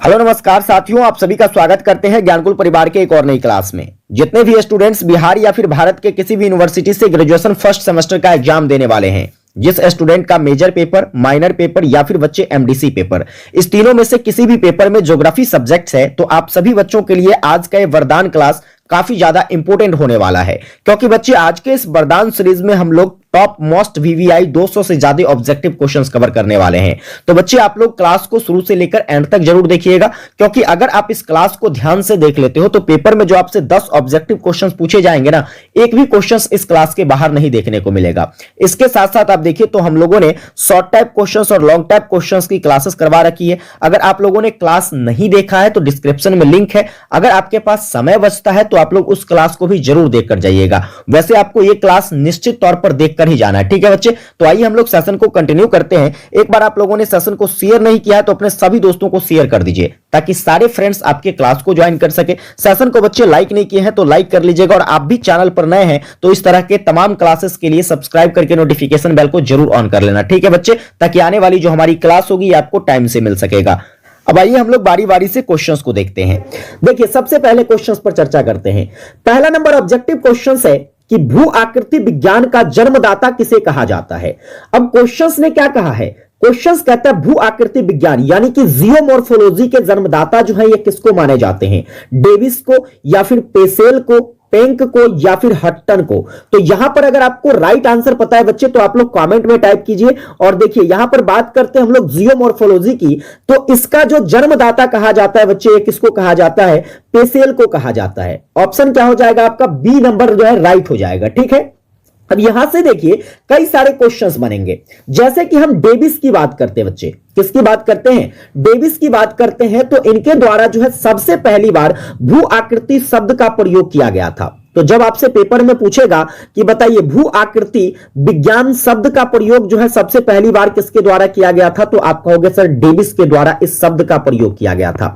Hello नमस्कार साथियों, आप सभी का स्वागत करते हैं ज्ञानकुल परिवार के एक और नई क्लास में। जितने भी स्टूडेंट्स बिहार या फिर भारत के किसी भी यूनिवर्सिटी से ग्रेजुएशन फर्स्ट सेमेस्टर का एग्जाम देने वाले हैं, जिस स्टूडेंट का मेजर पेपर, माइनर पेपर या फिर बच्चे एमडीसी पेपर, इस तीनों में से किसी भी पेपर में ज्योग्राफी सब्जेक्ट्स है, तो आप सभी बच्चों के लिए आज का ये वरदान क्लास काफी ज्यादा इंपॉर्टेंट होने वाला है। क्योंकि बच्चे आज के इस वरदान सीरीज में हम लोग टॉप मोस्ट वीवीआई 200 से ज्यादा ऑब्जेक्टिव क्वेश्चंस कवर करने वाले हैं। तो बच्चे आप लोग क्लास को शुरू से लेकर एंड तक जरूर देखिएगा, क्योंकि अगर आप इस क्लास को ध्यान से देख लेते हो तो पेपर में जो आपसे 10 ऑब्जेक्टिव क्वेश्चंस पूछे जाएंगे ना, एक भी क्वेश्चंस इस क्लास के बाहर नहीं देखने को मिलेगा। इसके साथ साथ आप देखिए तो हम लोगों ने शॉर्ट टाइप क्वेश्चंस और लॉन्ग टाइप क्वेश्चंस की क्लासेस करवा रखी है। अगर आप लोगों ने क्लास नहीं देखा है तो डिस्क्रिप्शन में लिंक है। अगर आपके पास समय बचता है तो आप लोग उस क्लास को भी जरूर देखकर जाइएगा। वैसे आपको यह क्लास निश्चित तौर पर देखकर ही जाना है, ठीक है बच्चे। तो आइए हम लोग सेशन को कंटिन्यू करते हैं। एक बार आप लोगों ने सेशन को शेयर नहीं किया है तो अपने सभी दोस्तों को शेयर कर दीजिए, ताकि सारे फ्रेंड्स आपके क्लास को ज्वाइन कर सके। सेशन को बच्चे लाइक नहीं किए हैं तो लाइक कर लीजिएगा, और आप भी चैनल पर नए हैं तो इस तरह के तमाम क्लासेस के लिए सब्सक्राइब करके नोटिफिकेशन बेल को जरूर ऑन कर लेना, ठीक है बच्चे, ताकि आने वाली जो हमारी क्लास होगी आपको टाइम से मिल सकेगा। अब आइए हम लोग बारी बारी से क्वेश्चंस को देखते हैं। देखिए सबसे पहले क्वेश्चंस पर चर्चा करते हैं। पहला नंबर ऑब्जेक्टिव क्वेश्चंस है कि भू आकृति विज्ञान का जन्मदाता किसे कहा जाता है। अब क्वेश्चंस ने क्या कहा है, क्वेश्चंस कहता है भू आकृति विज्ञान यानी कि जियोमॉर्फोलॉजी के जन्मदाता जो है ये किसको माने जाते हैं, डेविस को या फिर पेसेल को, पेंक को या फिर हट्टन को। तो यहां पर अगर आपको राइट आंसर पता है बच्चे तो आप लोग कमेंट में टाइप कीजिए। और देखिए यहां पर बात करते हैं हम लोग जियोमॉर्फोलॉजी की, तो इसका जो जन्मदाता कहा जाता है बच्चे, किसको कहा जाता है, पेसेल को कहा जाता है। ऑप्शन क्या हो जाएगा आपका, बी नंबर जो है राइट हो जाएगा, ठीक है। अब यहां से देखिए कई सारे क्वेश्चंस बनेंगे। जैसे कि हम डेविस की बात करते हैं बच्चे, किसकी बात करते हैं, डेविस की बात करते हैं, तो इनके द्वारा जो है सबसे पहली बार भू आकृति शब्द का प्रयोग किया गया था। तो जब आपसे पेपर में पूछेगा कि बताइए भू आकृति विज्ञान शब्द का प्रयोग जो है सबसे पहली बार किसके द्वारा किया गया था, तो आप कहोगे सर डेविस के द्वारा इस शब्द का प्रयोग किया गया था।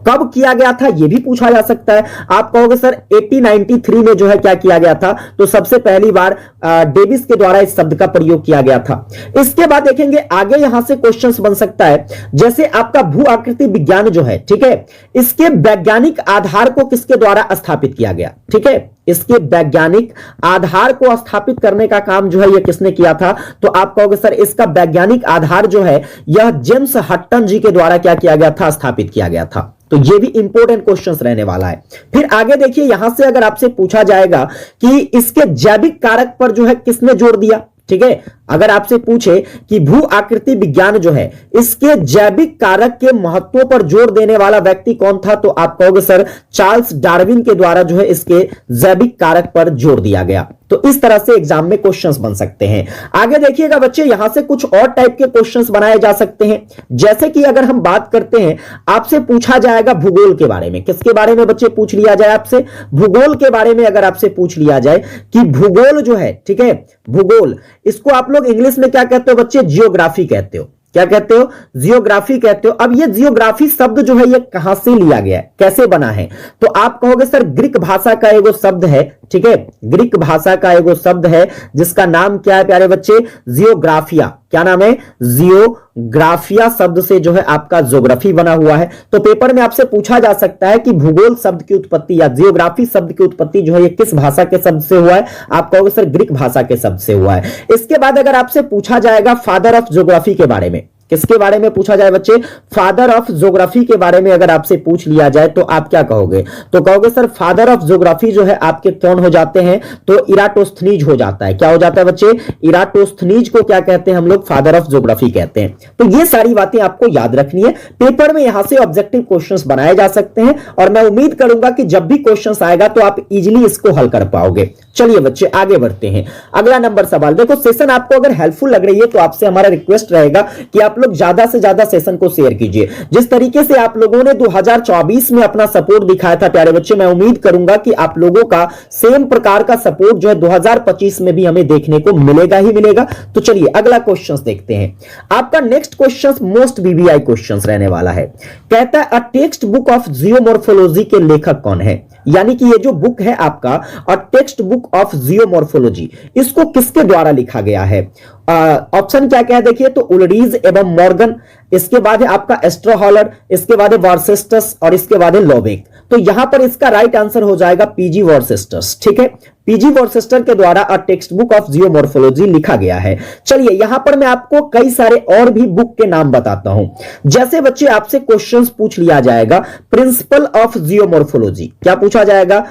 कब किया गया था यह भी पूछा जा सकता है। आप कहोगे सर 1893 में जो है क्या किया गया था, तो सबसे पहली बार डेविस के द्वारा इस शब्द का प्रयोग किया गया था। इसके बाद देखेंगे आगे यहां से क्वेश्चन बन सकता है, जैसे आपका भू आकृति विज्ञान जो है, ठीक है, इसके वैज्ञानिक आधार को किसके द्वारा स्थापित किया गया, ठीक है, इसके वैज्ञानिक आधार को स्थापित करने का काम जो है यह किसने किया था, तो आप कहोगे सर इसका वैज्ञानिक आधार जो है यह जेम्स हट्टन जी के द्वारा क्या किया गया था, स्थापित किया गया था। तो ये भी इंपॉर्टेंट क्वेश्चंस रहने वाला है। फिर आगे देखिए यहां से अगर आपसे पूछा जाएगा कि इसके जैविक कारक पर जो है किसने जोर दिया, ठीक है, अगर आपसे पूछे कि भू आकृति विज्ञान जो है इसके जैविक कारक के महत्व पर जोर देने वाला व्यक्ति कौन था, तो आप कहोगे सर चार्ल्स डार्विन के द्वारा जो है इसके जैविक कारक पर जोर दिया गया। तो इस तरह से एग्जाम में क्वेश्चंस बन सकते हैं। आगे देखिएगा बच्चे यहां से कुछ और टाइप के क्वेश्चंस बनाए जा सकते हैं। जैसे कि अगर हम बात करते हैं, आपसे पूछा जाएगा भूगोल के बारे में। किसके बारे में बच्चे पूछ लिया जाए आपसे, भूगोल के बारे में अगर आपसे पूछ लिया जाए कि भूगोल जो है, ठीक है, भूगोल, इसको आप लोग इंग्लिश में क्या कहते हो बच्चे, जियोग्राफी कहते हो। क्या कहते हो, जियोग्राफी कहते हो। अब ये जियोग्राफी शब्द जो है ये कहां से लिया गया है, कैसे बना है, तो आप कहोगे सर ग्रीक भाषा का एगो शब्द है, ठीक है, ग्रीक भाषा का एगो शब्द है जिसका नाम क्या है प्यारे बच्चे, जियोग्राफिया। क्या नाम है, जियोग्राफिया शब्द से जो है आपका ज्योग्राफी बना हुआ है। तो पेपर में आपसे पूछा जा सकता है कि भूगोल शब्द की उत्पत्ति या जियोग्राफी शब्द की उत्पत्ति जो है ये किस भाषा के शब्द से हुआ है, आप कहोगे सर ग्रीक भाषा के शब्द से हुआ है। इसके बाद अगर आपसे पूछा जाएगा फादर ऑफ ज्योग्राफी के बारे में, किसके बारे में पूछा जाए बच्चे, फादर ऑफ ज्योग्राफी के बारे में अगर आपसे पूछ लिया जाए तो आप क्या कहोगे, तो कहोगे सर फादर ऑफ ज्योग्राफी जो है आपके कौन हो जाते हैं, तो इराटोस्थनीज हो जाता है। क्या हो जाता है बच्चे, इराटोस्थनीज को क्या कहते हैं हम लोग, फादर ऑफ ज्योग्राफी कहते हैं। तो ये सारी बातें आपको याद रखनी है। पेपर में यहां से ऑब्जेक्टिव क्वेश्चंस बनाए जा सकते हैं, और मैं उम्मीद करूंगा कि जब भी क्वेश्चंस आएगा तो आप इजीली इसको हल कर पाओगे। चलिए बच्चे आगे बढ़ते हैं। अगला नंबर सवाल देखो, सेशन आपको अगर हेल्पफुल लग रही है तो आपसे हमारा रिक्वेस्ट रहेगा कि आप लोग ज्यादा से ज्यादा सेशन को शेयर कीजिए। जिस तरीके से आप लोगों ने 2024 में अपना सपोर्ट दिखाया था प्यारे बच्चे, मैं उम्मीद करूंगा कि आप लोगों का सेम प्रकार का सपोर्ट जो है 2025 में भी हमें देखने को मिलेगा ही मिलेगा। तो चलिए अगला क्वेश्चन देखते हैं। आपका next question most VVI question रहने वाला है। कहता है a text book of geomorphology के लेखक कौन है, यानी कि ये जो बुक है आपका a text book of geomorphology, इसको किसके द्वारा लिखा गया है। ऑप्शन क्या क्या है देखिए, तो उलरीज एवं मॉर्गन, इसके बाद है आपका एस्ट्रोहॉलर, इसके बाद है वर्सेस्टस और इसके बाद है लोबेक। तो यहां पर इसका राइट आंसर हो जाएगा पीजी वर्सेस्टस। ठीक है, पीजी वर्सेस्टर के द्वारा a text book of geomorphology लिखा गया है। चलिए यहां पर मैं आपको कई सारे और भी बुक के नाम बताता हूं। जैसे बच्चे आपसे क्वेश्चंस पूछ लिया जाएगा, प्रिंसिपल ऑफ जियोमॉर्फोलॉजी, क्या पूछा जाएगा,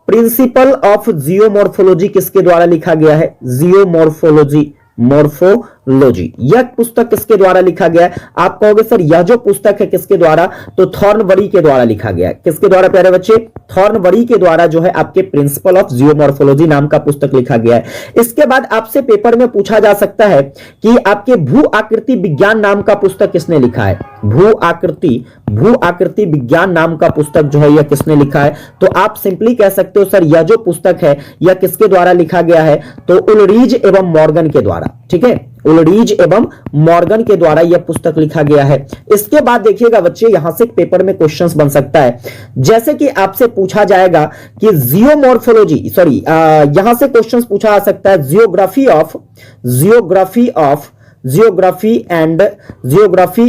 प्रिंसिपल ऑफ जियोमॉर्फोलॉजी किसके द्वारा लिखा गया है, जियोमॉर्फोलॉजी, मॉर्फोलॉजी, यह पुस्तक किसके द्वारा लिखा गया है। आप कहोगे सर यह जो पुस्तक है किसके द्वारा, तो थॉर्नबरी के द्वारा लिखा गया है। किसके द्वारा प्यारे बच्चे, थॉर्नबरी के द्वारा जो है आपके प्रिंसिपल ऑफ जियोमॉर्फोलॉजी नाम का पुस्तक लिखा गया है। इसके बाद आपसे पेपर में पूछा जा सकता है कि आपके भू आकृति विज्ञान नाम का पुस्तक किसने लिखा है, भू आकृति विज्ञान नाम का पुस्तक जो है यह किसने लिखा है। तो आप सिंपली कह सकते हो सर यह जो पुस्तक है यह किसके द्वारा लिखा गया है, तो उलरीज एवं मॉर्गन के द्वारा। ठीक है, उलरीज एवं मॉर्गन के द्वारा यह पुस्तक लिखा गया है। इसके बाद देखिएगा बच्चे यहां से पेपर में क्वेश्चंस बन सकता है, जैसे कि आपसे पूछा जाएगा कि जियोमॉर्फोलॉजी, यहां से क्वेश्चंस पूछा जा सकता है जियोग्राफी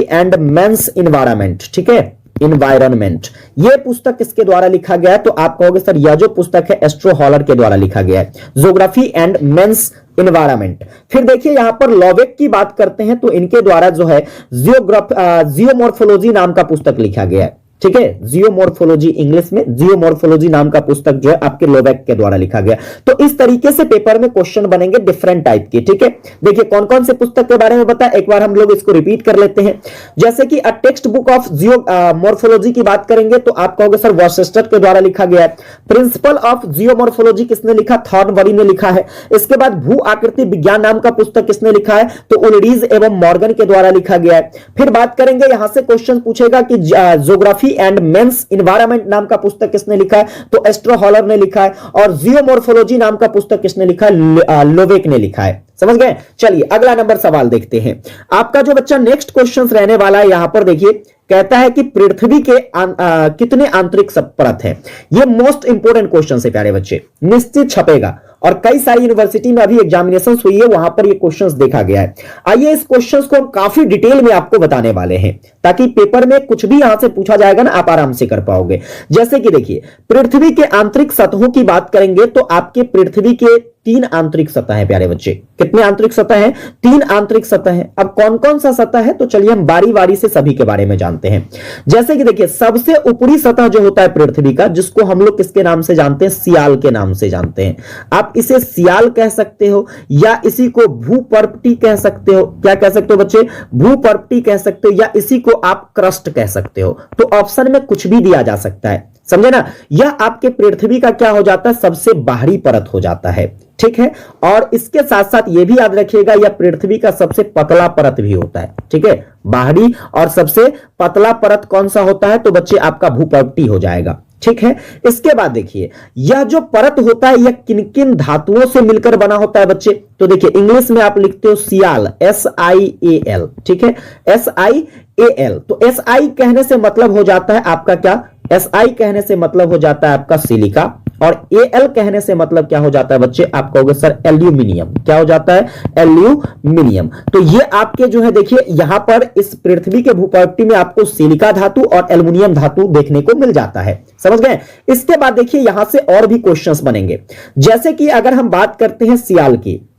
एंड मेंस इन्वायरमेंट। ठीक है, इन्वायरमेंट, यह पुस्तक किसके द्वारा लिखा गया है, तो आप कहोगे सर यह जो पुस्तक है एस्ट्रोहॉलर के द्वारा लिखा गया है, ज्योग्राफी एंड मेंस इन्वायरमेंट। फिर देखिए यहां पर लोबेक की बात करते हैं तो इनके द्वारा जो है जियोमॉर्फोलॉजी नाम का पुस्तक लिखा गया है। ठीक है, जियोमॉर्फोलॉजी, इंग्लिश में जियोमॉर्फोलॉजी नाम का पुस्तक जो है आपके लोबेक के द्वारा लिखा गया। तो इस तरीके से पेपर में क्वेश्चन बनेंगे डिफरेंट टाइप के। ठीक है, देखिए कौन कौन से पुस्तक के बारे में बता, एक बार हम लोग इसको रिपीट कर लेते हैं। जैसे कि a text book of geomorphology की बात करेंगे तो आप कहोगे सर वर्सेस्टर के द्वारा लिखा गया है। प्रिंसिपल ऑफ जियोमॉर्फोलॉजी किसने लिखा, थॉर्नबरी ने लिखा है। इसके बाद भू आकृति विज्ञान नाम का पुस्तक किसने लिखा है, तो उलरीज एवं मॉर्गन के द्वारा लिखा गया है। फिर बात करेंगे यहां से क्वेश्चन पूछेगा कि ज्योग्राफी एंड मेंस इन्वायरमेंट नाम का पुस्तक किसने लिखा है, तो एस्ट्रोहॉलर ने लिखा है। और जियोमॉर्फोलॉजी नाम का पुस्तक किसने लिखा है, लोबेक ने लिखा है। समझ गए। चलिए अगला नंबर सवाल देखते हैं। आपका जो बच्चा नेक्स्ट क्वेश्चन रहने वाला है, यहां पर देखिए कहता है कि पृथ्वी के कितने आंतरिक परत है। ये मोस्ट इंपोर्टेंट क्वेश्चन है प्यारे बच्चे, निश्चित छपेगा और कई सारी यूनिवर्सिटी में अभी एग्जामिनेशन हुई है, वहां पर ये क्वेश्चंस देखा गया है। आइए इस क्वेश्चंस को हम काफी डिटेल में आपको बताने वाले हैं, ताकि पेपर में कुछ भी यहां से पूछा जाएगा ना आप आराम से कर पाओगे। जैसे कि देखिए पृथ्वी के आंतरिक सतहों की बात करेंगे तो आपके पृथ्वी के 3 आंतरिक सतह है प्यारे बच्चे। कितने आंतरिक सतह हैं, 3 आंतरिक सतह है। अब कौन कौन सा सतह है, तो चलिए हम बारी बारी से सभी के बारे में जानते हैं। जैसे कि देखिए सबसे ऊपरी सतह जो होता है पृथ्वी का, जिसको हम लोग किसके नाम से जानते हैं, सियाल के नाम से जानते हैं। आप इसे सियाल कह सकते हो या इसी को भूपर्पटी कह सकते हो। क्या कह सकते हो बच्चे, भूपर्पटी कह सकते हो, या इसी को आप क्रस्ट कह सकते हो। तो ऑप्शन में कुछ भी दिया जा सकता है, समझे ना। यह आपके पृथ्वी का क्या हो जाता है, सबसे बाहरी परत हो जाता है। ठीक है, और इसके साथ साथ यह भी याद रखिएगा यह पृथ्वी का सबसे पतला परत भी होता है। ठीक है, बाहरी और सबसे पतला परत कौन सा होता है, तो बच्चे आपका भूपर्पटी हो जाएगा। ठीक है, इसके बाद देखिए यह जो परत होता है यह किन किन धातुओं से मिलकर बना होता है बच्चे। तो देखिए इंग्लिश में आप लिखते हो सियाल, SIAL। ठीक है, SIAL। तो SI कहने से मतलब हो जाता है आपका क्या, SI कहने से मतलब हो जाता है आपका सिलिका, और AL कहने से मतलब क्या हो जाता है बच्चे, आप कहोगे सर एल्यूमिनियम। क्या हो जाता है, एल्यूमिनियम। तो ये आपके जो है देखिए यहां पर इस पृथ्वी के भूपर्पटी में आपको सिलिका धातु और एल्यूमिनियम धातु देखने को मिल जाता है। समझ गए। इसके बाद देखिए यहां से और भी क्वेश्चंस बनेंगे। जैसे कि अगर हम बात करते हैं सियाल की,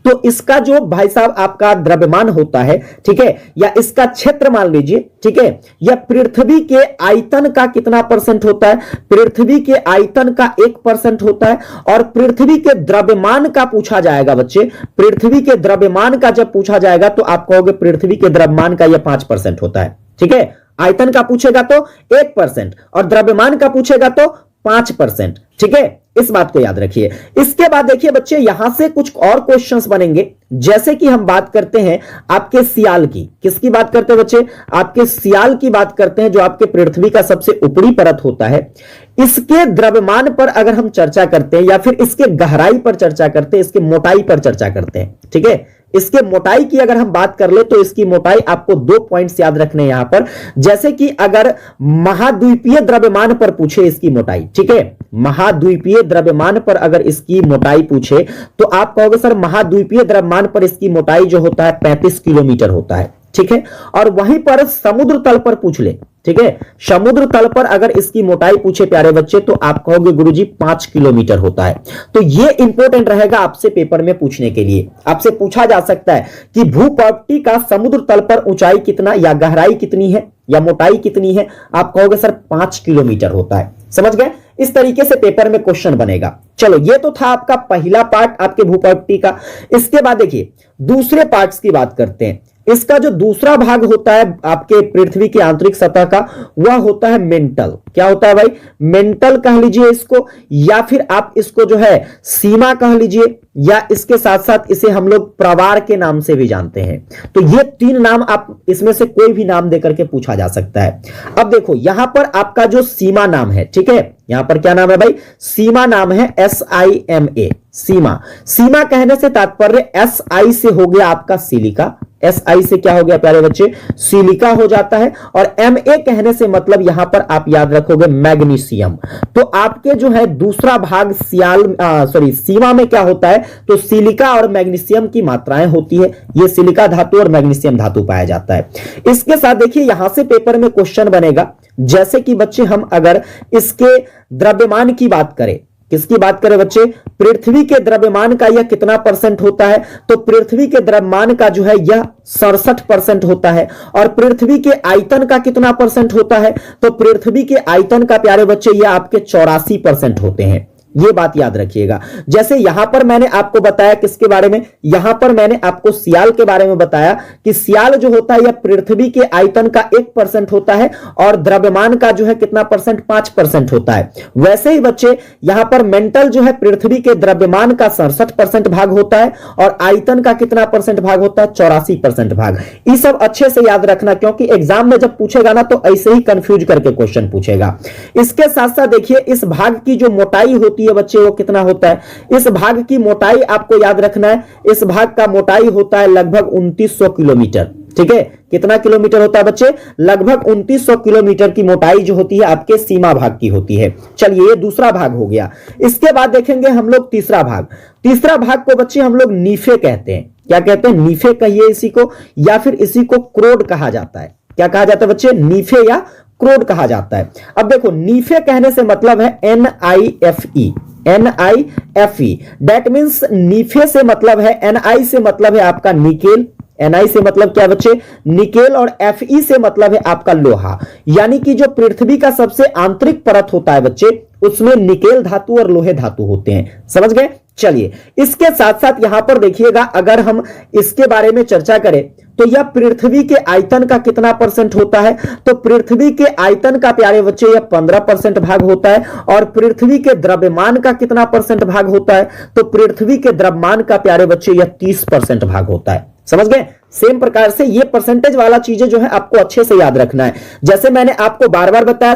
तो इसका जो भाई साहब आपका द्रव्यमान होता है, ठीक है, या इसका क्षेत्र मान लीजिए, ठीक है, यह पृथ्वी के आयतन का कितना परसेंट होता है, पृथ्वी के आयतन का 1% होता है। और पृथ्वी के द्रव्यमान का पूछा जाएगा बच्चे, पृथ्वी के द्रव्यमान का जब पूछा जाएगा तो आप कहोगे पृथ्वी के द्रव्यमान का यह 5% होता है। ठीक है, आयतन का पूछेगा तो 1% और द्रव्यमान का पूछेगा तो 5%। ठीक है, इस बात को याद रखिए। इसके बाद देखिए बच्चे यहां से कुछ और क्वेश्चंस बनेंगे। जैसे कि हम बात करते हैं आपके सियाल की, किसकी बात करते हैं बच्चे, आपके सियाल की बात करते हैं, जो आपके पृथ्वी का सबसे ऊपरी परत होता है। इसके द्रव्यमान पर अगर हम चर्चा करते हैं या फिर इसके गहराई पर चर्चा करते हैं, इसके मोटाई पर चर्चा करते हैं, ठीक है, इसके मोटाई की अगर हम बात कर ले तो इसकी मोटाई आपको 2 पॉइंट्स याद रखने हैं यहां पर। जैसे कि अगर महाद्वीपीय द्रव्यमान पर पूछे इसकी मोटाई, ठीक है, महाद्वीपीय द्रव्यमान पर अगर इसकी मोटाई पूछे तो आप कहोगे सर महाद्वीपीय द्रव्यमान पर इसकी मोटाई जो होता है 35 किलोमीटर होता है, ठीक है। और वहीं पर समुद्र तल पर पूछ ले, ठीक है, समुद्र तल पर अगर इसकी मोटाई पूछे प्यारे बच्चे तो आप कहोगे गुरुजी 5 किलोमीटर होता है। तो ये इंपॉर्टेंट रहेगा आपसे पेपर में पूछने के लिए। आपसे पूछा जा सकता है कि भूपर्वती का समुद्र तल पर ऊंचाई कितना या गहराई कितनी है या मोटाई कितनी है, आप कहोगे सर 5 किलोमीटर होता है। समझ गए? इस तरीके से पेपर में क्वेश्चन बनेगा। चलो, ये तो था आपका पहला पार्ट आपके भूपर्वती का। इसके बाद देखिए दूसरे पार्ट्स की बात करते हैं। इसका जो दूसरा भाग होता है आपके पृथ्वी की आंतरिक सतह का, वह होता है मेंटल। क्या होता है भाई? मेंटल कह लीजिए इसको, या फिर आप इसको जो है सीमा कह लीजिए, या इसके साथ साथ इसे हम लोग प्रवार के नाम से भी जानते हैं। तो ये 3 नाम आप इसमें से कोई भी नाम देकर के पूछा जा सकता है। अब देखो यहां पर आपका जो सीमा नाम है, ठीक है, यहां पर क्या नाम है भाई? सीमा नाम है SIMA, सीमा। सीमा कहने से तात्पर्य SI से हो गया आपका सिलिका, SI से क्या हो गया प्यारे बच्चे? सिलिका हो जाता है। और MA कहने से मतलब यहां पर आप याद रखोगे मैग्नीशियम। तो आपके जो है दूसरा भाग सीमा में क्या होता है? तो सिलिका और मैग्नीशियम की मात्राएं होती है। ये सिलिका धातु और मैग्नीशियम धातु पाया जाता है। इसके साथ देखिए यहां से पेपर में क्वेश्चन बनेगा, जैसे कि बच्चे हम अगर इसके द्रव्यमान की बात करें, किसकी बात करें बच्चे? पृथ्वी के द्रव्यमान का यह कितना परसेंट होता है? तो पृथ्वी के द्रव्यमान का जो है यह 67% होता है। और पृथ्वी के आयतन का कितना परसेंट होता है? तो पृथ्वी के आयतन का प्यारे बच्चे यह आपके 84% होते हैं। ये बात याद रखिएगा। जैसे यहां पर मैंने आपको बताया किसके बारे में? यहां पर मैंने आपको सियाल के बारे में बताया कि सियाल जो होता है यह पृथ्वी के आयतन का 1% होता है और द्रव्यमान का जो है कितना परसेंट? 5% होता है। वैसे ही बच्चे यहां पर मेंटल जो है पृथ्वी के द्रव्यमान का 67% भाग होता है और आयतन का कितना परसेंट भाग होता है? 84% भाग। ये सब अच्छे से याद रखना, क्योंकि एग्जाम में जब पूछेगा ना तो ऐसे ही कंफ्यूज करके क्वेश्चन पूछेगा। इसके साथ साथ देखिए इस भाग की जो मोटाई होती है बच्चे वो कितना होता है? इस भाग की मोटाई आपको याद रखना है, इस भाग का मोटाई होता है लगभग 2900 किलोमीटर। ठीक है, कितना किलोमीटर होता है बच्चे? लगभग 2900 किलोमीटर की मोटाई जो होती है आपके सीमा भाग की होती है। चलिए ये दूसरा भाग हो गया। इसके बाद देखेंगे हम लोग तीसरा भाग। तीसरा भाग को बच्चे हम लोग नीफे कहते हैं। क्या कहते हैं? नीफे कहिए इसी को, या फिर इसी को क्रोड कहा जाता है। क्या कहा जाता है बच्चे? नीफे या क्रोड कहा जाता है। अब देखो नीफे कहने से मतलब है NIFE, NIFE। दैट मींस नीफे से मतलब है, NI से मतलब है आपका निकेल, NI से मतलब क्या बच्चे? निकेल, और FE से मतलब है आपका लोहा। यानी कि जो पृथ्वी का सबसे आंतरिक परत होता है बच्चे, उसमें निकेल धातु और लोहे धातु होते हैं। समझ गए? चलिए इसके साथ साथ यहां पर देखिएगा, अगर हम इसके बारे में चर्चा करें तो यह पृथ्वी के आयतन का कितना परसेंट होता है? तो पृथ्वी के आयतन का प्यारे बच्चे यह 15% भाग होता है। और पृथ्वी के द्रव्यमान का कितना परसेंट भाग होता है? तो पृथ्वी के द्रव्यमान का प्यारे बच्चे यह 30% भाग होता है। समझ गए? सेम प्रकार से ये परसेंटेज वाला चीजें जो है आपको अच्छे से याद रखना है। जैसे मैंने आपको बार बार बताया,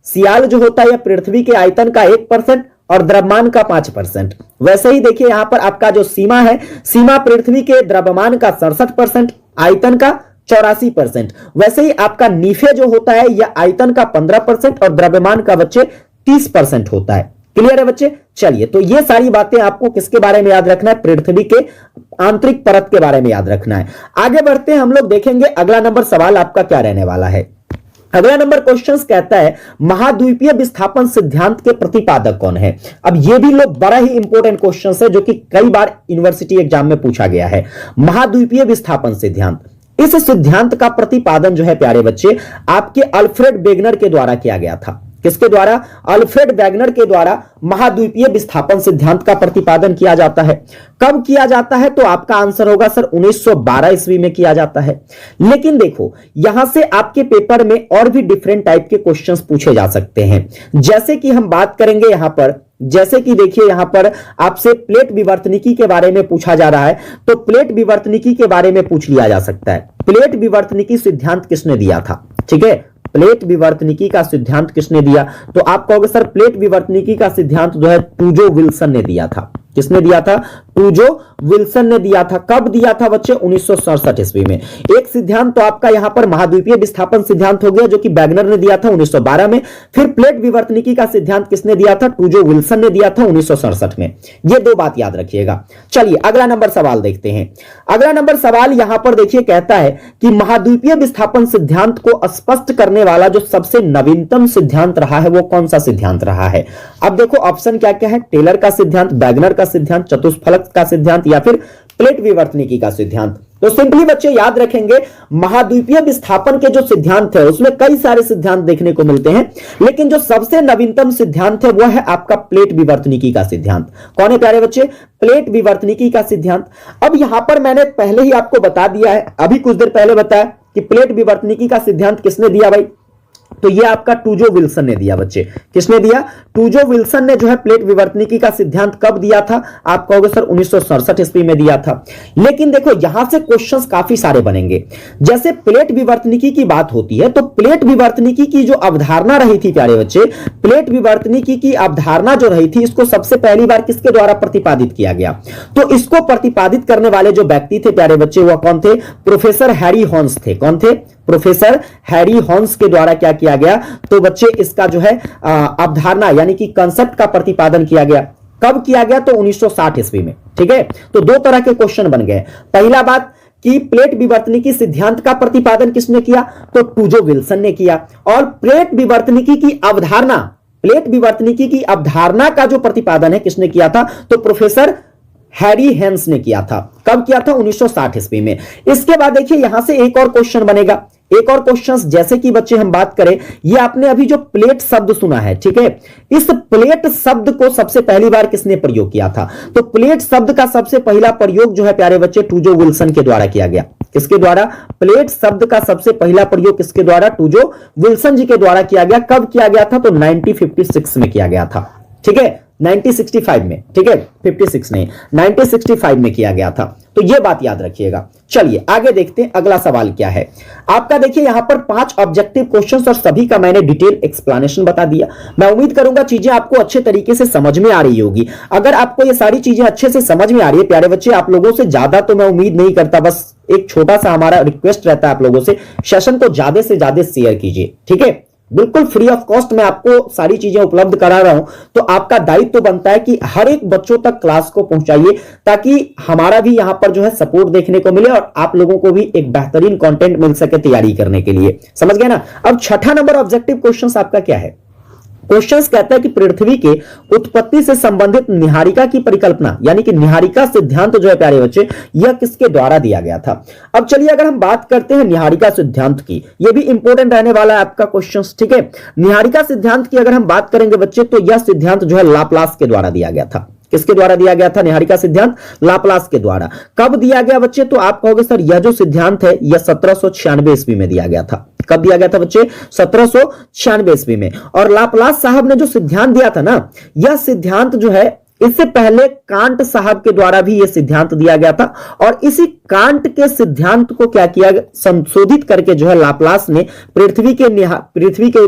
सियाल जो होता है यह पृथ्वी के आयतन का 1% और द्रव्यमान का 5%। वैसे ही देखिए यहां पर आपका जो सीमा है, सीमा पृथ्वी के द्रव्यमान का 67%, आयतन का 84%। वैसे ही आपका नीफे जो होता है यह आयतन का 15% और द्रव्यमान का बच्चे 30% होता है। क्लियर है बच्चे? चलिए, तो ये सारी बातें आपको किसके बारे में याद रखना है? पृथ्वी के आंतरिक परत के बारे में याद रखना है। आगे बढ़ते हैं, हम लोग देखेंगे अगला नंबर सवाल आपका क्या रहने वाला है। अगला नंबर क्वेश्चन कहता है महाद्वीपीय विस्थापन सिद्धांत के प्रतिपादक कौन है? अब यह भी लोग बड़ा ही इंपॉर्टेंट क्वेश्चन है जो कि कई बार यूनिवर्सिटी एग्जाम में पूछा गया है। महाद्वीपीय विस्थापन सिद्धांत, इस सिद्धांत का प्रतिपादन जो है प्यारे बच्चे आपके अल्फ्रेड वेगनर के द्वारा किया गया था। किसके द्वारा? अल्फ्रेड वेगनर के द्वारा महाद्वीपीय विस्थापन सिद्धांत का प्रतिपादन किया जाता है। कब किया जाता है? तो आपका आंसर होगा सर 1912 ईस्वी में किया जाता है। लेकिन देखो यहां से आपके पेपर में और भी डिफरेंट टाइप के क्वेश्चंस पूछे जा सकते हैं। जैसे कि हम बात करेंगे यहां पर, जैसे कि देखिए यहां पर आपसे प्लेट विवर्तनिकी के बारे में पूछा जा रहा है, तो प्लेट विवर्तनिकी के बारे में पूछ लिया जा सकता है। प्लेट विवर्तनिकी सिद्धांत किसने दिया था? ठीक है, प्लेट विवर्तनिकी का सिद्धांत किसने दिया? तो आप कहोगे सर प्लेट विवर्तनिकी का सिद्धांत जो है टूजो विल्सन ने दिया था। किसने दिया था? टूजो विल्सन ने दिया था। कब दिया था बच्चे? 1967 ईस्वी में। एक सिद्धांत तो आपका यहां पर महाद्वीपीय विस्थापन सिद्धांत हो गया, जो कि वैगनर ने दिया था 1912 में। फिर प्लेट विवर्तनिकी का सिद्धांत किसने दिया था? टूजो विल्सन ने दिया था 1967 में। ये दो बात याद रखिएगा। चलिए अगला नंबर सवाल देखते हैं। अगला नंबर सवाल यहां पर देखिए, कहता है कि महाद्वीपीय विस्थापन सिद्धांत को स्पष्ट करने वाला जो सबसे नवीनतम सिद्धांत रहा है वो कौन सा सिद्धांत रहा है? अब देखो ऑप्शन क्या क्या है, टेलर का सिद्धांत, वैगनर का सिद्धांत, चतुष्फलक का सिद्धांत या फिर प्लेट विवर्तनिकी का सिद्धांत। तो सिंपली बच्चे याद रखेंगे, महाद्वीपीय विस्थापन के जो सिद्धांत है उसमें कई सारे सिद्धांत देखने को मिलते हैं, लेकिन जो सबसे नवीनतम सिद्धांत है वो है आपका प्लेट विवर्तनिकी का सिद्धांत। कौन है प्यारे बच्चे? प्लेट विवर्तनिकी का सिद्धांत। अब यहां पर मैंने पहले ही आपको बता दिया है, अभी कुछ देर पहले बताया कि प्लेट विवर्तनिकी का सिद्धांत किसने दिया भाई? तो ये आपका टूजो विल्सन ने दिया बच्चे। किसने दिया? टूजो विल्सन ने जो है प्लेट विवर्तनिकी का सिद्धांत कब दिया था? आप कहोगे सर 1967 ईस्वी में दिया था। लेकिन देखो यहां से क्वेश्चंस काफी सारे बनेंगे। जैसे प्लेट विवर्तनिकी की बात होती है तो प्लेट विवर्तनिकी की जो अवधारणा रही थी प्यारे बच्चे, प्लेट विवर्तनिकी की अवधारणा जो रही थी, इसको सबसे पहली बार किसके द्वारा प्रतिपादित किया गया? तो इसको प्रतिपादित करने वाले जो व्यक्ति थे प्यारे बच्चे वो कौन थे? प्रोफेसर हैरी हॉन्स थे। कौन थे? प्रोफेसर हैरी हॉन्स के द्वारा क्या किया गया? तो बच्चे इसका जो है अवधारणा यानी कि कंसेप्ट का प्रतिपादन किया गया। कब किया गया? तो 1960 ईस्वी में। ठीक है, तो दो तरह के क्वेश्चन बन गए। पहला बात कि प्लेट विवर्तनिकी सिद्धांत का प्रतिपादन किसने किया? तो टूजो विल्सन ने किया। और प्लेट विवर्तनिकी की अवधारणा, प्लेट विवर्तनिकी की अवधारणा का जो प्रतिपादन है किसने किया था? तो प्रोफेसर हैरी हेंस ने किया था। कब किया था? 1960 ईस्वी में। इसके बाद देखिए यहां से एक और क्वेश्चन बनेगा। एक और क्वेश्चन जैसे कि बच्चे हम बात करें, ये आपने अभी जो प्लेट शब्द सुना है, ठीक है, इस प्लेट शब्द को सबसे पहली बार किसने प्रयोग किया था? तो प्लेट शब्द का सबसे पहला प्रयोग जो है प्यारे बच्चे टूजो विल्सन के द्वारा किया गया। किसके द्वारा? प्लेट शब्द का सबसे पहला प्रयोग किसके द्वारा? टूजो विल्सन जी के द्वारा किया गया। कब किया गया था? तो 1956 में किया गया था। ठीक है, 1965 में। ठीक है, 56 नहीं, 1965 में किया गया था। तो यह बात याद रखिएगा। चलिए आगे देखते हैं अगला सवाल क्या है आपका। देखिए यहां पर 5 ऑब्जेक्टिव क्वेश्चंस और सभी का मैंने डिटेल एक्सप्लेनेशन बता दिया। मैं उम्मीद करूंगा चीजें आपको अच्छे तरीके से समझ में आ रही होगी। अगर आपको ये सारी चीजें अच्छे से समझ में आ रही है प्यारे बच्चे, आप लोगों से ज्यादा तो मैं उम्मीद नहीं करता, बस एक छोटा सा हमारा रिक्वेस्ट रहता है आप लोगों से, सेशन को ज्यादा से ज्यादा शेयर कीजिए। ठीक है, बिल्कुल फ्री ऑफ कॉस्ट मैं आपको सारी चीजें उपलब्ध करा रहा हूं, तो आपका दायित्व तो बनता है कि हर एक बच्चों तक क्लास को पहुंचाइए, ताकि हमारा भी यहां पर जो है सपोर्ट देखने को मिले और आप लोगों को भी एक बेहतरीन कंटेंट मिल सके तैयारी करने के लिए। समझ गए ना? अब छठा नंबर ऑब्जेक्टिव क्वेश्चन आपका क्या है? क्वेश्चंस कहता है कि पृथ्वी के उत्पत्ति से संबंधित निहारिका की परिकल्पना यानी कि निहारिका सिद्धांत जो है प्यारे बच्चे, यह किसके द्वारा दिया गया था? अब चलिए अगर हम बात करते हैं निहारिका सिद्धांत की, यह भी इंपॉर्टेंट रहने वाला है आपका क्वेश्चंस। ठीक है, निहारिका सिद्धांत की अगर हम बात करेंगे बच्चे, तो यह सिद्धांत जो है लाप्लास के द्वारा दिया गया था। किसके द्वारा दिया गया था निहारिका सिद्धांत? लाप्लास के द्वारा। कब दिया गया बच्चे? तो आप कहोगे सर यह जो सिद्धांत है यह 1796 ईस्वी में दिया गया था। कब दिया गया था बच्चे? 1796 ईस्वी में। और लाप्लास साहब ने जो सिद्धांत दिया था ना, यह सिद्धांत जो है इससे पहले कांट साहब के द्वारा भी यह सिद्धांत दिया गया था, और इसी कांट के सिद्धांत को क्या किया, संशोधित करके जो है लाप्लास ने पृथ्वी के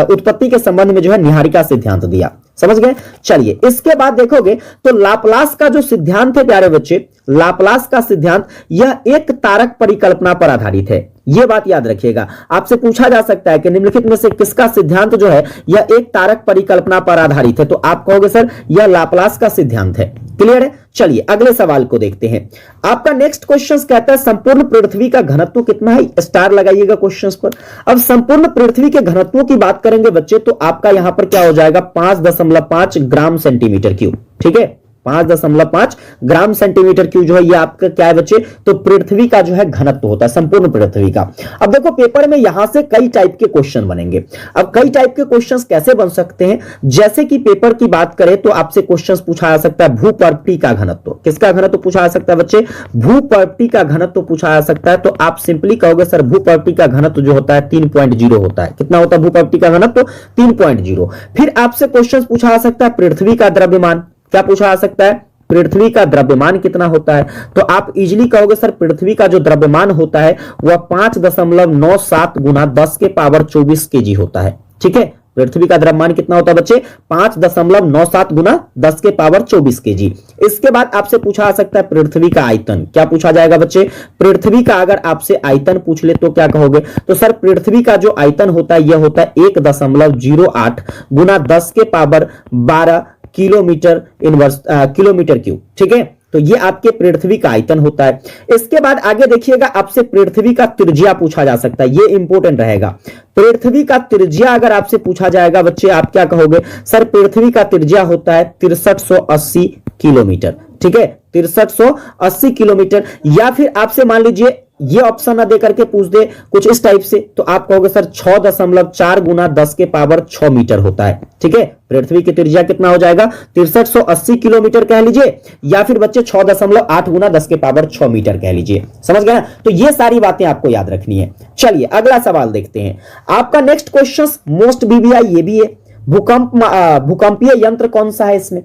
उत्पत्ति के संबंध में जो है निहारिका सिद्धांत दिया। समझ गए? चलिए इसके बाद देखोगे तो लाप्लास का जो सिद्धांत है प्यारे बच्चे, लाप्लास का सिद्धांत यह एक तारक परिकल्पना पर आधारित है। यह बात याद रखिएगा। आपसे पूछा जा सकता है कि निम्नलिखित में से किसका सिद्धांत जो है यह एक तारक परिकल्पना पर आधारित है, तो आप कहोगे सर यह लाप्लास का सिद्धांत है। क्लियर है? चलिए अगले सवाल को देखते हैं। आपका नेक्स्ट क्वेश्चन कहता है संपूर्ण पृथ्वी का घनत्व कितना है? स्टार लगाइएगा क्वेश्चंस पर। अब संपूर्ण पृथ्वी के घनत्व की बात करेंगे बच्चे, तो आपका यहां पर क्या हो जाएगा? 5.5 ग्राम सेंटीमीटर क्यूब। ठीक है, 5.5 ग्राम सेंटीमीटर क्यूब जो है ये आपका क्या है बच्चे? तो पृथ्वी का जो है घनत्व होता है संपूर्ण पृथ्वी का। अब देखो पेपर में यहां से कई टाइप के क्वेश्चन बनेंगे। अब कई टाइप के क्वेश्चंस कैसे बन सकते हैं? जैसे कि पेपर की बात करें तो आपसे क्वेश्चंस पूछा जा सकता है भूपर्वती का घनत्व। किसका घनत्व पूछा जा सकता है बच्चे? भूपर्वती का घनत्व पूछा जा सकता है। तो आप सिंपली कहोगे सर भूपर्वती का घनत्व जो होता है 3.0 होता है। कितना होता है भूपर्वती का घनत्व? 3.0। फिर आपसे क्वेश्चन पूछा जा सकता है पृथ्वी का द्रव्यमान। क्या पूछा जा सकता है? पृथ्वी का द्रव्यमान कितना होता है? तो आप इजीली कहोगे सर पृथ्वी का जो द्रव्यमान होता है वह 5.97 गुना 10 के पावर 24 केजी होता है। ठीक है, पृथ्वी का द्रव्यमान कितना होता है बच्चे? 5.97 गुना 10 के पावर 24 केजी। इसके बाद आपसे पूछा आ सकता है पृथ्वी का आयतन। क्या पूछा जाएगा बच्चे? पृथ्वी का अगर आपसे आयतन पूछ ले तो क्या कहोगे? तो सर पृथ्वी का जो आयतन होता है यह होता है 1.08 गुना 10 के पावर 12 किलोमीटर क्यूब। ठीक है, तो ये आपके पृथ्वी का आयतन होता है। इसके बाद आगे देखिएगा, आपसे पृथ्वी का त्रिज्या पूछा जा सकता है, ये इंपॉर्टेंट रहेगा। पृथ्वी का त्रिज्या अगर आपसे पूछा जाएगा बच्चे, आप क्या कहोगे? सर पृथ्वी का त्रिज्या होता है 6380 किलोमीटर। ठीक है, 6380 किलोमीटर। या फिर आपसे मान लीजिए ये ऑप्शन ना दे करके पूछ दे कुछ इस टाइप से, तो आप कहोगे सर 6.4 गुना 10 के पावर 6 मीटर होता है। ठीक है, पृथ्वी की त्रिज्या कितना हो जाएगा? 6380 किलोमीटर कह लीजिए, या फिर बच्चे 6.8 गुना 10 के पावर 6 मीटर कह लीजिए। समझ गए ना? तो ये सारी बातें आपको याद रखनी है। चलिए अगला सवाल देखते हैं। आपका नेक्स्ट क्वेश्चन मोस्ट बीबीआई ये भी है, भूकंपीय यंत्र कौन सा है इसमें?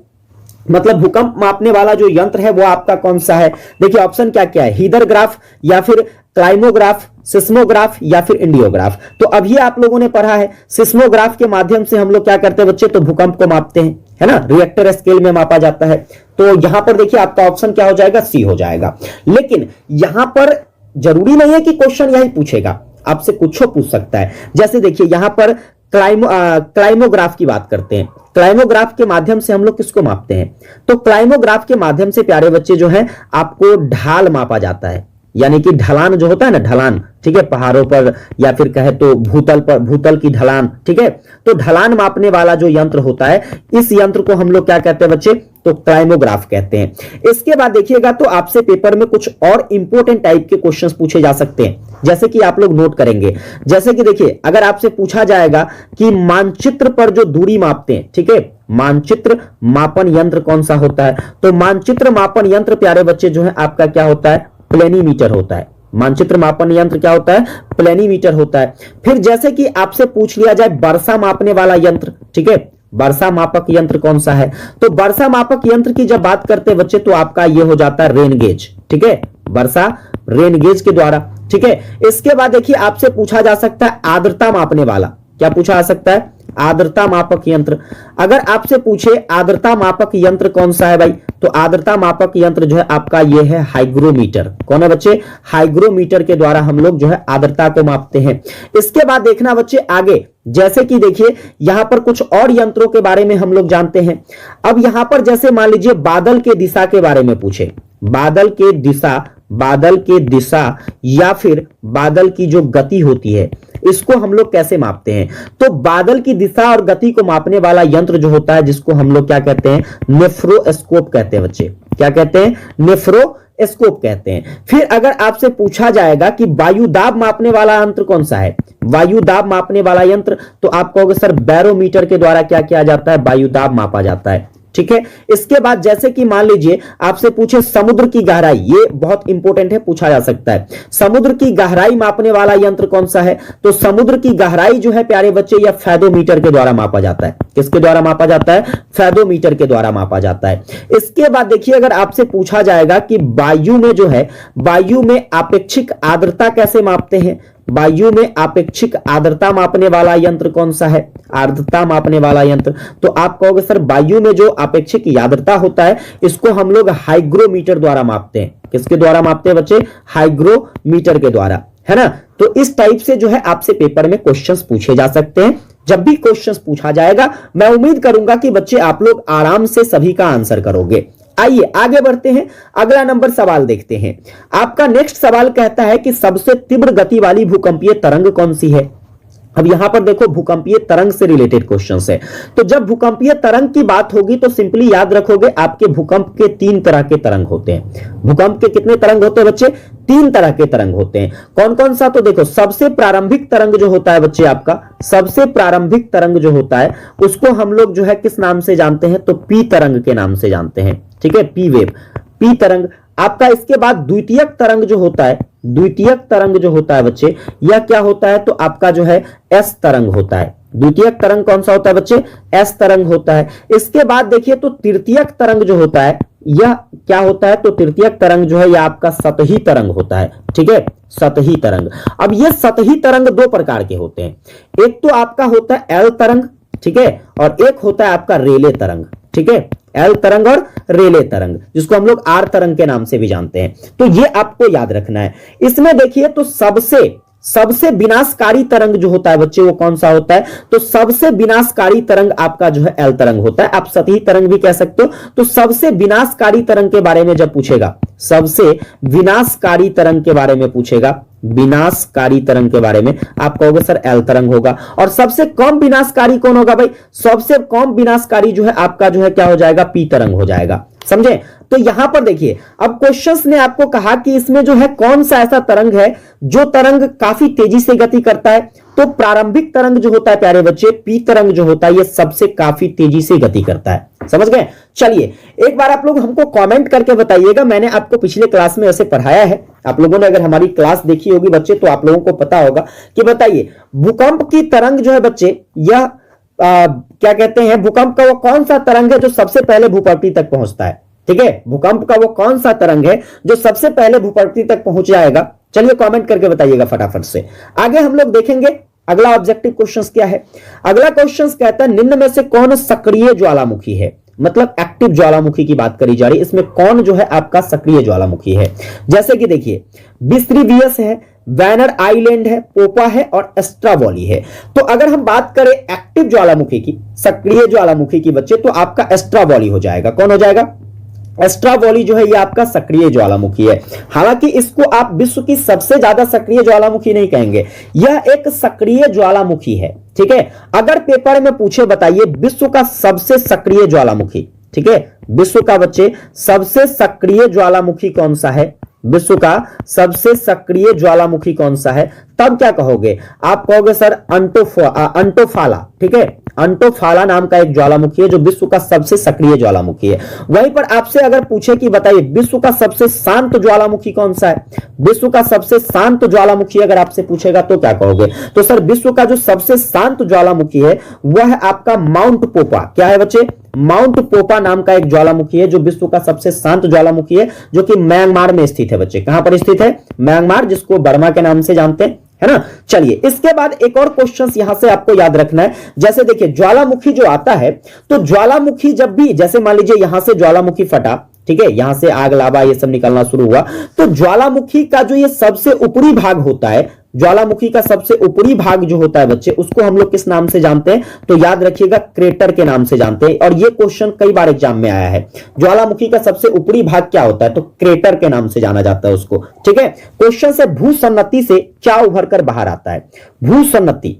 मतलब भूकंप मापने वाला जो यंत्र है वो आपका कौन सा है? देखिए ऑप्शन क्या क्या है, हीदरग्राफ या फिर क्लाइमोग्राफ, सिस्मोग्राफ या फिर इंडियोग्राफ। तो अभी आप लोगों ने पढ़ा है सिस्मोग्राफ के माध्यम से हम लोग क्या करते हैं बच्चे? तो भूकंप को मापते हैं, है ना, रिएक्टर स्केल में मापा जाता है। तो यहां पर देखिए आपका ऑप्शन क्या हो जाएगा? सी हो जाएगा। लेकिन यहां पर जरूरी नहीं है कि क्वेश्चन यही पूछेगा, आपसे कुछ पूछ सकता है। जैसे देखिए यहां पर क्लाइमोग्राफ की बात करते हैं। क्लाइमोग्राफ के माध्यम से हम लोग किसको मापते हैं? तो क्लाइमोग्राफ के माध्यम से प्यारे बच्चे जो है आपको ढाल मापा जाता है, यानी कि ढलान जो होता है ना, ढलान। ठीक है, पहाड़ों पर या फिर कहे तो भूतल पर, भूतल की ढलान। ठीक है, तो ढलान मापने वाला जो यंत्र होता है, इस यंत्र को हम लोग क्या कहते हैं बच्चे? तो क्लाइमोग्राफ कहते हैं। इसके बाद देखिएगा तो आपसे पेपर में कुछ और इंपॉर्टेंट टाइप के क्वेश्चंस पूछे जा सकते हैं, जैसे कि आप लोग नोट करेंगे। जैसे कि देखिए अगर आपसे पूछा जाएगा कि मानचित्र पर जो दूरी मापते हैं, ठीक है, मानचित्र मापन यंत्र कौन सा होता है? तो मानचित्र मापन यंत्र प्यारे बच्चे जो है आपका क्या होता है? प्लेनीमीटर होता है। मानचित्र मापन यंत्र क्या होता है? प्लेनीमीटर होता है। फिर जैसे कि आपसे पूछ लिया जाए वर्षा मापने वाला यंत्र, ठीक है, वर्षा मापक यंत्र कौन सा है? तो वर्षा मापक यंत्र की जब बात करते हैं बच्चे तो आपका ये हो जाता है रेन गेज। ठीक है, वर्षा रेन गेज के द्वारा। ठीक है, इसके बाद देखिए आपसे पूछा जा सकता है आर्द्रता मापने वाला। क्या पूछा जा सकता है? आर्द्रता मापक यंत्र। अगर आपसे पूछे आर्द्रता मापक यंत्र कौन सा है भाई, तो आर्द्रता मापक यंत्र जो है आपका ये है हाइग्रोमीटर। कौन है बच्चे? हाइग्रोमीटर के द्वारा हम लोग जो है आर्द्रता को मापते हैं। इसके बाद देखना बच्चे आगे, जैसे कि देखिए यहां पर कुछ और यंत्रों के बारे में हम लोग जानते हैं। अब यहां पर जैसे मान लीजिए बादल के दिशा के बारे में पूछे, बादल के दिशा या फिर बादल की जो गति होती है, इसको हम लोग कैसे मापते हैं? तो बादल की दिशा और गति को मापने वाला यंत्र जो होता है, जिसको हम लोग क्या कहते हैं? नेफ्रोस्कोप कहते हैं बच्चे। क्या कहते हैं? नेफ्रोस्कोप कहते हैं। फिर अगर आपसे पूछा जाएगा कि वायु दाब मापने वाला यंत्र कौन सा है, वायु दाब मापने वाला यंत्र, तो आप कहोगे सर बैरोमीटर के द्वारा क्या किया जाता है? वायु दाब मापा जाता है। ठीक है, इसके बाद जैसे कि मान लीजिए आपसे पूछे समुद्र की गहराई, ये बहुत इंपॉर्टेंट है, पूछा जा सकता है। समुद्र की गहराई मापने वाला यंत्र कौन सा है? तो समुद्र की गहराई जो है प्यारे बच्चे या फेदोमीटर के द्वारा मापा जाता है। किसके द्वारा मापा जाता है? फेदोमीटर के द्वारा मापा जाता है। इसके बाद देखिए अगर आपसे पूछा जाएगा कि वायु में जो है, वायु में आपेक्षिक आर्द्रता कैसे मापते हैं? वायु में आपेक्षिक आर्द्रता मापने वाला यंत्र कौन सा है? आर्द्रता मापने वाला यंत्र, तो आप कहोगे सर वायु में जो आपेक्षिक आर्द्रता होता है, इसको हम लोग हाइग्रोमीटर द्वारा मापते हैं। किसके द्वारा मापते हैं बच्चे? हाइग्रोमीटर के द्वारा, है ना। तो इस टाइप से जो है आपसे पेपर में क्वेश्चंस पूछे जा सकते हैं। जब भी क्वेश्चंस पूछा जाएगा मैं उम्मीद करूंगा कि बच्चे आप लोग आराम से सभी का आंसर करोगे। आइए आगे बढ़ते हैं, अगला नंबर सवाल देखते हैं। आपका नेक्स्ट सवाल कहता है कि सबसे तीव्र गति वाली भूकंपीय तरंग कौन सी है? अब यहां पर देखो भूकंपीय तरंग से रिलेटेड क्वेश्चंस है। तो जब भूकंपीय तरंग की बात होगी तो सिंपली याद रखोगे आपके भूकंप के 3 तरह के तरंग होते हैं। भूकंप के कितने तरंग होते हैं बच्चे? 3 तरह के तरंग होते हैं। कौन कौन सा? तो देखो सबसे प्रारंभिक तरंग जो होता है बच्चे, आपका सबसे प्रारंभिक तरंग जो होता है उसको हम लोग जो है किस नाम से जानते हैं? तो पी तरंग के नाम से जानते हैं। ठीक है, पी वेव, पी तरंग आपका। इसके बाद द्वितीयक तरंग जो होता है, द्वितीयक तरंग जो होता है बच्चे, यह क्या होता है? तो आपका जो है एस तरंग होता है। द्वितीयक तरंग कौन सा होता है बच्चे? एस तरंग होता है। इसके बाद देखिए तो तृतीयक तरंग जो होता है, यह क्या होता है? तो तृतीयक तरंग जो है यह आपका सतही तरंग होता है। ठीक है, सतही तरंग। अब ये सतही तरंग 2 प्रकार के होते हैं। एक तो आपका होता है एल तरंग, ठीक है, और एक होता है आपका रेले तरंग, ठीक है, एल तरंग और रेले तरंग, जिसको हम लोग आर तरंग के नाम से भी जानते हैं। तो ये आपको याद रखना है। इसमें देखिए तो सबसे विनाशकारी तरंग जो होता है बच्चे वो कौन सा होता है, तो सबसे विनाशकारी तरंग आपका जो है एल तरंग होता है। आप सतही तरंग भी कह सकते हो। तो सबसे विनाशकारी तरंग के बारे में जब पूछेगा, सबसे विनाशकारी तरंग के बारे में पूछेगा, विनाशकारी तरंग के बारे में आप कहोगे सर एल तरंग होगा। और सबसे कम विनाशकारी कौन होगा भाई, सबसे कम विनाशकारी जो है आपका जो है क्या हो जाएगा, पी तरंग हो जाएगा। समझे? तो यहां पर देखिए अब क्वेश्चंस ने आपको कहा कि इसमें जो है कौन सा ऐसा तरंग है जो तरंग काफी तेजी से गति करता है। तो प्रारंभिक तरंग जो होता है प्यारे बच्चे, पी तरंग जो होता है, ये सबसे काफी तेजी से गति करता है। समझ गए? चलिए एक बार आप लोग हमको कमेंट करके बताइएगा। मैंने आपको पिछले क्लास में ऐसे पढ़ाया है, आप लोगों ने अगर हमारी क्लास देखी होगी बच्चे तो आप लोगों को पता होगा कि बताइए भूकंप की तरंग जो है बच्चे, यह क्या कहते हैं, भूकंप का वो कौन सा तरंग है जो सबसे पहले भूपृथ्वी तक पहुंचता है। ठीक है, भूकंप का वो कौन सा तरंग है जो सबसे पहले भूपृथ्वी तक पहुंच जाएगा। चलिए कमेंट करके बताइएगा फटाफट से। आगे हम लोग देखेंगे अगला ऑब्जेक्टिव क्वेश्चन क्या है। अगला क्वेश्चन कहता है निम्न में से कौन सक्रिय ज्वालामुखी है, मतलब एक्टिव ज्वालामुखी की बात करी जा रही है। इसमें कौन जो है आपका सक्रिय ज्वालामुखी है। जैसे कि देखिए विस्ट्रीवियस है, वैनर आइलैंड है, पोपा है और एस्ट्रावॉली है। तो अगर हम बात करें एक्टिव ज्वालामुखी की, सक्रिय ज्वालामुखी की बच्चे, तो आपका एस्ट्रावॉली हो जाएगा। कौन हो जाएगा? एस्ट्रावॉली जो है ये आपका सक्रिय ज्वालामुखी है। हालांकि इसको आप विश्व की सबसे ज्यादा सक्रिय ज्वालामुखी नहीं कहेंगे, यह एक सक्रिय ज्वालामुखी है। ठीक है, अगर पेपर में पूछे बताइए विश्व का सबसे सक्रिय ज्वालामुखी, ठीक है, विश्व का बच्चे सबसे सक्रिय ज्वालामुखी कौन सा है, विश्व का सबसे सक्रिय ज्वालामुखी कौन सा है, तब क्या कहोगे आप? कहोगे सर अंटोफाला। ठीक है, अंटोफाला नाम का एक ज्वालामुखी है जो विश्व का सबसे सक्रिय ज्वालामुखी है। वहीं पर आपसे अगर पूछे कि बताइए विश्व का सबसे शांत ज्वालामुखी कौन सा है, विश्व का सबसे शांत ज्वालामुखी अगर आपसे पूछेगा तो क्या कहोगे? तो सर विश्व का जो सबसे शांत ज्वालामुखी है वह है आपका माउंट पोपा। क्या है बच्चे? माउंट पोपा नाम का एक ज्वालामुखी है जो विश्व का सबसे शांत ज्वालामुखी है, जो कि म्यांमार में स्थित है बच्चे। कहां पर स्थित है? म्यांमार, जिसको बर्मा के नाम से जानते हैं, है ना। चलिए इसके बाद एक और क्वेश्चन यहां से आपको याद रखना है। जैसे देखिए ज्वालामुखी जो आता है, तो ज्वालामुखी जब भी, जैसे मान लीजिए यहां से ज्वालामुखी फटा, ठीक है, यहां से आग लावा ये सब निकलना शुरू हुआ, तो ज्वालामुखी का जो ये सबसे ऊपरी भाग होता है, ज्वालामुखी का सबसे ऊपरी भाग जो होता है बच्चे, उसको हम लोग किस नाम से जानते हैं? तो याद रखिएगा क्रेटर के नाम से जानते हैं। और ये क्वेश्चन कई बार एग्जाम में आया है, ज्वालामुखी का सबसे ऊपरी भाग क्या होता है? तो क्रेटर के नाम से जाना जाता है उसको। ठीक है, क्वेश्चन से भूसन्नति से क्या उभर कर बाहर आता है? भूसन्नति।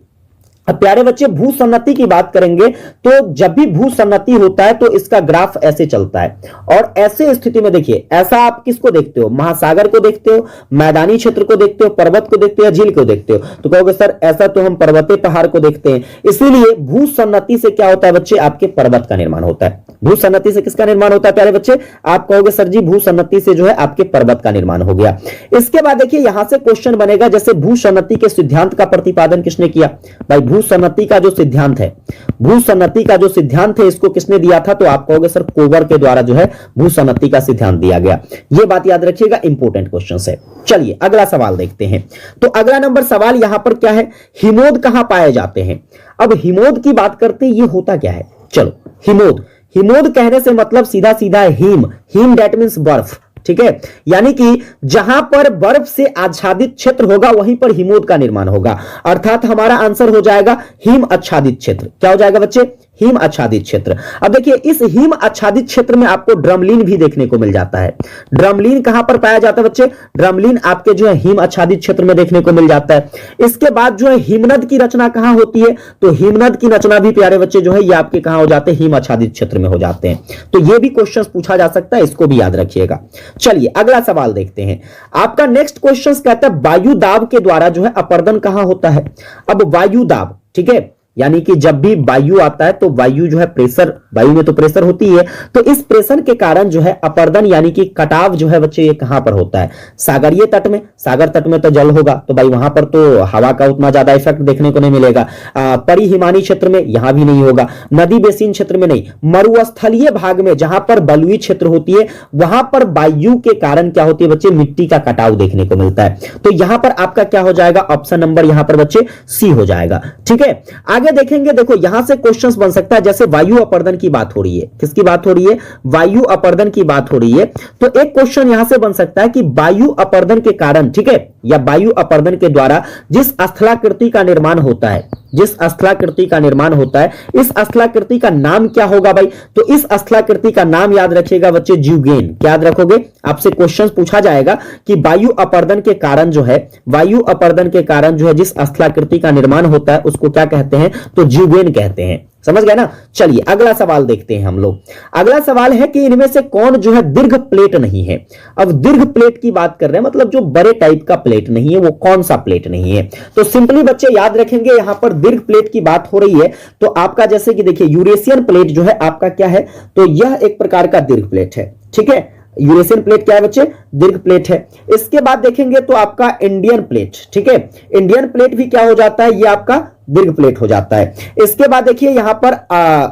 अब प्यारे बच्चे भूसन्नति की बात करेंगे तो जब भी भूसन्नति होता है तो इसका ग्राफ ऐसे चलता है। और ऐसे स्थिति में देखिए, ऐसा आप किसको देखते हो? महासागर को देखते हो, मैदानी क्षेत्र को देखते हो, पर्वत को देखते हो या झील को देखते हो? तो कहोगे सर ऐसा तो हम पर्वतीय पहाड़ को देखते हैं। इसीलिए भूसन्नति से क्या होता है बच्चे? आपके पर्वत का निर्माण होता है। भूसन्नति से किसका निर्माण होता है प्यारे बच्चे? आप कहोगे सर जी भूसन्नति से जो है आपके पर्वत का निर्माण हो गया। इसके बाद देखिए यहां से क्वेश्चन बनेगा, जैसे भूसन्नति के सिद्धांत का प्रतिपादन किसने किया? भाई भूसन्नति का जो सिद्धांत है, भूसन्नति का जो सिद्धांत है इसको किसने दिया था? तो आप कहोगे सर कोवर के द्वारा जो है भूसन्नति का सिद्धांत दिया गया। यह बात याद रखिएगा, इंपॉर्टेंट क्वेश्चन है। चलिए अगला सवाल देखते हैं। तो अगला नंबर सवाल यहां पर क्या है? हिमोद कहां पाए जाते हैं? अब हिमोद की बात करते हैं, ये होता क्या है? चलो हिमोद, हिमोद कहने से मतलब सीधा सीधा हिम, हिम दैट मींस बर्फ। ठीक है, यानी कि जहां पर बर्फ से आच्छादित क्षेत्र होगा वहीं पर हिमोद का निर्माण होगा। अर्थात हमारा आंसर हो जाएगा हिम आच्छादित क्षेत्र। क्या हो जाएगा बच्चे? हिम आच्छादित क्षेत्र। अब देखिए इस हिम आच्छादित क्षेत्र में आपको ड्रमलिन भी देखने को मिल जाता है। ड्रमलिन कहां पर पाया जाता है बच्चे? ड्रमलिन आपके जो है हिम आच्छादित क्षेत्र में देखने को मिल जाता है। इसके बाद जो है हिमनद की रचना कहां होती है? तो हिमनद की रचना भी प्यारे बच्चे जो है ये आपके कहां हो जाते हैं? हिम आच्छादित क्षेत्र में हो जाते हैं। तो ये भी क्वेश्चन पूछा जा सकता है, इसको भी याद रखिएगा। चलिए अगला सवाल देखते हैं। आपका नेक्स्ट क्वेश्चन कहता है वायु दाब के द्वारा जो है अपर्दन कहां होता है? अब वायु दाब, ठीक है, यानी कि जब भी वायु आता है तो वायु जो है प्रेशर, वायु में तो प्रेशर होती है, तो इस प्रेशर के कारण जो है अपर्दन यानी कि कटाव जो है बच्चे ये कहां पर होता है? सागरीय तट में। सागर तट में तो जल होगा तो भाई वहां पर तो हवा का उतना ज्यादा इफेक्ट देखने को नहीं मिलेगा। परिहिमानी क्षेत्र में यहां भी नहीं होगा, नदी बेसिन क्षेत्र में नहीं, मरुस्थलीय भाग में जहां पर बलुई क्षेत्र होती है वहां पर वायु के कारण क्या होती है बच्चे? मिट्टी का कटाव देखने को मिलता है। तो यहां पर आपका क्या हो जाएगा? ऑप्शन नंबर यहां पर बच्चे सी हो जाएगा। ठीक है, आगे देखेंगे, देखो यहां से क्वेश्चंस बन सकता है, जैसे वायु अपर्दन की बात हो रही है, किसकी बात हो रही है, वायु अपर्दन की बात हो रही है, तो एक क्वेश्चन यहां से बन सकता है कि वायु अपर्दन के कारण, ठीक है, या वायु अपर्दन के द्वारा जिस स्थलाकृति का निर्माण होता है, जिस स्थलाकृति का निर्माण होता है, इस स्थलाकृति का नाम क्या होगा भाई, तो इस स्थलाकृति का नाम याद रखिएगा बच्चे, ज्यूगेन। क्या याद रखोगे, आपसे क्वेश्चन पूछा जाएगा कि वायु अपर्दन के कारण जो है, वायु अपर्दन के कारण जो है जिस स्थलाकृति का निर्माण होता है उसको क्या कहते हैं, तो ज्यूगेन कहते हैं। समझ गए ना। चलिए अगला सवाल देखते हैं हम लोग। अगला सवाल है कि इनमें से कौन जो है दीर्घ प्लेट नहीं है। अब दीर्घ प्लेट की बात कर रहे हैं, मतलब जो बड़े टाइप का प्लेट नहीं है, वो कौन सा प्लेट नहीं है। तो सिंपली बच्चे याद रखेंगे, यहां पर दीर्घ प्लेट की बात हो रही है तो आपका जैसे कि देखिए यूरेशियन प्लेट जो है आपका क्या है, तो यह एक प्रकार का दीर्घ प्लेट है, ठीक है। यूरेशियन प्लेट क्या है बच्चे, दीर्घ प्लेट है। इसके बाद देखेंगे तो आपका इंडियन प्लेट, ठीक है, इंडियन प्लेट भी क्या हो जाता है, ये आपका दीर्घ प्लेट हो जाता है। इसके बाद देखिए यहां पर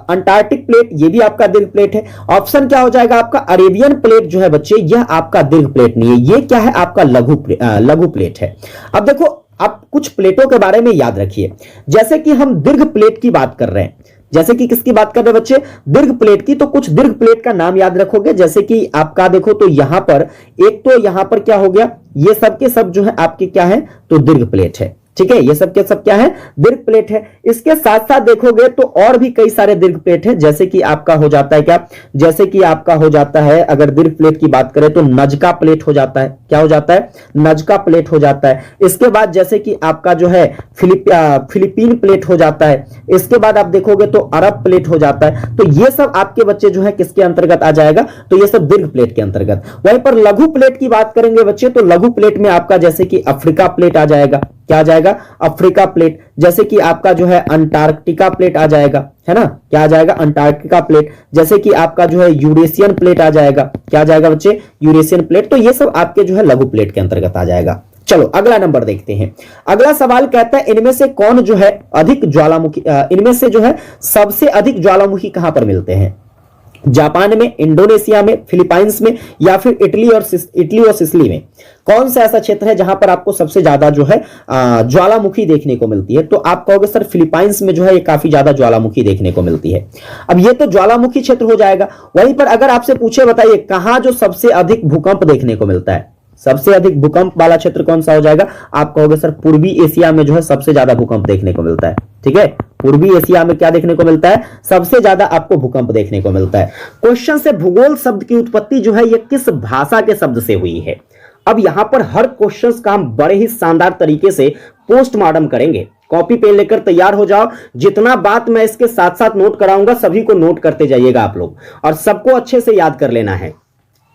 अंटार्कटिक प्लेट, ये भी आपका दीर्घ प्लेट है। ऑप्शन क्या हो जाएगा आपका, अरेबियन प्लेट जो है बच्चे, यह आपका दीर्घ प्लेट नहीं है, ये क्या है आपका लघु प्लेट है। अब देखो आप कुछ प्लेटों के बारे में याद रखिए, जैसे कि हम दीर्घ प्लेट की बात कर रहे हैं, जैसे कि किसकी बात कर रहे हैं बच्चे, दीर्घ प्लेट की। तो कुछ दीर्घ प्लेट का नाम याद रखोगे, जैसे कि आपका देखो तो यहां पर एक, तो यहां पर क्या हो गया, ये सब के सब जो है आपके क्या है, तो दीर्घ प्लेट है, ठीक है, ये सब के सब क्या है, दीर्घ प्लेट है। इसके साथ साथ देखोगे तो और भी कई सारे दीर्घ प्लेट है, जैसे कि आपका हो जाता है क्या, जैसे कि आपका हो जाता है, अगर दीर्घ प्लेट की बात करें तो नजका प्लेट हो जाता है। क्या हो जाता है, नजका प्लेट हो जाता है। इसके बाद जैसे कि आपका जो है फिलिपीन प्लेट हो जाता है। इसके बाद आप देखोगे तो अरब प्लेट हो जाता है। तो ये सब आपके बच्चे जो है किसके अंतर्गत आ जाएगा, तो ये सब दीर्घ प्लेट के अंतर्गत। वहीं पर लघु प्लेट की बात करेंगे बच्चे, तो लघु प्लेट में आपका जैसे कि अफ्रीका प्लेट आ जाएगा। क्या आ जाएगा, अफ्रीका प्लेट। जैसे कि आपका जो है अंटार्कटिका प्लेट आ जाएगा, है ना, क्या आ जाएगा, अंटार्कटिका प्लेट। जैसे कि आपका जो है यूरेशियन प्लेट आ जाएगा। क्या आ जाएगा बच्चे, यूरेशियन प्लेट। तो ये सब आपके जो है लघु प्लेट के अंतर्गत आ जाएगा। चलो अगला नंबर देखते हैं। अगला सवाल कहता है इनमें से कौन जो है अधिक ज्वालामुखी, इनमें से जो है सबसे अधिक ज्वालामुखी कहां पर मिलते हैं, जापान में, इंडोनेशिया में, फिलीपाइंस में, या फिर इटली और सिसिली में। कौन सा ऐसा क्षेत्र है जहां पर आपको सबसे ज्यादा जो है ज्वालामुखी देखने को मिलती है। तो आप कहोगे सर फिलीपाइंस में जो है ये काफी ज्यादा ज्वालामुखी देखने को मिलती है। अब ये तो ज्वालामुखी क्षेत्र हो जाएगा। वहीं पर अगर आपसे पूछे बताइए कहां जो सबसे अधिक भूकंप देखने को मिलता है, सबसे अधिक भूकंप वाला क्षेत्र कौन सा हो जाएगा, आप कहोगे सर पूर्वी एशिया में जो है सबसे ज्यादा भूकंप देखने को मिलता है। ठीक है, पूर्वी एशिया में क्या देखने को मिलता है, सबसे ज्यादा आपको भूकंप देखने को मिलता है। क्वेश्चन से भूगोल शब्द की उत्पत्ति जो है ये किस भाषा के शब्द से हुई है। अब यहां पर हर क्वेश्चन का हम बड़े ही शानदार तरीके से पोस्टमार्टम करेंगे। कॉपी पेन लेकर तैयार हो जाओ। जितना बात मैं इसके साथ साथ नोट कराऊंगा सभी को नोट करते जाइएगा आप लोग, और सबको अच्छे से याद कर लेना है।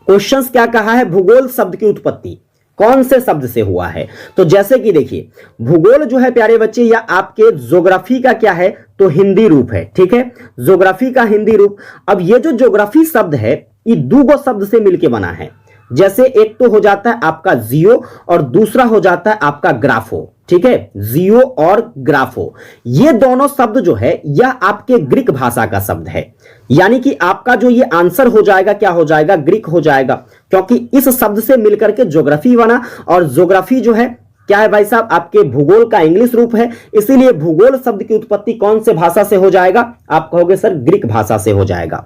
क्वेश्चंस क्या कहा है, भूगोल शब्द की उत्पत्ति कौन से शब्द से हुआ है। तो जैसे कि देखिए भूगोल जो है प्यारे बच्चे या आपके ज्योग्राफी का क्या है, तो हिंदी रूप है। ठीक है, ज्योग्राफी का हिंदी रूप। अब ये जो ज्योग्राफी शब्द है ये दो शब्द से मिलकर बना है। जैसे एक तो हो जाता है आपका जियो और दूसरा हो जाता है आपका ग्राफो। ठीक है, जियो और ग्राफो, ये दोनों शब्द जो है यह आपके ग्रीक भाषा का शब्द है। यानी कि आपका जो ये आंसर हो जाएगा क्या हो जाएगा, ग्रीक हो जाएगा, क्योंकि इस शब्द से मिलकर के ज्योग्राफी बना। और ज्योग्राफी जो है क्या है भाई साहब, आपके भूगोल का इंग्लिश रूप है। इसीलिए भूगोल शब्द की उत्पत्ति कौन से भाषा से हो जाएगा, आप कहोगे सर ग्रीक भाषा से हो जाएगा।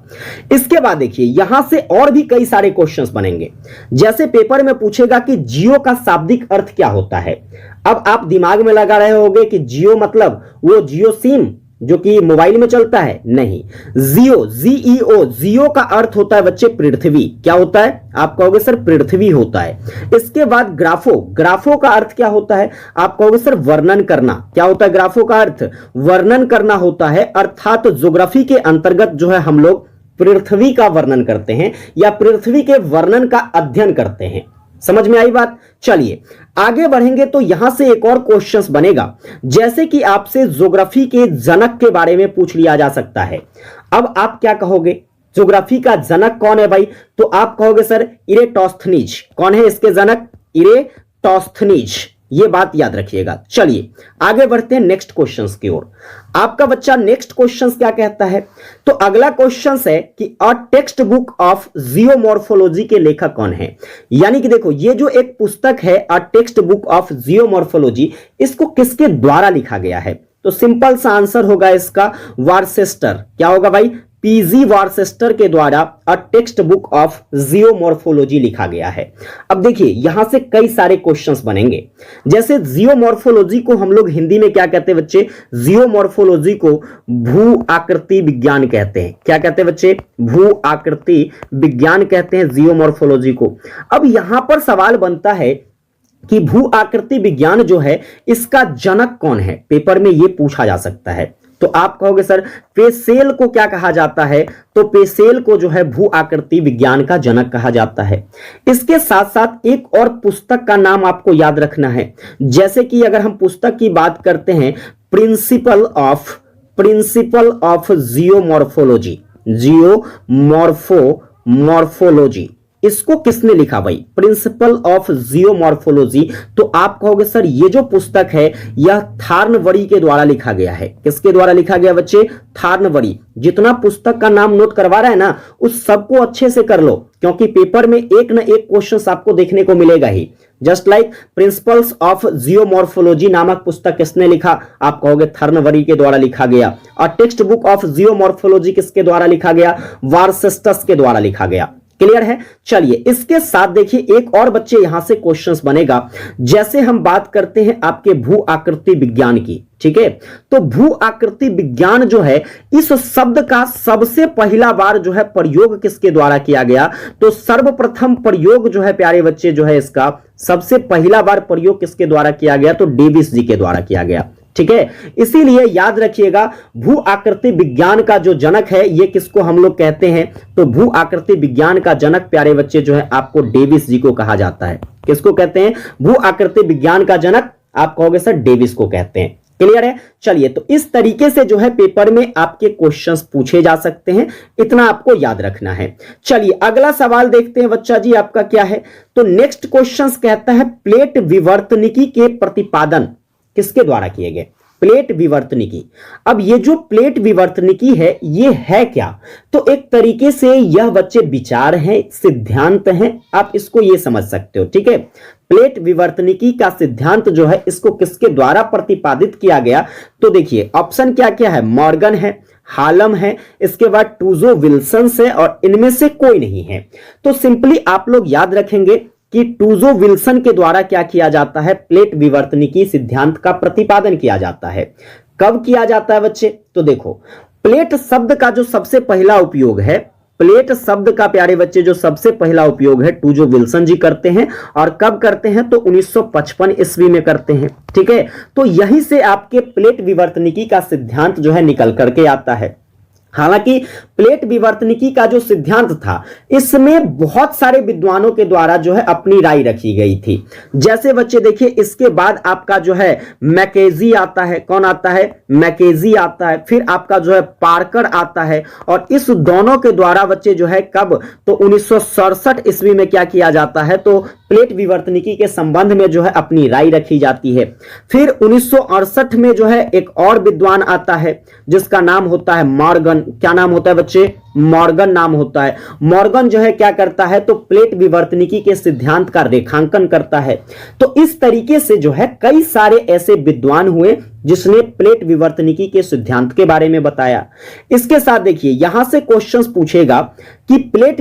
इसके बाद देखिए यहां से और भी कई सारे क्वेश्चंस बनेंगे। जैसे पेपर में पूछेगा कि जियो का शाब्दिक अर्थ क्या होता है। अब आप दिमाग में लगा रहे होंगे कि जियो मतलब वो जियो सिम जो कि मोबाइल में चलता है, नहीं। जियो, जीईओ, जियो का अर्थ होता है बच्चे पृथ्वी। क्या होता है, आप कहोगे सर पृथ्वी होता है। इसके बाद ग्राफो, ग्राफो का अर्थ क्या होता है, आप कहोगे सर वर्णन करना। क्या होता है ग्राफो का अर्थ, वर्णन करना होता है। अर्थात ज्योग्राफी के अंतर्गत जो है हम लोग पृथ्वी का वर्णन करते हैं या पृथ्वी के वर्णन का अध्ययन करते हैं। समझ में आई बात। चलिए आगे बढ़ेंगे तो यहां से एक और क्वेश्चन बनेगा। जैसे कि आपसे ज्योग्राफी के जनक के बारे में पूछ लिया जा सकता है। अब आप क्या कहोगे, ज्योग्राफी का जनक कौन है भाई, तो आप कहोगे सर इरेटोस्थनीज। कौन है इसके जनक, इरेटोस्थनीज। ये बात याद रखिएगा। चलिए आगे बढ़ते हैं नेक्स्ट क्वेश्चंस की ओर। आपका बच्चा नेक्स्ट क्वेश्चंस क्या कहता है, तो अगला क्वेश्चंस है कि a text book of geomorphology के लेखक कौन है। यानी कि देखो ये जो एक पुस्तक है a text book of geomorphology, इसको किसके द्वारा लिखा गया है। तो सिंपल सा आंसर होगा इसका वार्सेस्टर। क्या होगा भाई? पीजी वार्सेस्टर के द्वारा a text book of geomorphology लिखा गया है। अब देखिए यहां से कई सारे क्वेश्चंस बनेंगे। जैसे जियोमॉर्फोलॉजी को हम लोग हिंदी में क्या कहते हैं बच्चे? जियोमॉर्फोलॉजी को भू आकृति विज्ञान कहते हैं। क्या कहते हैं बच्चे? भू आकृति विज्ञान कहते हैं जियोमॉर्फोलॉजी को। अब यहां पर सवाल बनता है कि भू आकृति विज्ञान जो है इसका जनक कौन है? पेपर में यह पूछा जा सकता है। तो आप कहोगे सर पेसेल को क्या कहा जाता है? तो पेसेल को जो है भू आकृति विज्ञान का जनक कहा जाता है। इसके साथ साथ एक और पुस्तक का नाम आपको याद रखना है। जैसे कि अगर हम पुस्तक की बात करते हैं, प्रिंसिपल ऑफ जियोमॉर्फोलॉजी, जियोमॉर्फोलॉजी, इसको किसने लिखा भाई? Principle of geomorphology. तो आप कहोगे सर ये जो पुस्तक है यह थार्नबरी के द्वारा लिखा गया है। किसके द्वारा लिखा गया बच्चे? थार्नबरी। जितना पुस्तक का नाम नोट करवा रहा है ना उस सबको अच्छे से कर लो, क्योंकि पेपर में एक ना एक क्वेश्चन आपको देखने को मिलेगा ही। Just like principles of geomorphology नामक पुस्तक किसने लिखा? आप कहोगे थार्नबरी के द्वारा लिखा गया। और टेक्स्ट बुक ऑफ जियोमॉर्फोलॉजी किसके द्वारा लिखा गया? वार्सेस्टस के द्वारा लिखा गया। क्लियर है? चलिए इसके साथ देखिए एक और बच्चे यहां से क्वेश्चंस बनेगा। जैसे हम बात करते हैं आपके भू आकृति विज्ञान की, ठीक है? तो भू आकृति विज्ञान जो है इस शब्द का सबसे पहला बार जो है प्रयोग किसके द्वारा किया गया? तो सर्वप्रथम प्रयोग जो है प्यारे बच्चे जो है इसका सबसे पहला बार प्रयोग किसके द्वारा किया गया? तो डेविस जी के द्वारा किया गया। ठीक है, इसीलिए याद रखिएगा भू आकृति विज्ञान का जो जनक है ये किसको हम लोग कहते हैं? तो भू आकृति विज्ञान का जनक प्यारे बच्चे जो है आपको डेविस जी को कहा जाता है। किसको कहते हैं? भू आकृति विज्ञान का जनक आप कहोगे सर डेविस को कहते हैं। क्लियर है? चलिए तो इस तरीके से जो है पेपर में आपके क्वेश्चंस पूछे जा सकते हैं, इतना आपको याद रखना है। चलिए अगला सवाल देखते हैं बच्चा जी आपका क्या है। तो नेक्स्ट क्वेश्चंस कहता है प्लेट विवर्तनिकी के प्रतिपादन किसके द्वारा किए गए? प्लेट विवर्तनिकी। अब ये जो प्लेट विवर्तनिकी है ये है क्या? तो एक तरीके से यह बच्चे विचार हैं, सिद्धांत हैं, आप इसको ये समझ सकते हो। ठीक है, प्लेट विवर्तनिकी का सिद्धांत जो है इसको किसके द्वारा प्रतिपादित किया गया? तो देखिए ऑप्शन क्या क्या है? मॉर्गन है, हालम है, इसके बाद टूजो विल्सन है और इनमें से कोई नहीं है। तो सिंपली आप लोग याद रखेंगे कि टूजो विल्सन के द्वारा क्या किया जाता है? प्लेट विवर्तनिकी सिद्धांत का प्रतिपादन किया जाता है। कब किया जाता है बच्चे? तो देखो प्लेट शब्द का जो सबसे पहला उपयोग है, प्लेट शब्द का प्यारे बच्चे जो सबसे पहला उपयोग है टूजो विल्सन जी करते हैं। और कब करते हैं? तो 1955 ईस्वी में करते हैं। ठीक है, तो यहीं से आपके प्लेट विवर्तनिकी का सिद्धांत जो है निकल करके आता है। हालांकि प्लेट विवर्तनिकी का जो सिद्धांत था इसमें बहुत सारे विद्वानों के द्वारा जो है अपनी राय रखी गई थी। जैसे बच्चे देखिए इसके बाद आपका जो है मैकेजी आता है। कौन आता है? मैकेजी आता है। फिर आपका जो है पार्कर आता है। और इस दोनों के द्वारा बच्चे जो है कब? तो 1967 ईस्वी में क्या किया जाता है? तो प्लेट विवर्तनिकी के संबंध में जो है अपनी राय रखी जाती है। फिर 1968 में जो है एक और विद्वान आता है जिसका नाम होता है मॉर्गन। क्या नाम होता है बच्चे? मॉर्गन नाम होता है। मॉर्गन जो है क्या करता है? तो प्लेट विवर्तनिकी के सिद्धांत का रेखांकन करता है। तो इस तरीके से जो है कई सारे ऐसे विद्वान हुए जिसने प्लेट विवर्तनिकी के सिद्धांत के बारे में बताया। इसके साथ देखिए यहां से क्वेश्चंस पूछेगा कि प्लेट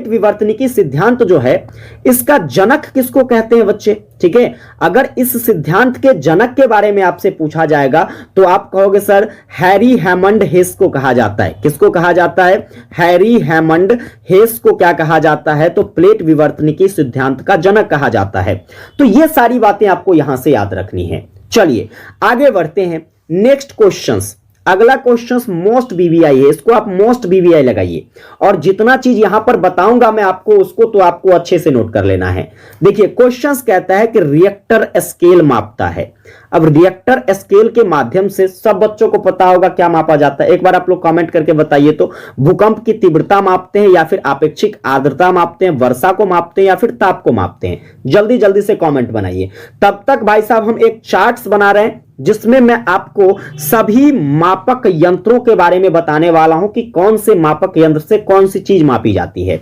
विवर्तनिकी सिद्धांत जो है इसका जनक किसको कहते हैं बच्चे? ठीक है, अगर इस सिद्धांत के जनक के बारे में आपसे पूछा जाएगा तो आप कहोगे सर हैरी हैमंड हेस को कहा जाता है। किसको कहा जाता है? हैरी हैमंड हेस को क्या कहा जाता है? तो प्लेट विवर्तनिकी सिद्धांत का जनक कहा जाता है। तो ये सारी बातें आपको यहां से याद रखनी है। चलिए आगे बढ़ते हैं। नेक्स्ट क्वेश्चंस, अगला क्वेश्चंस मोस्ट बीबीआई है, इसको आप मोस्ट बीबीआई लगाइए। और जितना चीज यहां पर बताऊंगा मैं आपको उसको तो आपको अच्छे से नोट कर लेना है। देखिए क्वेश्चंस कहता है कि रिएक्टर स्केल मापता है। अब रिएक्टर स्केल के माध्यम से सब बच्चों को पता होगा क्या मापा जाता है। एक बार आप लोग कमेंट करके बताइए तो भूकंप की तीव्रता मापते हैं या फिर आपेक्षिक आर्द्रता मापते हैं, वर्षा को मापते हैं या फिर ताप को मापते हैं? जल्दी जल्दी से कमेंट बनाइए। तब तक भाई साहब हम एक चार्ट्स बना रहे हैं जिसमें मैं आपको सभी मापक यंत्रों के बारे में बताने वाला हूं कि कौन से मापक यंत्र से कौन सी चीज मापी जाती है।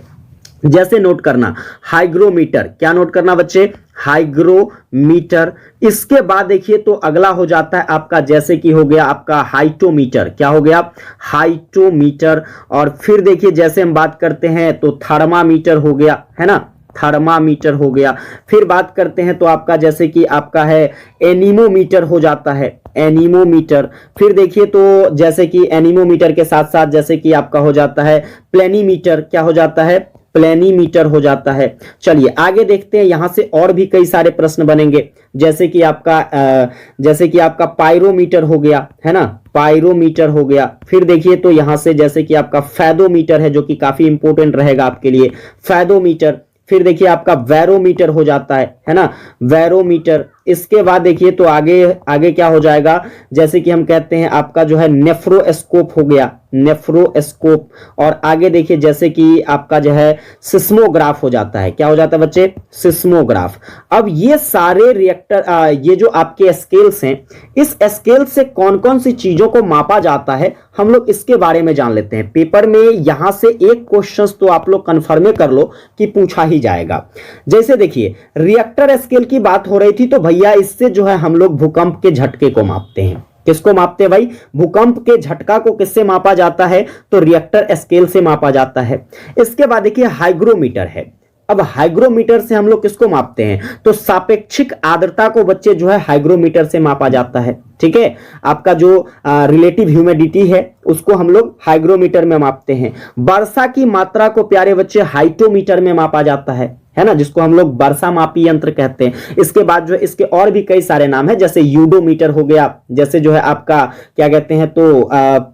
जैसे नोट करना हाइग्रोमीटर, क्या नोट करना बच्चे, हाइग्रोमीटर। इसके बाद देखिए तो अगला हो जाता है आपका, जैसे कि हो गया आपका हाइटोमीटर, क्या हो गया, हाइटोमीटर। और फिर देखिए जैसे हम बात करते हैं तो थर्मामीटर हो गया, है ना, थर्मामीटर हो गया। फिर बात करते हैं तो आपका जैसे कि आपका है एनीमोमीटर हो जाता है, एनीमोमीटर। फिर देखिए तो जैसे कि एनीमोमीटर के साथ साथ जैसे कि आपका हो जाता है प्लेनीमीटर, क्या हो जाता है, प्लेनीमीटर हो जाता है। चलिए आगे देखते हैं, यहां से और भी कई सारे प्रश्न बनेंगे, जैसे कि आपका पायरोमीटर हो गया, है ना, पायरोमीटर हो गया। फिर देखिए तो यहां से जैसे कि आपका फैदोमीटर है, जो कि काफी इंपॉर्टेंट रहेगा आपके लिए, फैदोमीटर। फिर देखिए आपका वैरोमीटर हो जाता है ना, वैरोमीटर। इसके बाद देखिए तो आगे आगे क्या हो जाएगा, जैसे कि हम कहते हैं आपका जो है नेफ्रोस्कोप हो गया, नेफ्रोस्कोप। और आगे देखिए जैसे कि आपका जो है सिस्मोग्राफ हो जाता है, क्या हो जाता है बच्चे, सिस्मोग्राफ। अब ये सारे रिएक्टर, ये जो आपके स्केल्स हैं, इस स्केल से कौन कौन सी चीजों को मापा जाता है, हम लोग इसके बारे में जान लेते हैं। पेपर में यहां से एक क्वेश्चन तो आप लोग कंफर्म कर लो कि पूछा ही जाएगा। जैसे देखिए रिएक्टर स्केल की बात हो रही थी, तो भैया इससे जो है हम लोग भूकंप के झटके को मापते हैं। किसको मापते हैं भाई, भूकंप के झटका को किससे मापा जाता है, तो रिएक्टर स्केल से मापा जाता है। इसके बाद देखिए हाइग्रोमीटर है। अब हाइग्रोमीटर से हम लोग किसको मापते हैं, तो सापेक्षिक आर्द्रता को बच्चे जो है हाइग्रोमीटर से मापा जाता है। ठीक है, आपका जो रिलेटिव ह्यूमिडिटी है उसको हम लोग हाइग्रोमीटर में मापते हैं। वर्षा की मात्रा को प्यारे बच्चे हाइटोमीटर में मापा जाता है ना, जिसको हम लोग वर्षा मापी यंत्र कहते हैं। इसके बाद जो इसके और भी कई सारे नाम है, जैसे यूडोमीटर हो गया, जैसे जो है आपका क्या कहते हैं तो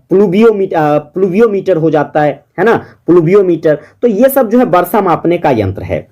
प्लूवियोमीटर हो जाता है ना, प्लूवियोमीटर। तो ये सब जो है वर्षा मापने का यंत्र है।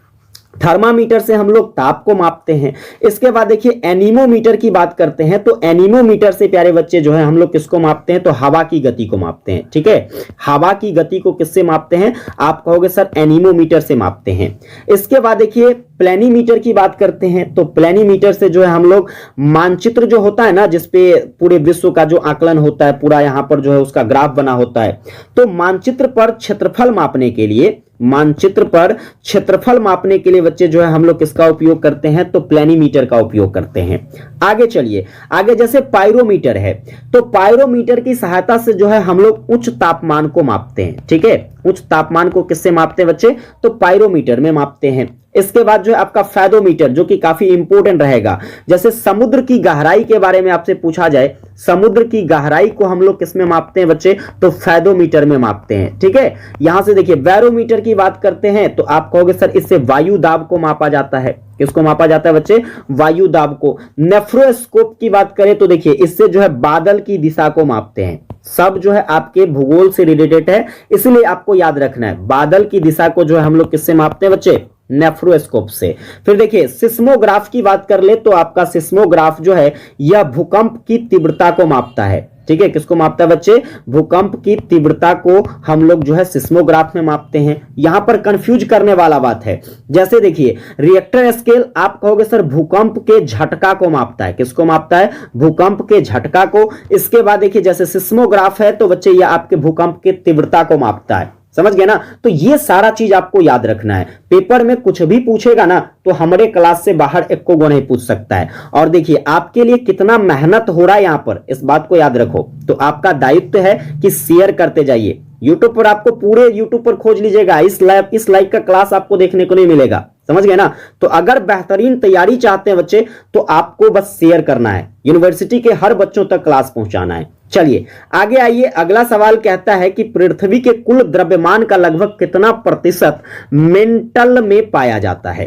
थर्मामीटर से हम लोग ताप को मापते हैं। इसके बाद देखिए एनीमोमीटर की बात करते हैं, तो एनीमोमीटर से प्यारे बच्चे जो है हम लोग किसको मापते हैं, तो हवा की गति को मापते हैं। ठीक है, हवा की गति को किससे मापते हैं, आप कहोगे सर एनीमोमीटर से मापते हैं। इसके बाद देखिए प्लेनीमीटर की बात करते हैं, तो प्लेनीमीटर से जो है हम लोग मानचित्र जो होता है ना, जिसपे पूरे विश्व का जो आकलन होता है, पूरा यहां पर जो है उसका ग्राफ बना होता है, तो मानचित्र पर क्षेत्रफल मापने के लिए, मानचित्र पर क्षेत्रफल मापने के लिए बच्चे जो है हम लोग किसका उपयोग करते हैं, तो प्लेनीमीटर का उपयोग करते हैं। आगे चलिए, आगे जैसे पायरोमीटर है, तो पायरोमीटर की सहायता से जो है हम लोग उच्च तापमान को मापते हैं। ठीक है, उच्च तापमान को किससे मापते हैं बच्चे, तो पायरोमीटर में मापते हैं। इसके बाद जो है आपका फैदोमीटर, जो कि काफी इंपॉर्टेंट रहेगा। जैसे समुद्र की गहराई के बारे में आपसे पूछा जाए, समुद्र की गहराई को हम लोग किसमें मापते हैं बच्चे, तो फैदोमीटर में मापते हैं। ठीक है, यहां से देखिए बैरोमीटर की बात करते हैं, तो आप कहोगे सर इससे वायु दाब को मापा जाता है। किसको मापा जाता है बच्चे, वायु दाब को। नेफ्रोस्कोप की बात करें तो देखिए इससे जो है बादल की दिशा को मापते हैं। सब जो है आपके भूगोल से रिलेटेड है, इसलिए आपको याद रखना है, बादल की दिशा को जो है हम लोग किससे मापते हैं बच्चे, नेफ्रोस्कोप से। फिर देखिए सिस्मोग्राफ की बात कर ले, तो आपका सिस्मोग्राफ जो है यह भूकंप की तीव्रता को मापता है। ठीक है, किसको मापता है बच्चे, भूकंप की तीव्रता को हम लोग जो है सिस्मोग्राफ में मापते हैं। यहां पर कंफ्यूज करने वाला बात है, जैसे देखिए रिएक्टर स्केल आप कहोगे सर भूकंप के झटका को मापता है। किसको मापता है, भूकंप के झटका को। इसके बाद देखिए जैसे सिस्मोग्राफ है, तो बच्चे यह आपके भूकंप की तीव्रता को मापता है। समझ गए ना, तो ये सारा चीज आपको याद रखना है। पेपर में कुछ भी पूछेगा ना, तो हमारे क्लास से बाहर एक को नहीं पूछ सकता है। और देखिए आपके लिए कितना मेहनत हो रहा है यहां पर, इस बात को याद रखो। तो आपका दायित्व है कि शेयर करते जाइए। यूट्यूब पर आपको पूरे यूट्यूब पर खोज लीजिएगा, इस लाइव का क्लास आपको देखने को नहीं मिलेगा। समझ गए ना, तो अगर बेहतरीन तैयारी चाहते हैं बच्चे, तो आपको बस शेयर करना है, यूनिवर्सिटी के हर बच्चों तक क्लास पहुंचाना है। चलिए आगे आइए, अगला सवाल कहता है कि पृथ्वी के कुल द्रव्यमान का लगभग कितना प्रतिशत मेंटल में पाया जाता है।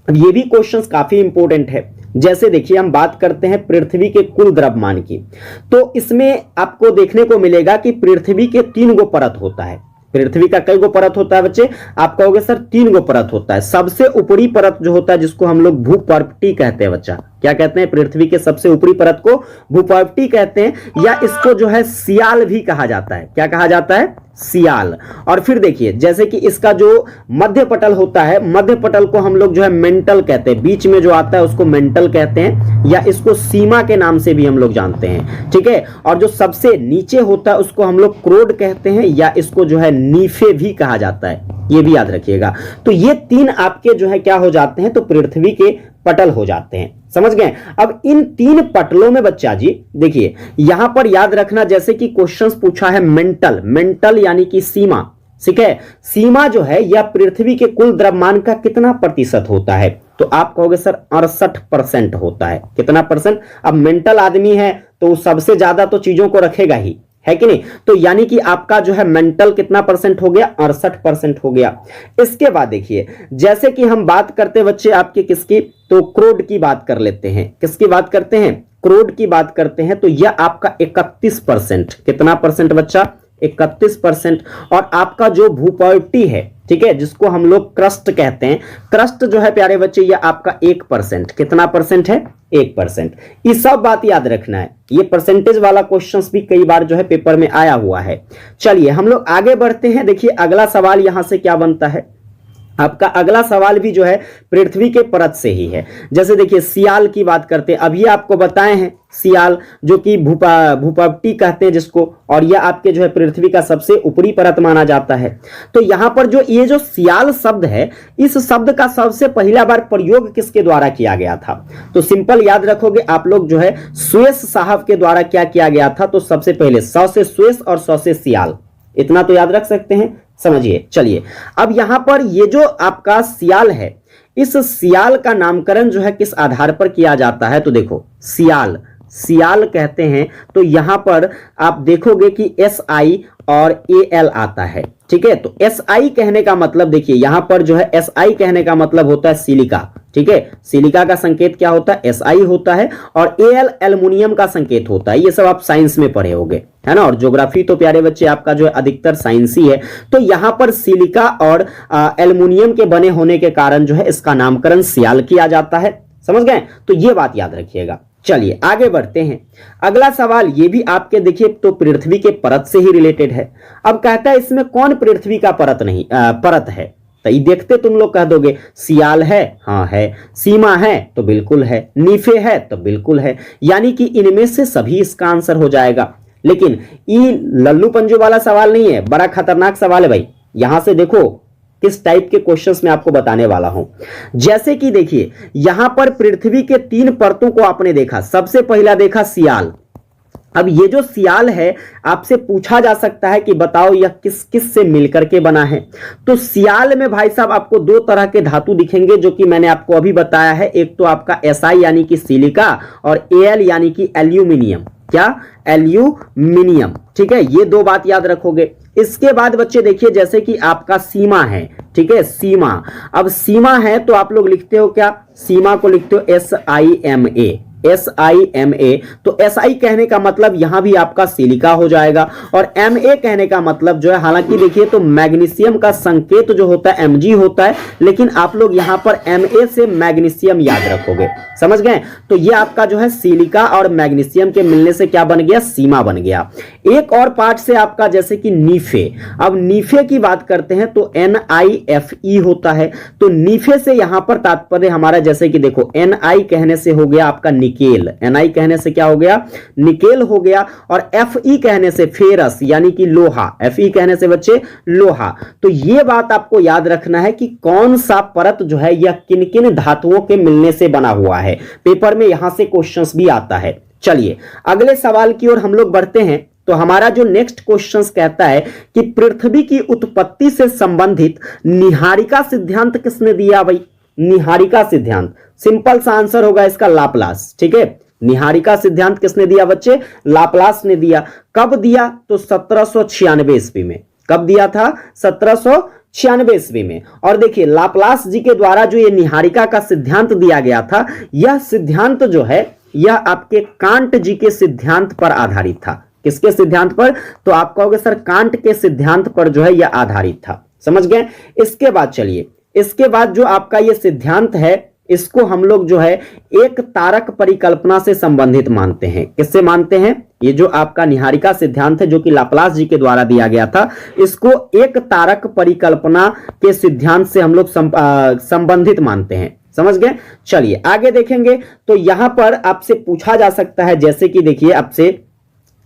ये भी क्वेश्चंस काफी इंपॉर्टेंट है। जैसे देखिए हम बात करते हैं पृथ्वी के कुल द्रव्यमान की, तो इसमें आपको देखने को मिलेगा कि पृथ्वी के 3 गो परत होता है। पृथ्वी का कई गो परत होता है बच्चे, आप कहोगे सर 3 गो परत होता है। सबसे ऊपरी परत जो होता है, जिसको हम लोग भूपर्वती कहते हैं बच्चा, क्या कहते हैं, पृथ्वी के सबसे ऊपरी परत को भूपर्वती कहते हैं, या इसको जो है सियाल भी कहा जाता है। क्या कहा जाता है, सियाल। और फिर देखिए जैसे कि इसका जो मध्य पटल होता है, मध्य पटल को हम लोग जो है मेंटल कहते हैं, बीच में जो आता है उसको मेंटल कहते हैं, या इसको सीमा के नाम से भी हम लोग जानते हैं, ठीक है। और जो सबसे नीचे होता है उसको हम लोग क्रोड कहते हैं, या इसको जो है नीफे भी कहा जाता है, ये भी याद रखिएगा। तो ये तीन आपके जो है क्या हो जाते हैं, तो पृथ्वी के पटल हो जाते हैं, समझ गए। अब इन तीन पटलों में बच्चा जी देखिए यहां पर याद रखना, जैसे कि क्वेश्चंस पूछा है मेंटल, मेंटल यानी कि सीमा, ठीक है। सीमा जो है यह पृथ्वी के कुल द्रव्यमान का कितना प्रतिशत होता है, तो आप कहोगे सर 68% होता है। कितना परसेंट, अब मेंटल आदमी है तो सबसे ज्यादा तो चीजों को रखेगा ही, है कि नहीं। तो यानी कि आपका जो है मेंटल कितना परसेंट हो गया, 68% हो गया। इसके बाद देखिए जैसे कि हम बात करते बच्चे आपके किसकी, तो क्रोड की बात कर लेते हैं। किसकी बात करते हैं, क्रोड की बात करते हैं। तो यह आपका 31%, कितना परसेंट बच्चा, 31%। और आपका जो भूपर्वती है, ठीक है, जिसको हम लोग क्रस्ट कहते हैं, क्रस्ट जो है प्यारे बच्चे यह आपका 1%, कितना परसेंट है, 1%। ये सब बात याद रखना है, ये परसेंटेज वाला क्वेश्चंस भी कई बार जो है पेपर में आया हुआ है। चलिए हम लोग आगे बढ़ते हैं। देखिए अगला सवाल यहां से क्या बनता है, आपका अगला सवाल भी जो है पृथ्वी के परत से ही है। जैसे देखिए सियाल की बात करते हैं, अभी आपको बताए हैं सियाल जो कि भूपर्वती कहते हैं जिसको, और यह आपके जो है पृथ्वी का सबसे ऊपरी परत माना जाता है। तो यहां पर जो ये जो सियाल शब्द है, इस शब्द का सबसे पहला बार प्रयोग किसके द्वारा किया गया था, तो सिंपल याद रखोगे आप लोग जो है सुएस साहब के द्वारा क्या किया गया था। तो सबसे पहले 100 से सुएस और 100 से सियाल, इतना तो याद रख सकते हैं, समझिए। चलिए अब यहां पर ये जो आपका सियाल है, इस सियाल का नामकरण जो है किस आधार पर किया जाता है, तो देखो सियाल, सियाल कहते हैं। तो यहां पर आप देखोगे कि SI और AL आता है, ठीक है। तो SI कहने का मतलब देखिए यहां पर जो है SI कहने का मतलब होता है सिलिका, ठीक है। सिलिका का संकेत क्या होता है, SI होता है। और AL एल्युमिनियम का संकेत होता है। ये सब आप साइंस में पढ़े होंगे, है ना। और ज्योग्राफी तो प्यारे बच्चे आपका जो है अधिकतर साइंस ही है। तो यहां पर सिलिका और एल्युमिनियम के बने होने के कारण जो है इसका नामकरण सियाल किया जाता है, समझ गए। तो ये बात याद रखिएगा। चलिए आगे बढ़ते हैं। अगला सवाल ये भी आपके देखिए तो पृथ्वी के परत से ही रिलेटेड है। अब कहता है इसमें कौन पृथ्वी का परत नहीं परत है, तो ये देखते तुम लोग कह दोगे सियाल है, हाँ है, सीमा है तो बिल्कुल है, नीफे है तो बिल्कुल है, यानी कि इनमें से सभी इसका आंसर हो जाएगा। लेकिन ये लल्लू पंजो वाला सवाल नहीं है, बड़ा खतरनाक सवाल है भाई। यहां से देखो किस टाइप के क्वेश्चंस मैं आपको बताने वाला हूं। जैसे कि देखिए यहां पर पृथ्वी के 3 परतों को आपने देखा। सबसे पहला देखा सियाल। अब ये जो सियाल है आपसे पूछा जा सकता है कि बताओ यह किस किस से मिलकर के बना है। तो सियाल में भाई साहब आपको 2 तरह के धातु दिखेंगे जो कि मैंने आपको अभी बताया है। एक तो आपका SI यानी कि सिलिका, और AL यानी कि एल्यूमिनियम। क्या, एल्यूमिनियम, ठीक है। ये 2 बात याद रखोगे। इसके बाद बच्चे देखिए जैसे कि आपका सीमा है, ठीक है, सीमा। अब सीमा है तो आप लोग लिखते हो क्या, सीमा को लिखते हो SIMA, SIMA। तो SI कहने का मतलब यहां भी आपका सिलिका हो जाएगा, और MA कहने का मतलब जो है, हालांकि देखिए तो मैग्नीशियम का संकेत जो होता है Mg होता है, लेकिन आप लोग यहां पर MA से मैग्नीशियम याद रखोगे, समझ गए। तो ये आपका जो है सिलिका और मैग्नीशियम के मिलने से क्या बन गया, सीमा बन गया। एक और पार्ट से आपका जैसे कि नीफे। अब नीफे की बात करते हैं तो NIFE होता है। तो नीफे से यहां पर तात्पर्य हमारा जैसे कि देखो NI कहने से हो गया आपका निकेल, NI कहने से क्या हो गया, निकेल हो गया। और FE कहने से फेरस यानी कि लोहा, FE कहने से बच्चे लोहा। तो ये बात आपको याद रखना है कि कौन सा परत जो है यह किन किन धातुओं के मिलने से बना हुआ है। पेपर में यहां से क्वेश्चंस भी आता है। चलिए अगले सवाल की ओर हम लोग बढ़ते हैं। तो हमारा जो नेक्स्ट क्वेश्चन कहता है कि पृथ्वी की उत्पत्ति से संबंधित निहारिका सिद्धांत किसने दिया भाई, निहारिका सिद्धांत। सिंपल सा आंसर होगा इसका लाप्लास, ठीक है। निहारिका सिद्धांत किसने दिया बच्चे, लाप्लास ने दिया। कब दिया, तो 1796 ईस्वी में। कब दिया था, 1796 ईस्वी में। और देखिए लाप्लास जी के द्वारा जो ये निहारिका का सिद्धांत दिया गया था, यह सिद्धांत जो है यह आपके कांट जी के सिद्धांत पर आधारित था। किसके सिद्धांत पर, तो आप कहोगे सर कांट के सिद्धांत पर जो है यह आधारित था, समझ गए। इसके बाद चलिए, इसके बाद जो आपका ये सिद्धांत है इसको हम लोग जो है एक तारक परिकल्पना से संबंधित मानते हैं। किससे मानते हैं? ये जो आपका निहारिका सिद्धांत है जो कि लाप्लास जी के द्वारा दिया गया था, इसको एक तारक परिकल्पना के सिद्धांत से हम लोग संबंधित मानते हैं। समझ गए? चलिए आगे देखेंगे। तो यहां पर आपसे पूछा जा सकता है, जैसे कि देखिए आपसे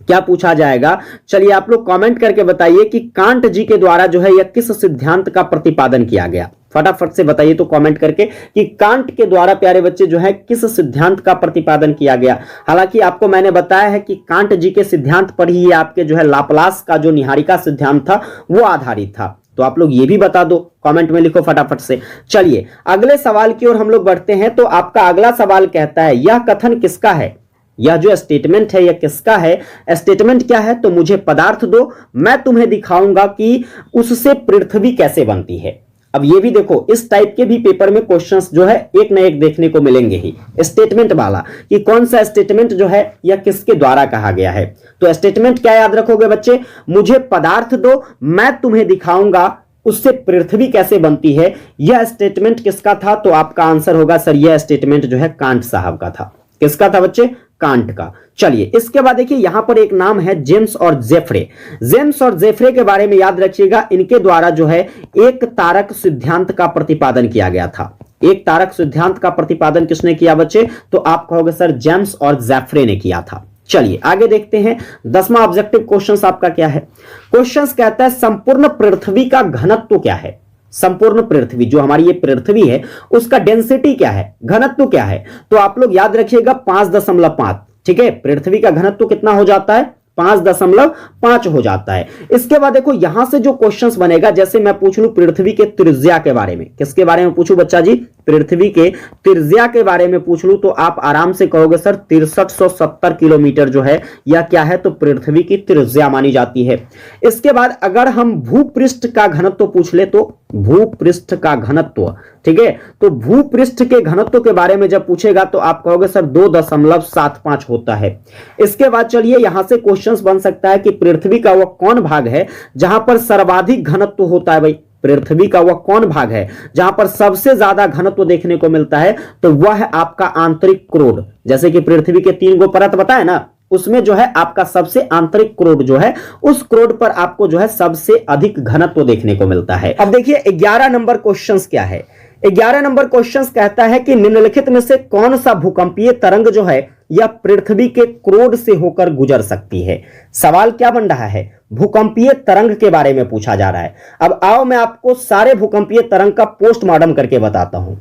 क्या पूछा जाएगा, चलिए आप लोग कमेंट करके बताइए कि कांट जी के द्वारा जो है यह किस सिद्धांत का प्रतिपादन किया गया। फटाफट से बताइए तो कमेंट करके कि कांट के द्वारा प्यारे बच्चे जो है किस सिद्धांत का प्रतिपादन किया गया। हालांकि आपको मैंने बताया है कि कांट जी के सिद्धांत पर ही आपके जो है लाप्लास का जो निहारिका सिद्धांत था वो आधारित था। तो आप लोग ये भी बता दो, कमेंट में लिखो फटाफट से। चलिए अगले सवाल की ओर हम लोग बढ़ते हैं। तो आपका अगला सवाल कहता है यह कथन किसका है? यह जो स्टेटमेंट है यह किसका है? स्टेटमेंट क्या है? तो मुझे पदार्थ दो, मैं तुम्हें दिखाऊंगा कि उससे पृथ्वी कैसे बनती है। अब ये भी देखो, इस टाइप के भी पेपर में क्वेश्चंस जो है एक ना एक देखने को मिलेंगे ही, स्टेटमेंट वाला, कि कौन सा स्टेटमेंट जो है यह किसके द्वारा कहा गया है। तो स्टेटमेंट क्या याद रखोगे बच्चे? मुझे पदार्थ दो, मैं तुम्हें दिखाऊंगा उससे पृथ्वी कैसे बनती है। यह स्टेटमेंट किसका था? तो आपका आंसर होगा सर यह स्टेटमेंट जो है कांट साहब का था। किसका था बच्चे? कांट का। चलिए इसके बाद देखिए यहां पर एक नाम है जेम्स और जेफ्रे। जेम्स और जेफ्रे के बारे में याद रखिएगा, इनके द्वारा जो है एक तारक सिद्धांत का प्रतिपादन किया गया था। एक तारक सिद्धांत का प्रतिपादन किसने किया बच्चे? तो आप कहोगे सर जेम्स और जेफ्रे ने किया था। चलिए आगे देखते हैं। 10वां ऑब्जेक्टिव क्वेश्चन आपका क्या है? क्वेश्चन कहता है संपूर्ण पृथ्वी का घनत्व क्या है? संपूर्ण पृथ्वी, जो हमारी ये पृथ्वी है उसका डेंसिटी क्या है, घनत्व क्या है? तो आप लोग याद रखिएगा 5.5। ठीक है, पृथ्वी का घनत्व कितना हो जाता है? 5.5 हो जाता है। इसके बाद देखो यहां से जो क्वेश्चंस बनेगा, जैसे मैं पूछ लूं पृथ्वी के त्रिज्या के बारे में, किसके बारे में पूछूं बच्चा जी? पृथ्वी के त्रिज्या के बारे में पूछ लूं तो आप आराम से कहोगे सर 6370 किलोमीटर जो है यह क्या है? तो पृथ्वी की त्रिज्या मानी जाती है। इसके बाद अगर हम भूपृष्ठ का घनत्व पूछ ले तो भूपृष्ठ का घनत्व, ठीक है, तो भूपृष्ठ के घनत्व के बारे में जब पूछेगा तो आप कहोगे सर 2.75 होता है। इसके बाद चलिए यहां से क्वेश्चंस बन सकता है कि पृथ्वी का वह कौन भाग है जहां पर सर्वाधिक घनत्व होता है? भाई पृथ्वी का वह कौन भाग है जहां पर सबसे ज्यादा घनत्व देखने को मिलता है? तो वह है आपका आंतरिक क्रोड। जैसे कि पृथ्वी के 3 परत बताए ना, उसमें जो है आपका सबसे आंतरिक क्रोड जो है उस क्रोड पर आपको जो है सबसे अधिक घनत्व देखने को मिलता है। अब देखिए 11 नंबर क्वेश्चन क्या है? 11 नंबर क्वेश्चन कहता है कि निम्नलिखित में से कौन सा भूकंपीय तरंग जो है यह पृथ्वी के क्रोड से होकर गुजर सकती है। सवाल क्या बन रहा है? भूकंपीय तरंग के बारे में पूछा जा रहा है। अब आओ मैं आपको सारे भूकंपीय तरंग का पोस्टमार्टम करके बताता हूं।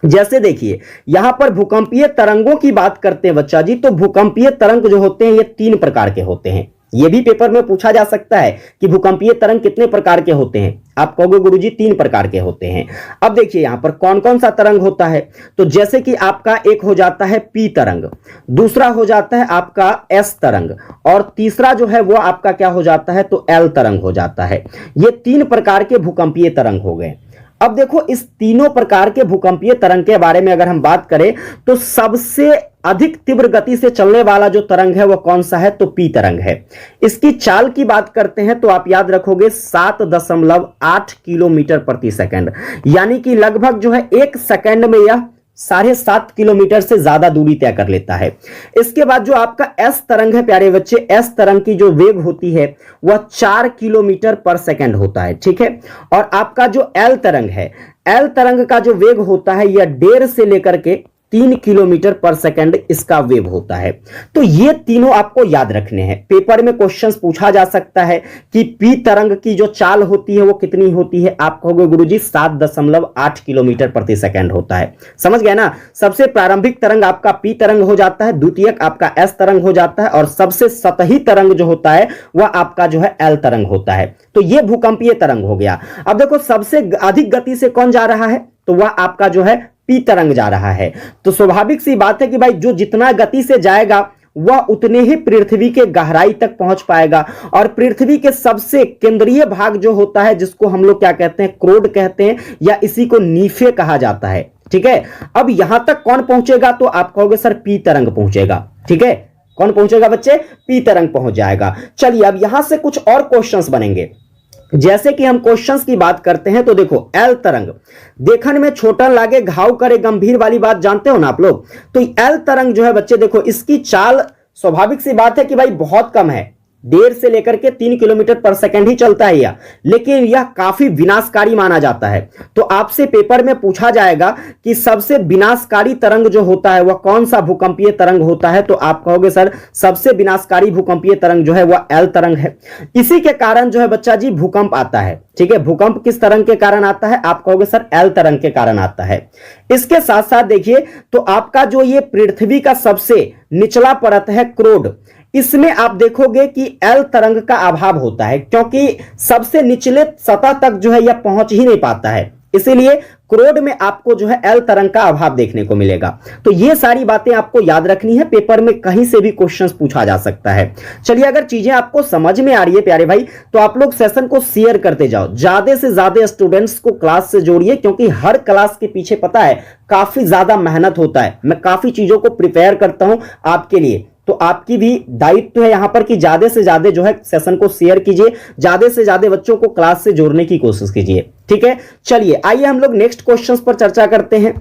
जैसे देखिए यहां पर भूकंपीय तरंगों की बात करते हैं बच्चा जी, तो भूकंपीय तरंग जो होते हैं ये 3 प्रकार के होते हैं। ये भी पेपर में पूछा जा सकता है कि भूकंपीय तरंग कितने प्रकार के होते हैं? आप कहोगे गुरुजी 3 प्रकार के होते हैं। अब देखिए यहां पर कौन कौन सा तरंग होता है? तो जैसे कि आपका एक हो जाता है पी तरंग, दूसरा हो जाता है आपका एस तरंग, और तीसरा जो है वो आपका क्या हो जाता है? तो एल तरंग हो जाता है। ये 3 प्रकार के भूकंपीय तरंग हो गए। अब देखो इस तीनों प्रकार के भूकंपीय तरंग के बारे में अगर हम बात करें तो सबसे अधिक तीव्र गति से चलने वाला जो तरंग है वो कौन सा है? तो पी तरंग है। इसकी चाल की बात करते हैं तो आप याद रखोगे 7.8 किलोमीटर प्रति सेकंड, यानी कि लगभग जो है 1 सेकंड में यह 7.5 किलोमीटर से ज्यादा दूरी तय कर लेता है। इसके बाद जो आपका एस तरंग है प्यारे बच्चे, एस तरंग की जो वेग होती है वह 4 किलोमीटर पर सेकंड होता है। ठीक है, और आपका जो एल तरंग है, एल तरंग का जो वेग होता है यह 1.5 से लेकर के 3 किलोमीटर पर सेकंड इसका वेव होता है। तो ये तीनों आपको याद रखने हैं। पेपर में क्वेश्चंस पूछा जा सकता है कि पी तरंग की जो चाल होती है वो कितनी होती है? आप कहोगे गुरुजी 7.8 किलोमीटर प्रति सेकंड होता है। समझ गए ना? सबसे प्रारंभिक तरंग आपका पी तरंग हो जाता है, द्वितीयक आपका एस तरंग हो जाता है, और सबसे सतही तरंग जो होता है वह आपका जो है एल तरंग होता है। तो ये भूकंपीय तरंग हो गया। अब देखो सबसे अधिक गति से कौन जा रहा है? तो वह आपका जो है पी तरंग जा रहा है। तो स्वाभाविक सी बात है कि भाई जो जितना गति से जाएगा वह उतने ही पृथ्वी के गहराई तक पहुंच पाएगा, और पृथ्वी के सबसे केंद्रीय भाग जो होता है जिसको हम लोग क्या कहते हैं? क्रोड कहते हैं, या इसी को नीफे कहा जाता है। ठीक है, अब यहां तक कौन पहुंचेगा? तो आप कहोगे सर पी तरंग पहुंचेगा। ठीक है, कौन पहुंचेगा बच्चे? पी तरंग पहुंच जाएगा। चलिए अब यहां से कुछ और क्वेश्चंस बनेंगे। जैसे कि हम क्वेश्चंस की बात करते हैं तो देखो एल तरंग देखने में छोटा लागे घाव करे गंभीर वाली बात जानते हो ना आप लोग। तो एल तरंग जो है बच्चे देखो इसकी चाल स्वाभाविक सी बात है कि भाई बहुत कम है, 1.5 से लेकर के 3 किलोमीटर पर सेकंड ही चलता है यह, लेकिन यह काफी विनाशकारी माना जाता है। तो आपसे पेपर में पूछा जाएगा कि सबसे विनाशकारी तरंग जो होता है वह कौन सा भूकंपीय तरंग होता है, तो आप कहोगे सर सबसे विनाशकारी भूकंपीय तरंग जो है वह एल तरंग है। इसी के कारण जो है बच्चा जी भूकंप आता है। ठीक है, भूकंप किस तरंग के कारण आता है, आप कहोगे सर एल तरंग के कारण आता है। इसके साथ साथ देखिए तो आपका जो ये पृथ्वी का सबसे निचला परत है क्रोड, इसमें आप देखोगे कि एल तरंग का अभाव होता है, क्योंकि सबसे निचले सतह तक जो है यह पहुंच ही नहीं पाता है, इसीलिए क्रोड में आपको जो है एल तरंग का अभाव देखने को मिलेगा। तो ये सारी बातें आपको याद रखनी है, पेपर में कहीं से भी क्वेश्चंस पूछा जा सकता है। चलिए अगर चीजें आपको समझ में आ रही है प्यारे भाई, तो आप लोग सेशन को शेयर करते जाओ, ज्यादा से ज्यादा स्टूडेंट्स को क्लास से जोड़िए, क्योंकि हर क्लास के पीछे पता है काफी ज्यादा मेहनत होता है। मैं काफी चीजों को प्रिपेयर करता हूं आपके लिए, तो आपकी भी दायित्व है यहां पर कि ज्यादा से ज्यादा जो है सेशन को शेयर कीजिए, ज्यादा से ज्यादा बच्चों को क्लास से जोड़ने की कोशिश कीजिए। ठीक है, चलिए आइए हम लोग नेक्स्ट क्वेश्चंस पर चर्चा करते हैं।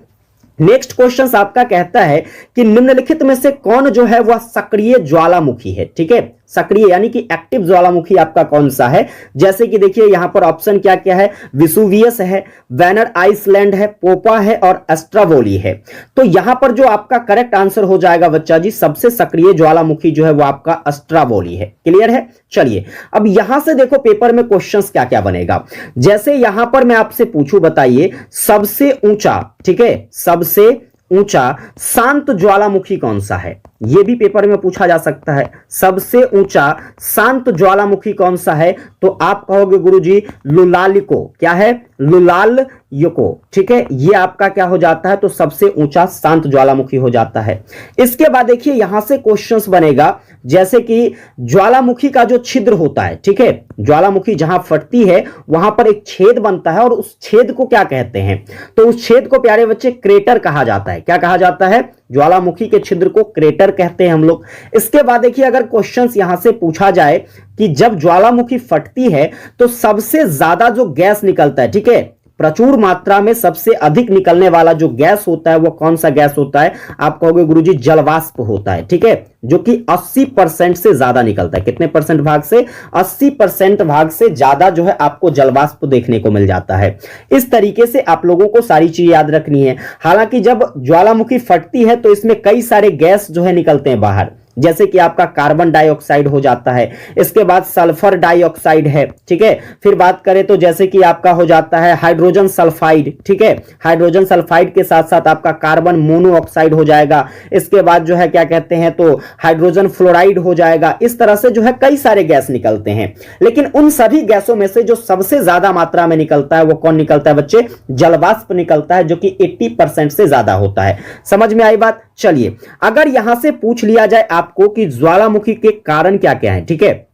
नेक्स्ट क्वेश्चन आपका कहता है कि निम्नलिखित में से कौन जो है वह सक्रिय ज्वालामुखी है। ठीक है, सक्रिय यानी कि एक्टिव ज्वालामुखी आपका कौन सा है। जैसे कि देखिए यहां पर ऑप्शन क्या क्या है, विसुवियस है, वेनर आइसलैंड है, पोपा है और एस्ट्रावोली है। तो यहां पर जो आपका करेक्ट आंसर हो जाएगा बच्चा जी, सबसे सक्रिय ज्वालामुखी जो है वो आपका एस्ट्रावोली है। क्लियर है। चलिए अब यहां से देखो पेपर में क्वेश्चंस क्या क्या बनेगा। जैसे यहां पर मैं आपसे पूछूं, बताइए सबसे ऊंचा, ठीक है, सबसे ऊंचा शांत ज्वालामुखी कौन सा है, यह भी पेपर में पूछा जा सकता है। सबसे ऊंचा शांत ज्वालामुखी कौन सा है, तो आप कहोगे गुरुजी लुलालिको, क्या है, लुलाल युको। ठीक है, यह आपका क्या हो जाता है, तो सबसे ऊंचा शांत ज्वालामुखी हो जाता है। इसके बाद देखिए यहां से क्वेश्चंस बनेगा, जैसे कि ज्वालामुखी का जो छिद्र होता है, ठीक है, ज्वालामुखी जहां फटती है वहां पर एक छेद बनता है, और उस छेद को क्या कहते हैं, तो उस छेद को प्यारे बच्चे क्रेटर कहा जाता है। क्या कहा जाता है, ज्वालामुखी के छिद्र को क्रेटर कहते हैं हम लोग। इसके बाद देखिए अगर क्वेश्चंस यहां से पूछा जाए कि जब ज्वालामुखी फटती है तो सबसे ज्यादा जो गैस निकलता है, ठीक है, प्रचुर मात्रा में सबसे अधिक निकलने वाला जो गैस होता है वो कौन सा गैस होता है, आप कहोगे गुरुजी जलवाष्प होता है। ठीक है, जो कि 80% से ज्यादा निकलता है। कितने परसेंट भाग से, 80% भाग से ज्यादा जो है आपको जलवाष्प देखने को मिल जाता है। इस तरीके से आप लोगों को सारी चीज याद रखनी है। हालांकि जब ज्वालामुखी फटती है तो इसमें कई सारे गैस जो है निकलते हैं बाहर, जैसे कि आपका कार्बन डाइऑक्साइड हो जाता है, इसके बाद सल्फर डाइऑक्साइड है। ठीक है, फिर बात करें तो जैसे कि आपका हो जाता है हाइड्रोजन सल्फाइड। ठीक है, हाइड्रोजन सल्फाइड के साथ साथ आपका कार्बन मोनोऑक्साइड हो जाएगा। इसके बाद जो है क्या कहते हैं, तो हाइड्रोजन फ्लोराइड हो जाएगा। इस तरह से जो है कई सारे गैस निकलते हैं, लेकिन उन सभी गैसों में से जो सबसे ज्यादा मात्रा में निकलता है वो कौन निकलता है बच्चे, जलवाष्प निकलता है, जो कि 80% से ज्यादा होता है। समझ में आई बात। चलिए अगर यहां से पूछ लिया जाए आपको कि ज्वालामुखी के कारण क्या क्या है, ठीक है,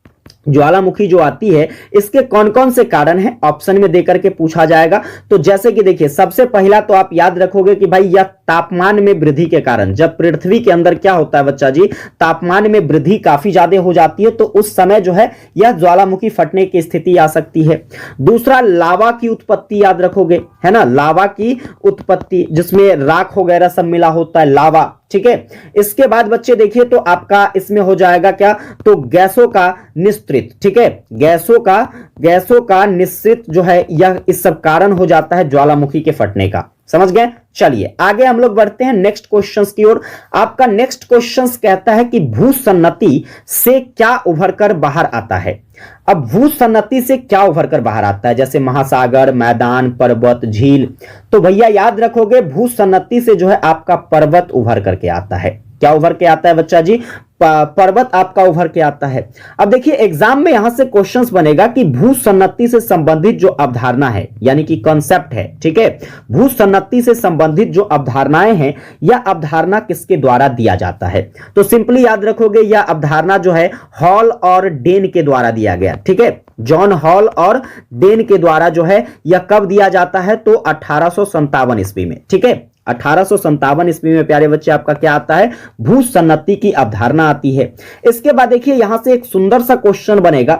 ज्वालामुखी जो आती है इसके कौन कौन से कारण हैं, ऑप्शन में देकर के पूछा जाएगा। तो जैसे कि देखिए सबसे पहला तो आप याद रखोगे कि भाई यह तापमान में वृद्धि के कारण, जब पृथ्वी के अंदर क्या होता है बच्चा जी, तापमान में वृद्धि काफी ज्यादा हो जाती है, तो उस समय जो है यह ज्वालामुखी फटने की स्थिति आ सकती है। दूसरा लावा की उत्पत्ति याद रखोगे, है ना, लावा की उत्पत्ति जिसमें राख वगैरह सब मिला होता है, लावा। ठीक है, इसके बाद बच्चे देखिए तो आपका इसमें हो जाएगा क्या, तो गैसों का निश्रित। ठीक है, गैसों का निश्रित जो है यह इस सब कारण हो जाता है ज्वालामुखी के फटने का। समझ गए। चलिए आगे हम लोग बढ़ते हैं नेक्स्ट क्वेश्चंस की ओर। आपका नेक्स्ट क्वेश्चंस कहता है कि भूसन्नति से क्या उभर कर बाहर आता है। अब भूसन्नति से क्या उभर कर बाहर आता है, जैसे महासागर, मैदान, पर्वत, झील। तो भैया याद रखोगे भूसन्नति से जो है आपका पर्वत उभर करके आता है। क्या उभर के आता है बच्चा जी, पर्वत आपका उभर के आता है। अब देखिए एग्जाम में यहां से क्वेश्चंस बनेगा कि भूसन्नति से संबंधित जो अवधारणा है, यानी कि कॉन्सेप्ट है, ठीक है, भूसन्नति से संबंधित जो अवधारणाएं हैं, यह अवधारणा किसके द्वारा दिया जाता है। तो सिंपली याद रखोगे यह अवधारणा जो है हॉल और डेन के द्वारा दिया गया। ठीक है, जॉन हॉल और डेन के द्वारा जो है यह कब दिया जाता है, तो 1857 ईस्वी में। ठीक है, 1857 ईस्वी में प्यारे बच्चे आपका क्या आता है, भूसन्नति की अवधारणा आती है। इसके बाद देखिए यहां से एक सुंदर सा क्वेश्चन बनेगा,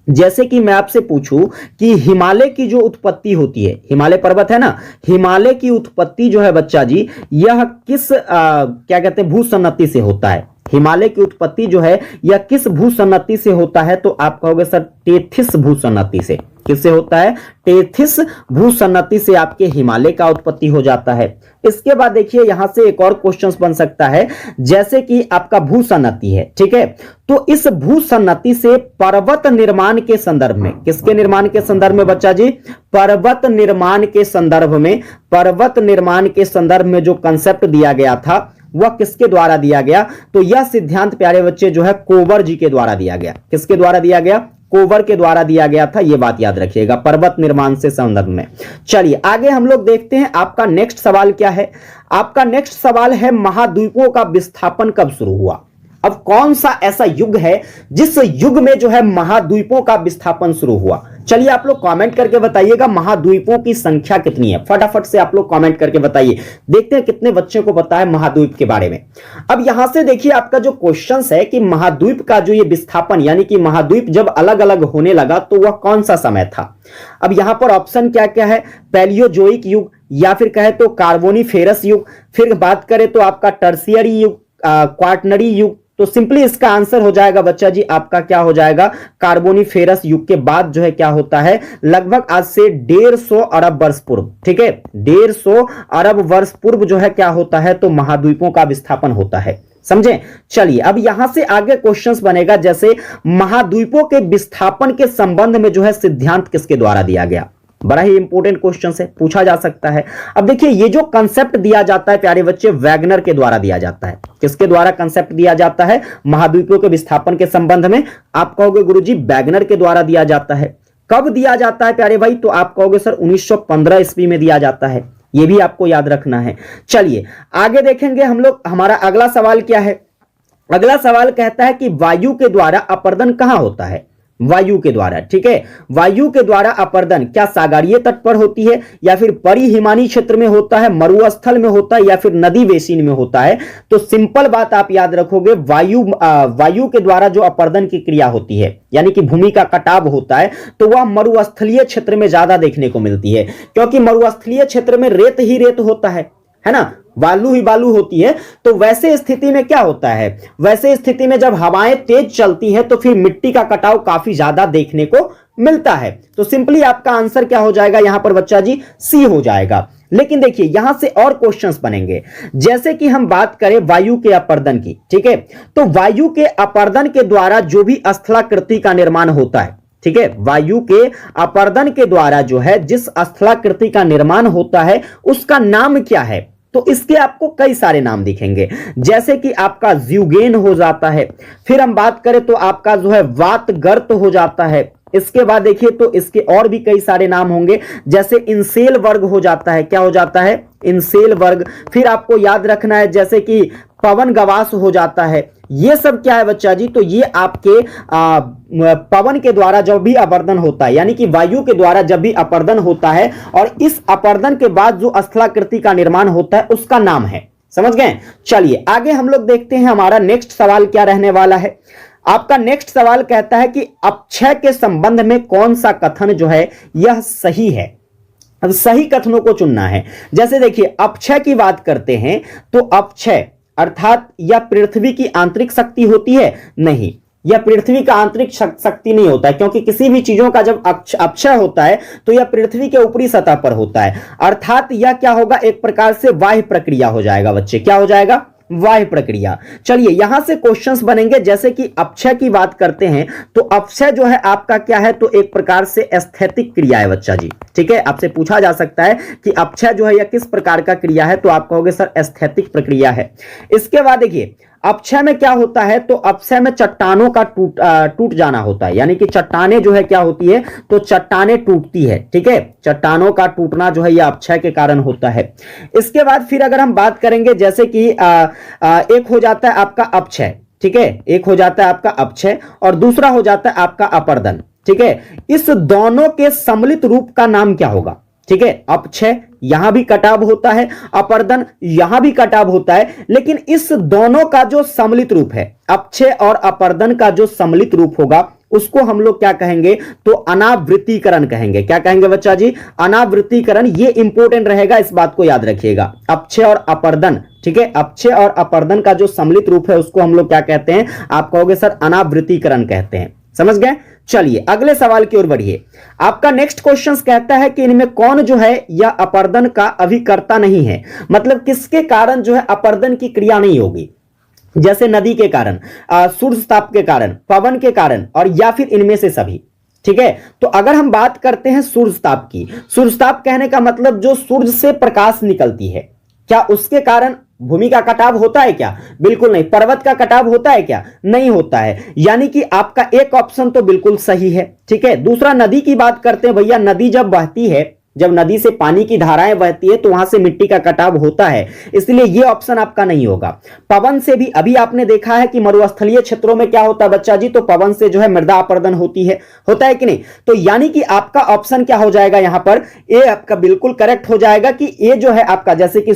जैसे कि मैं आपसे पूछूं कि हिमालय की जो उत्पत्ति होती है, हिमालय पर्वत है ना, हिमालय की उत्पत्ति जो है बच्चा जी, यह किस क्या कहते हैं भूसन्नति से होता है? हिमालय की उत्पत्ति जो है यह किस भूसन्नति से होता है? तो आप कहोगे सर टेथिस भूसन्नति से। किससे होता है? टेथिस भूसन्नति से आपके हिमालय का उत्पत्ति हो जाता है। इसके बाद देखिए यहां से एक और क्वेश्चन बन सकता है, जैसे कि आपका भूसन्नति है, ठीक है, तो इस भूसन्नति से पर्वत निर्माण के संदर्भ में, किसके निर्माण के संदर्भ में बच्चा जी? पर्वत निर्माण के संदर्भ में, पर्वत निर्माण के संदर्भ में जो कंसेप्ट दिया गया था वह किसके द्वारा दिया गया? तो यह सिद्धांत प्यारे बच्चे जो है कोवर जी के द्वारा दिया गया। किसके द्वारा दिया गया? कोवर के द्वारा दिया गया था। यह बात याद रखिएगा, पर्वत निर्माण से संदर्भ में। चलिए आगे हम लोग देखते हैं आपका नेक्स्ट सवाल क्या है। आपका नेक्स्ट सवाल है महाद्वीपों का विस्थापन कब शुरू हुआ? अब कौन सा ऐसा युग है जिस युग में जो है महाद्वीपों का विस्थापन शुरू हुआ? चलिए आप लोग कमेंट करके बताइएगा महाद्वीपों की संख्या कितनी है, फटाफट से आप लोग कमेंट करके बताइए। देखते हैं कितने बच्चों को पता है महाद्वीप के बारे में। अब यहां से देखिए आपका जो क्वेश्चन है कि महाद्वीप का जो ये विस्थापन यानी कि महाद्वीप जब अलग अलग होने लगा तो वह कौन सा समय था? अब यहां पर ऑप्शन क्या क्या है? पैलियोजोइक युग, या फिर कहे तो कार्बोनिफेरस युग, फिर बात करें तो आपका टर्शियरी युग, क्वाटरनरी युग। तो सिंपली इसका आंसर हो जाएगा बच्चा जी आपका क्या हो जाएगा? कार्बोनिफेरस युग के बाद जो है क्या होता है, लगभग आज से 150 अरब वर्ष पूर्व, ठीक है, 150 अरब वर्ष पूर्व जो है क्या होता है, तो महाद्वीपों का विस्थापन होता है। समझे? चलिए अब यहां से आगे क्वेश्चंस बनेगा, जैसे महाद्वीपों के विस्थापन के संबंध में जो है सिद्धांत किसके द्वारा दिया गया? बड़ा ही इंपॉर्टेंट क्वेश्चन है, पूछा जा सकता है। अब देखिए ये जो कंसेप्ट दिया जाता है प्यारे बच्चे, वैगनर के द्वारा दिया जाता है। किसके द्वारा कंसेप्ट दिया जाता है महाद्वीपों के विस्थापन के संबंध में? आप कहोगे गुरुजी वैगनर के द्वारा दिया जाता है। कब दिया जाता है प्यारे भाई? तो आप कहोगे सर 1915 ईस्वी में दिया जाता है। यह भी आपको याद रखना है। चलिए आगे देखेंगे हम लोग, हमारा अगला सवाल क्या है? अगला सवाल कहता है कि वायु के द्वारा अपर्दन कहां होता है? वायु के द्वारा, ठीक है, वायु के द्वारा अपर्दन क्या सागरीय तट पर होती है, या फिर परिहिमानी क्षेत्र में होता है, मरुस्थल में होता है, या फिर नदी बेसिन में होता है? तो सिंपल बात आप याद रखोगे, वायु के द्वारा जो अपर्दन की क्रिया होती है यानी कि भूमि का कटाव होता है, तो वह मरुस्थलीय क्षेत्र में ज्यादा देखने को मिलती है, क्योंकि मरुस्थलीय क्षेत्र में रेत ही रेत होता है ना, बालू ही बालू होती है। तो वैसे स्थिति में क्या होता है, वैसे स्थिति में जब हवाएं तेज चलती है तो फिर मिट्टी का कटाव काफी ज्यादा देखने को मिलता है। तो सिंपली आपका आंसर क्या हो जाएगा यहां पर बच्चा जी? सी हो जाएगा। लेकिन देखिए यहां से और क्वेश्चंस बनेंगे, जैसे कि हम बात करें वायु के अपर्दन की, ठीक है, तो वायु के अपर्दन के द्वारा जो भी स्थलाकृति का निर्माण होता है, ठीक है, वायु के अपर्दन के द्वारा जो है जिस स्थलाकृति का निर्माण होता है उसका नाम क्या है? तो इसके आपको कई सारे नाम दिखेंगे, जैसे कि आपका ज्यूगेन हो जाता है, फिर हम बात करें तो आपका जो है वातगर्त हो जाता है। इसके बाद देखिए तो इसके और भी कई सारे नाम होंगे, जैसे इंसेल वर्ग हो जाता है। क्या हो जाता है? इंसेल वर्ग। फिर आपको याद रखना है जैसे कि पवन गवास हो जाता है। ये सब क्या है बच्चा जी? तो ये आपके पवन के द्वारा जब भी अपर्दन होता है यानी कि वायु के द्वारा जब भी अपर्दन होता है और इस अपर्दन के बाद जो स्थलाकृति का निर्माण होता है उसका नाम है। समझ गए? चलिए आगे हम लोग देखते हैं हमारा नेक्स्ट सवाल क्या रहने वाला है। आपका नेक्स्ट सवाल कहता है कि अपक्षय के संबंध में कौन सा कथन जो है यह सही है? अब सही कथनों को चुनना है। जैसे देखिए अपक्षय की बात करते हैं तो अपक्षय अर्थात यह पृथ्वी की आंतरिक शक्ति होती है? नहीं, यह पृथ्वी का आंतरिक शक्ति नहीं होता है, क्योंकि किसी भी चीजों का जब अपक्षय होता है तो यह पृथ्वी के ऊपरी सतह पर होता है, अर्थात यह क्या होगा, एक प्रकार से बाह्य प्रक्रिया हो जाएगा बच्चे। क्या हो जाएगा? वाह्य प्रक्रिया। चलिए यहां से क्वेश्चंस बनेंगे, जैसे कि अपक्षय की बात करते हैं तो अपक्षय जो है आपका क्या है, तो एक प्रकार से एस्थेटिक क्रिया है बच्चा जी। ठीक है, आपसे पूछा जा सकता है कि अपक्षय जो है यह किस प्रकार का क्रिया है, तो आप कहोगे सर एस्थेटिक प्रक्रिया है। इसके बाद देखिए अपक्षय में क्या होता है, तो अपक्षय में चट्टानों का टूट जाना होता है, यानी कि चट्टाने जो है क्या होती है, तो चट्टाने टूटती है। ठीक है, चट्टानों का टूटना जो है यह अपक्षय के कारण होता है। इसके बाद फिर अगर हम बात करेंगे जैसे कि एक हो जाता है आपका अपक्षय, ठीक है, एक हो जाता है आपका अपक्षय और दूसरा हो जाता है आपका अपर्दन। ठीक है, इस दोनों के सम्मिलित रूप का नाम क्या होगा? ठीक है, अपक्षय यहां भी कटाव होता है, अपर्दन यहां भी कटाव होता है, लेकिन इस दोनों का जो सम्मिलित रूप है, अपक्षय और अपर्दन का जो सम्मिलित रूप होगा उसको हम लोग क्या कहेंगे, तो अनावृत्तीकरण कहेंगे। क्या कहेंगे बच्चा जी, अनावृत्तीकरण। ये इंपॉर्टेंट रहेगा, इस बात को याद रखिएगा। अपक्षय और अपर्दन, ठीक है, अपक्षय और अपर्दन का जो सम्मिलित रूप है उसको हम लोग क्या कहते हैं, आप कहोगे सर अनावृत्तीकरण कहते हैं। समझ गए। चलिए अगले सवाल की ओर बढ़िए। आपका नेक्स्ट क्वेश्चन कहता है कि इनमें कौन जो है यह अपर्दन का अभिकर्ता नहीं है, मतलब किसके कारण जो है अपर्दन की क्रिया नहीं होगी। जैसे नदी के कारण, सूर्यताप के कारण, पवन के कारण, और या फिर इनमें से सभी। ठीक है, तो अगर हम बात करते हैं सूर्यताप की, सूर्यताप कहने का मतलब जो सूर्य से प्रकाश निकलती है, क्या उसके कारण भूमि का कटाव होता है क्या? बिल्कुल नहीं। पर्वत का कटाव होता है क्या? नहीं होता है। यानी कि आपका एक ऑप्शन तो बिल्कुल सही है। ठीक है, दूसरा नदी की बात करते हैं भैया। नदी जब बहती है, जब नदी से पानी की धाराएं बहती है तो वहां से मिट्टी का कटाव होता है, इसलिए यह ऑप्शन आपका नहीं होगा। पवन से भी अभी आपने देखा है कि मरुस्थलीय क्षेत्रों में क्या होता है बच्चा जी, तो पवन से जो है मृदा अपर्दन होती है, होता है कि नहीं। तो यानी कि आपका ऑप्शन क्या हो जाएगा यहां पर, ए आपका बिल्कुल करेक्ट हो जाएगा कि ए जो है आपका, जैसे कि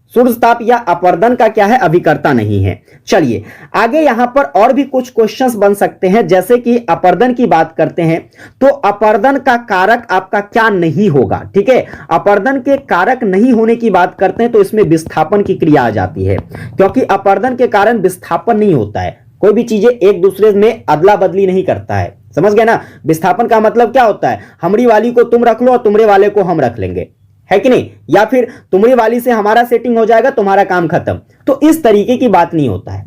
सूर्यताप या अपर्दन का क्या है, अभिकर्ता नहीं है। चलिए आगे यहां पर और भी कुछ क्वेश्चंस बन सकते हैं। जैसे कि अपर्दन की बात करते हैं तो अपर्दन का कारक आपका क्या नहीं होगा। ठीक है, अपर्दन के कारक नहीं होने की बात करते हैं तो इसमें विस्थापन की क्रिया आ जाती है, क्योंकि अपर्दन के कारण विस्थापन नहीं होता है। कोई भी चीजें एक दूसरे में अदला बदली नहीं करता है। समझ गए ना। विस्थापन का मतलब क्या होता है, हमारी वाली को तुम रख लो और तुमरे वाले को हम रख लेंगे, है कि नहीं, या फिर तुम्हारी वाली से हमारा सेटिंग हो जाएगा, तुम्हारा काम खत्म। तो इस तरीके की बात नहीं होता है।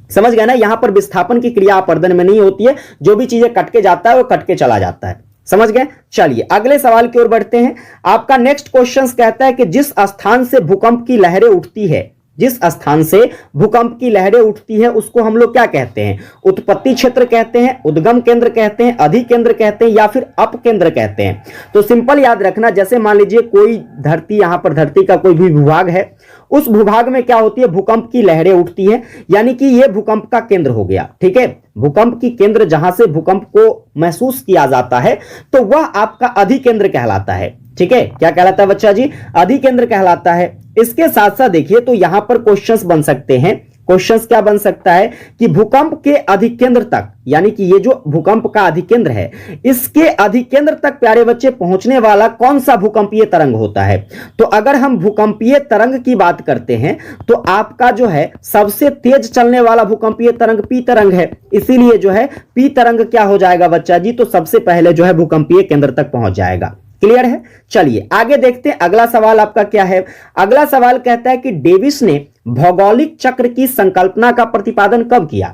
समझ गए ना। यहां पर विस्थापन की क्रिया अपर्दन में नहीं होती है, जो भी चीजें कट के जाता है वो कट के चला जाता है। समझ गए। चलिए अगले सवाल की ओर बढ़ते हैं। आपका नेक्स्ट क्वेश्चन कहता है कि जिस स्थान से भूकंप की लहरें उठती है, जिस स्थान से भूकंप की लहरें उठती है उसको हम लोग क्या कहते हैं, उत्पत्ति क्षेत्र कहते हैं, उद्गम केंद्र कहते हैं, अधिकेंद्र कहते हैं, या फिर अपकेंद्र कहते हैं। तो सिंपल याद रखना, जैसे मान लीजिए कोई धरती, यहां पर धरती का कोई भी भूभाग है, उस भूभाग में क्या होती है, भूकंप की लहरें उठती है, यानी कि यह भूकंप का केंद्र हो गया। ठीक है, भूकंप की केंद्र जहां से भूकंप को महसूस किया जाता है तो वह आपका अधिकेंद्र कहलाता है। ठीक है, क्या कहलाता है बच्चा जी, अधिकेंद्र कहलाता है। इसके साथ साथ देखिए तो यहां पर क्वेश्चंस बन सकते हैं। क्वेश्चंस क्या बन सकता है कि भूकंप के अधिकेंद्र तक, यानी कि ये जो भूकंप का अधिकेंद्र है, इसके अधिकेंद्र तक प्यारे बच्चे पहुंचने वाला कौन सा भूकंपीय तरंग होता है। तो अगर हम भूकंपीय तरंग की बात करते हैं तो आपका जो है सबसे तेज चलने वाला भूकंपीय तरंग पी तरंग है, इसीलिए जो है पी तरंग क्या हो जाएगा बच्चा जी, तो सबसे पहले जो है भूकंपीय केंद्र तक पहुंच जाएगा। क्लियर है। चलिए आगे देखते हैं अगला सवाल आपका क्या है। अगला सवाल कहता है कि डेविस ने भौगोलिक चक्र की संकल्पना का प्रतिपादन कब किया।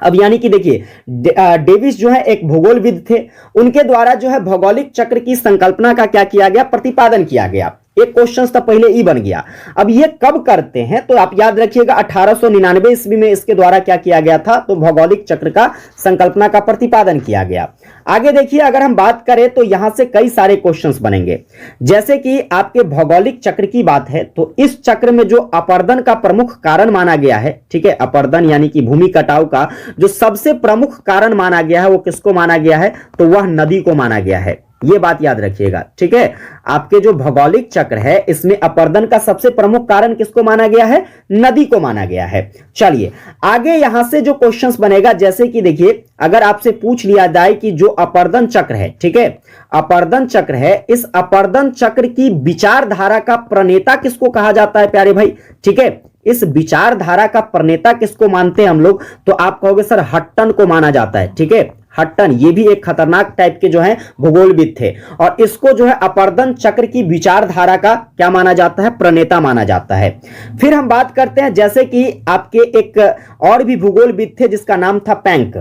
अब यानी कि देखिए डेविस जो है एक भूगोलविद थे, उनके द्वारा जो है भौगोलिक चक्र की संकल्पना का क्या किया गया, प्रतिपादन किया गया। एक क्वेश्चन तो पहले ही बन गया। अब ये कब करते हैं, तो आप याद रखिएगा 1899 ईस्वी में इसके द्वारा क्या किया गया था, तो भौगोलिक चक्र का संकल्पना का प्रतिपादन किया गया। आगे देखिए अगर हम बात करें तो यहां से कई सारे क्वेश्चंस बनेंगे। जैसे कि आपके भौगोलिक चक्र की बात है तो इस चक्र में जो अपर्दन का प्रमुख कारण माना गया है, ठीक है, अपर्दन यानी कि भूमि कटाव का जो सबसे प्रमुख कारण माना गया है वो किसको माना गया है, तो वह नदी को माना गया है। ये बात याद रखिएगा। ठीक है, आपके जो भौगोलिक चक्र है इसमें अपर्दन का सबसे प्रमुख कारण किसको माना गया है, नदी को माना गया है। चलिए आगे यहां से जो क्वेश्चंस बनेगा, जैसे कि देखिए अगर आपसे पूछ लिया जाए कि जो अपर्दन चक्र है, ठीक है, अपर्दन चक्र है, इस अपर्दन चक्र की विचारधारा का प्रणेता किसको कहा जाता है प्यारे भाई। ठीक है, इस विचारधारा का प्रणेता किसको मानते हैं हम लोग, तो आप कहोगे सर हट्टन को माना जाता है। ठीक है, हट्टन ये भी एक खतरनाक टाइप के जो है भूगोलविद थे और इसको जो है अपर्दन चक्र की विचारधारा का क्या माना जाता है, प्रणेता माना जाता है। फिर हम बात करते हैं जैसे कि आपके एक और भी भूगोलविद थे जिसका नाम था पैंक।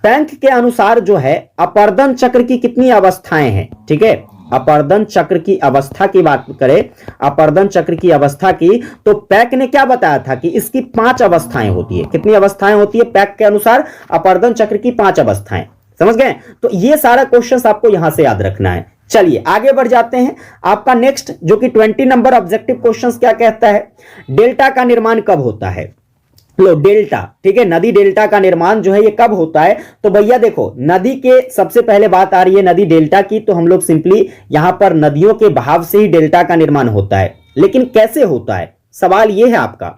पैंक के अनुसार जो है अपर्दन चक्र की कितनी अवस्थाएं हैं। ठीक है, अपर्दन चक्र की अवस्था की बात करें, अपर्दन चक्र की अवस्था की, तो पैक ने क्या बताया था कि इसकी 5 अवस्थाएं होती है। कितनी अवस्थाएं होती है पैक के अनुसार, अपर्दन चक्र की 5 अवस्थाएं। समझ गए। तो ये सारा क्वेश्चन आपको यहां से याद रखना है। चलिए आगे बढ़ जाते हैं। आपका नेक्स्ट जो कि 20 नंबर ऑब्जेक्टिव क्वेश्चन क्या कहता है, डेल्टा का निर्माण कब होता है। लो डेल्टा, ठीक है, नदी डेल्टा का निर्माण जो है ये कब होता है, तो भैया देखो नदी के सबसे पहले बात आ रही है नदी डेल्टा की, तो हम लोग सिंपली यहां पर नदियों के बहाव से ही डेल्टा का निर्माण होता है। लेकिन कैसे होता है, सवाल ये है आपका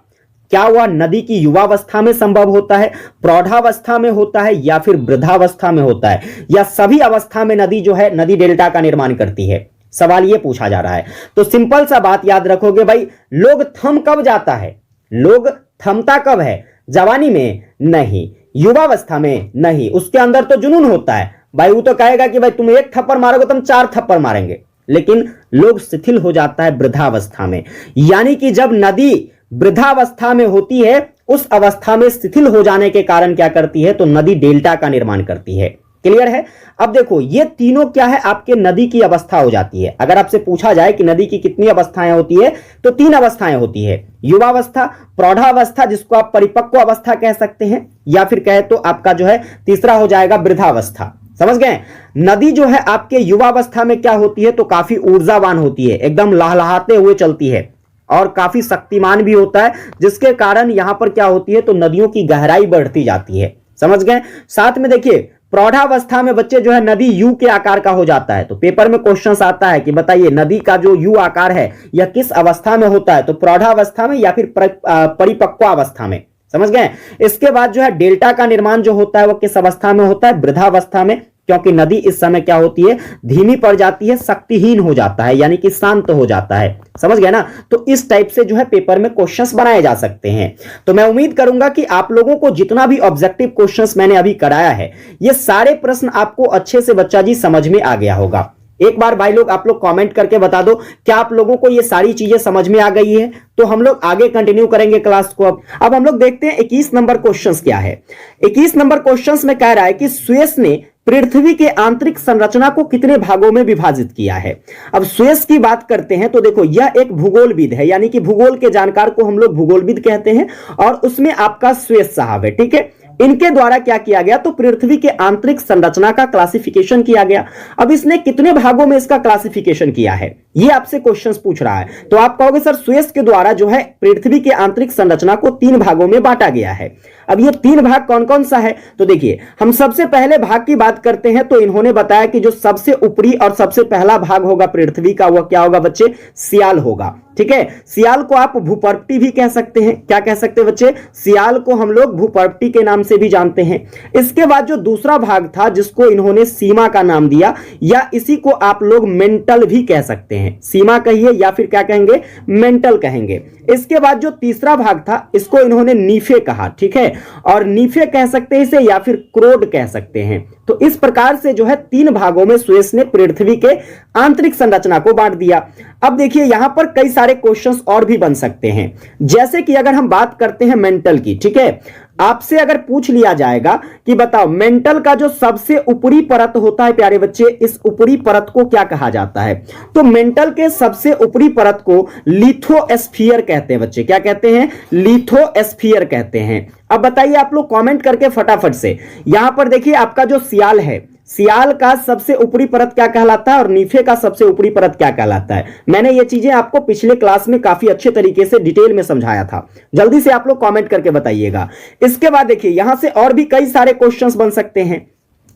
क्या वह नदी की युवावस्था में संभव होता है, प्रौढ़ावस्था में होता है, या फिर वृद्धावस्था में होता है, या सभी अवस्था में नदी जो है नदी डेल्टा का निर्माण करती है? सवाल यह पूछा जा रहा है। तो सिंपल सा बात याद रखोगे भाई, लोग थम कब जाता है, लोग थमता कब है? जवानी में नहीं, युवावस्था में नहीं, उसके अंदर तो जुनून होता है भाई, वो तो कहेगा कि भाई तुम एक थप्पड़ मारोगे तो हम 4 थप्पड़ मारेंगे। लेकिन लोग शिथिल हो जाता है वृद्धावस्था में, यानी कि जब नदी वृद्धावस्था में होती है, उस अवस्था में शिथिल हो जाने के कारण क्या करती है, तो नदी डेल्टा का निर्माण करती है। क्लियर है? अब देखो ये तीनों क्या है, आपके नदी की अवस्था हो जाती है। अगर आपसे पूछा जाए कि नदी की कितनी अवस्थाएं होती है, तो 3 अवस्थाएं होती है, युवावस्था, प्रौढ़ावस्था जिसको आप परिपक्व अवस्था कह सकते हैं, या फिर कहे तो आपका जो है तीसरा हो जाएगा वृद्धावस्था। समझ गए? नदी जो है आपके युवावस्था में क्या होती है, तो काफी ऊर्जावान होती है, एकदम लहलहाते हुए चलती है और काफी शक्तिमान भी होता है, जिसके कारण यहां पर क्या होती है, तो नदियों की गहराई बढ़ती जाती है। समझ गए? साथ में देखिए प्रौढ़ावस्था में बच्चे जो है नदी यू के आकार का हो जाता है। तो पेपर में क्वेश्चन आता है कि बताइए नदी का जो यू आकार है यह किस अवस्था में होता है, तो प्रौढ़ावस्था में या फिर परिपक्व अवस्था में। समझ गए? इसके बाद जो है डेल्टा का निर्माण जो होता है वह किस अवस्था में होता है, वृद्धावस्था में, क्योंकि नदी इस समय क्या होती है, धीमी पड़ जाती है, शक्तिहीन हो जाता है, यानी कि शांत हो जाता है। समझ गए ना? तो इस टाइप से जो है पेपर में क्वेश्चंस बनाए जा सकते हैं। तो मैं उम्मीद करूंगा कि आप लोगों को जितना भी ऑब्जेक्टिव क्वेश्चंस मैंने अभी कराया है, ये सारे प्रश्न आपको अच्छे से बच्चा जी समझ में आ गया होगा। एक बार भाई लोग आप लोग कमेंट करके बता दो, क्या आप लोगों को ये सारी चीजें समझ में आ गई है? तो हम लोग आगे कंटिन्यू करेंगे क्लास को। अब हम लोग देखते हैं 21 नंबर क्वेश्चंस क्या है। 21 नंबर क्वेश्चंस में कह रहा है कि सुएज ने पृथ्वी के आंतरिक संरचना को कितने भागों में विभाजित किया है। अब सुएज की बात करते हैं तो देखो यह एक भूगोलविद है, यानी कि भूगोल के जानकार को हम लोग भूगोलविद कहते हैं, और उसमें आपका सुएज साहब है। ठीक है, इनके द्वारा क्या किया गया, तो पृथ्वी के आंतरिक संरचना का क्लासिफिकेशन किया गया। अब इसने कितने भागों में इसका क्लासिफिकेशन किया है, ये आपसे क्वेश्चंस पूछ रहा है। तो आप कहोगे सर सुएज के द्वारा जो है पृथ्वी के आंतरिक संरचना को 3 भागों में बांटा गया है। अब ये 3 भाग कौन कौन सा है, तो देखिए हम सबसे पहले भाग की बात करते हैं। तो इन्होंने बताया कि जो सबसे ऊपरी और सबसे पहला भाग होगा पृथ्वी का, वह क्या होगा बच्चे, सियाल होगा। ठीक है, सियाल को आप भूपर्वती भी कह सकते हैं। क्या कह सकते हैं बच्चे, सियाल को हम लोग भूपर्वती के नाम से भी जानते हैं। इसके बाद जो दूसरा भाग था जिसको इन्होंने सीमा का नाम दिया, या इसी को आप लोग मेंटल भी कह सकते हैं, सीमा कहिए या फिर क्या कहेंगे, मेंटल कहेंगे। इसके बाद जो तीसरा भाग था इसको इन्होंने नीफे कहा। ठीक है, और नीफे कह सकते हैं इसे, या फिर क्रोड कह सकते हैं। तो इस प्रकार से जो है 3 भागों में सुएज ने पृथ्वी के आंतरिक संरचना को बांट दिया। अब देखिए यहां पर कई सारे क्वेश्चंस और भी बन सकते हैं, जैसे कि अगर हम बात करते हैं मेंटल की। ठीक है, आपसे अगर पूछ लिया जाएगा कि बताओ मेंटल का जो सबसे ऊपरी परत होता है प्यारे बच्चे, इस ऊपरी परत को क्या कहा जाता है, तो मेंटल के सबसे ऊपरी परत को लिथोस्फीयर कहते हैं बच्चे। क्या कहते हैं, लिथोस्फीयर कहते हैं। अब बताइए आप लोग कमेंट करके फटाफट से। यहां पर देखिए आपका जो सियाल है, सियाल का सबसे ऊपरी परत क्या कहलाता है और नीफे का सबसे ऊपरी परत क्या कहलाता है। मैंने ये चीजें आपको पिछले क्लास में काफी अच्छे तरीके से डिटेल में समझाया था। जल्दी से आप लोग कमेंट करके बताइएगा। इसके बाद देखिए यहां से और भी कई सारे क्वेश्चंस बन सकते हैं,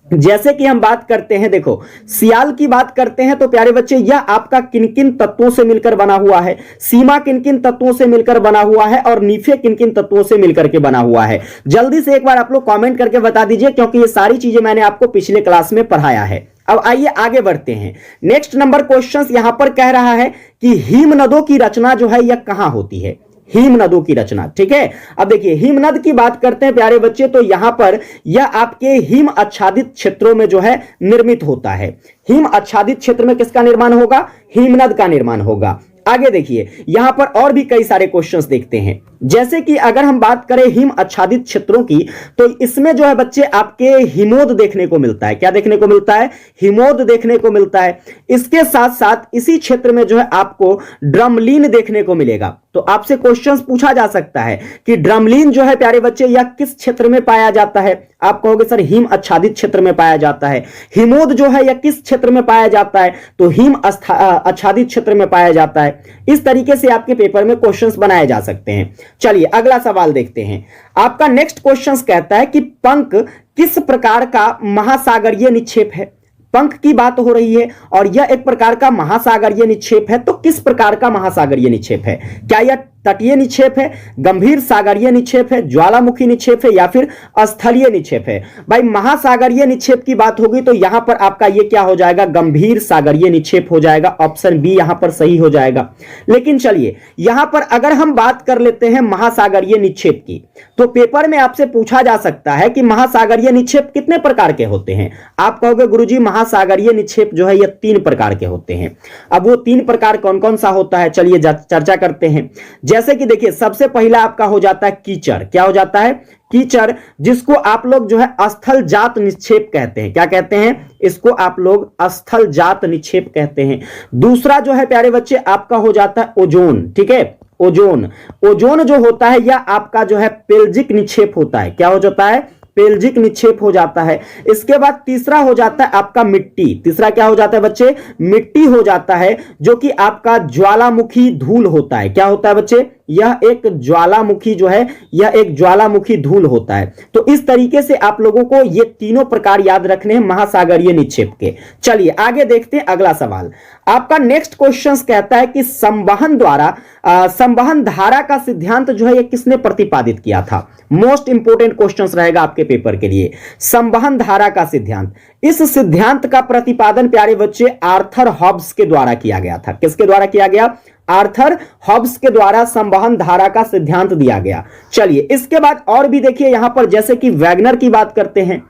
जैसे कि हम बात करते हैं, देखो सियाल की बात करते हैं तो प्यारे बच्चे यह आपका किन किन तत्वों से मिलकर बना हुआ है, सीमा किन किन तत्वों से मिलकर बना हुआ है, और नीफे किन किन तत्वों से मिलकर के बना हुआ है। जल्दी से एक बार आप लोग कमेंट करके बता दीजिए, क्योंकि ये सारी चीजें मैंने आपको पिछले क्लास में पढ़ाया है। अब आइए आगे बढ़ते हैं। नेक्स्ट नंबर क्वेश्चन यहां पर कह रहा है कि हिमनदों की रचना जो है यह कहां होती है, हिमनदों की रचना। ठीक है, अब देखिए हिमनद की बात करते हैं प्यारे बच्चे, तो यहां पर यह आपके हिम आच्छादित क्षेत्रों में जो है निर्मित होता है। हिम आच्छादित क्षेत्र में किसका निर्माण होगा, हिमनद का निर्माण होगा। आगे देखिए यहां पर और भी कई सारे क्वेश्चंस देखते हैं, जैसे कि अगर हम बात करें हिम आच्छादित क्षेत्रों की, तो इसमें जो है बच्चे आपके हिमोद देखने को मिलता है। क्या देखने को मिलता है, हिमोद देखने को मिलता है। इसके साथ साथ इसी क्षेत्र में जो है आपको ड्रमलीन देखने को मिलेगा। तो आपसे क्वेश्चंस पूछा जा सकता है कि ड्रमलीन जो है प्यारे बच्चे यह किस क्षेत्र में पाया जाता है। आप कहोगे सर हिम आच्छादित क्षेत्र में पाया जाता है। हिमोद जो है यह किस क्षेत्र में पाया जाता है, तो हिम आच्छादित क्षेत्र में पाया जाता है। इस तरीके से आपके पेपर में क्वेश्चंस बनाए जा सकते हैं। चलिए अगला सवाल देखते हैं। आपका नेक्स्ट क्वेश्चन कहता है कि पंख किस प्रकार का महासागरीय निक्षेप है। पंख की बात हो रही है और यह एक प्रकार का महासागरीय निक्षेप है, तो किस प्रकार का महासागरीय निक्षेप है। क्या यह तटीय निक्षेप है, गंभीर सागरीय निक्षेप है, ज्वालामुखी निक्षेप है या फिर स्थलीय निक्षेप है? भाई महासागरीय निक्षेप की बात होगी तो यहां पर आपका ये क्या हो जाएगा, गंभीर सागरीय निक्षेप हो जाएगा। ऑप्शन बी यहां पर सही हो जाएगा। लेकिन चलिए यहां पर अगर हम बात कर लेते हैं महासागरीय निक्षेप की, तो पेपर में आपसे पूछा जा सकता है कि महासागरीय निक्षेप कितने प्रकार के होते हैं? आप कहोगे गुरुजी महासागरीय निक्षेप जो है ये 3 प्रकार के होते हैं। अब वो 3 प्रकार कौन कौन सा होता है, चलिए चर्चा करते हैं। जैसे कि देखिए सबसे पहला आपका हो जाता है कीचड़। क्या हो जाता है? कीचड़, जिसको आप लोग जो है स्थल जात निक्षेप कहते हैं। क्या कहते हैं? इसको आप लोग स्थल जात निक्षेप कहते हैं। दूसरा जो है प्यारे बच्चे आपका हो जाता है ओजोन। ठीक है, ओजोन। ओजोन जो होता है यह आपका जो है पेल्जिक निक्षेप होता है। क्या हो जाता है? पेल्जिक निक्षेप हो जाता है। इसके बाद तीसरा हो जाता है आपका मिट्टी। तीसरा क्या हो जाता है बच्चे? मिट्टी हो जाता है, जो कि आपका ज्वालामुखी धूल होता है। क्या होता है बच्चे? यह एक ज्वालामुखी जो है यह एक ज्वालामुखी धूल होता है। तो इस तरीके से आप लोगों को ये तीनों प्रकार याद रखने हैं महासागरीय निक्षेप के। चलिए आगे देखते हैं अगला सवाल। आपका नेक्स्ट क्वेश्चन कहता है कि संवहन द्वारा संवहन धारा का सिद्धांत जो है ये किसने प्रतिपादित किया था? मोस्ट इंपोर्टेंट क्वेश्चन रहेगा आपके पेपर के लिए, संवहन धारा का सिद्धांत। इस सिद्धांत का प्रतिपादन प्यारे बच्चे आर्थर हॉब्स के द्वारा किया गया था। किसके द्वारा किया गया? आर्थर हॉब्स के द्वारा संवहन धारा का सिद्धांत दिया गया। चलिए इसके बाद और भी देखिए यहां पर, जैसे कि वैगनर की बात करते हैं,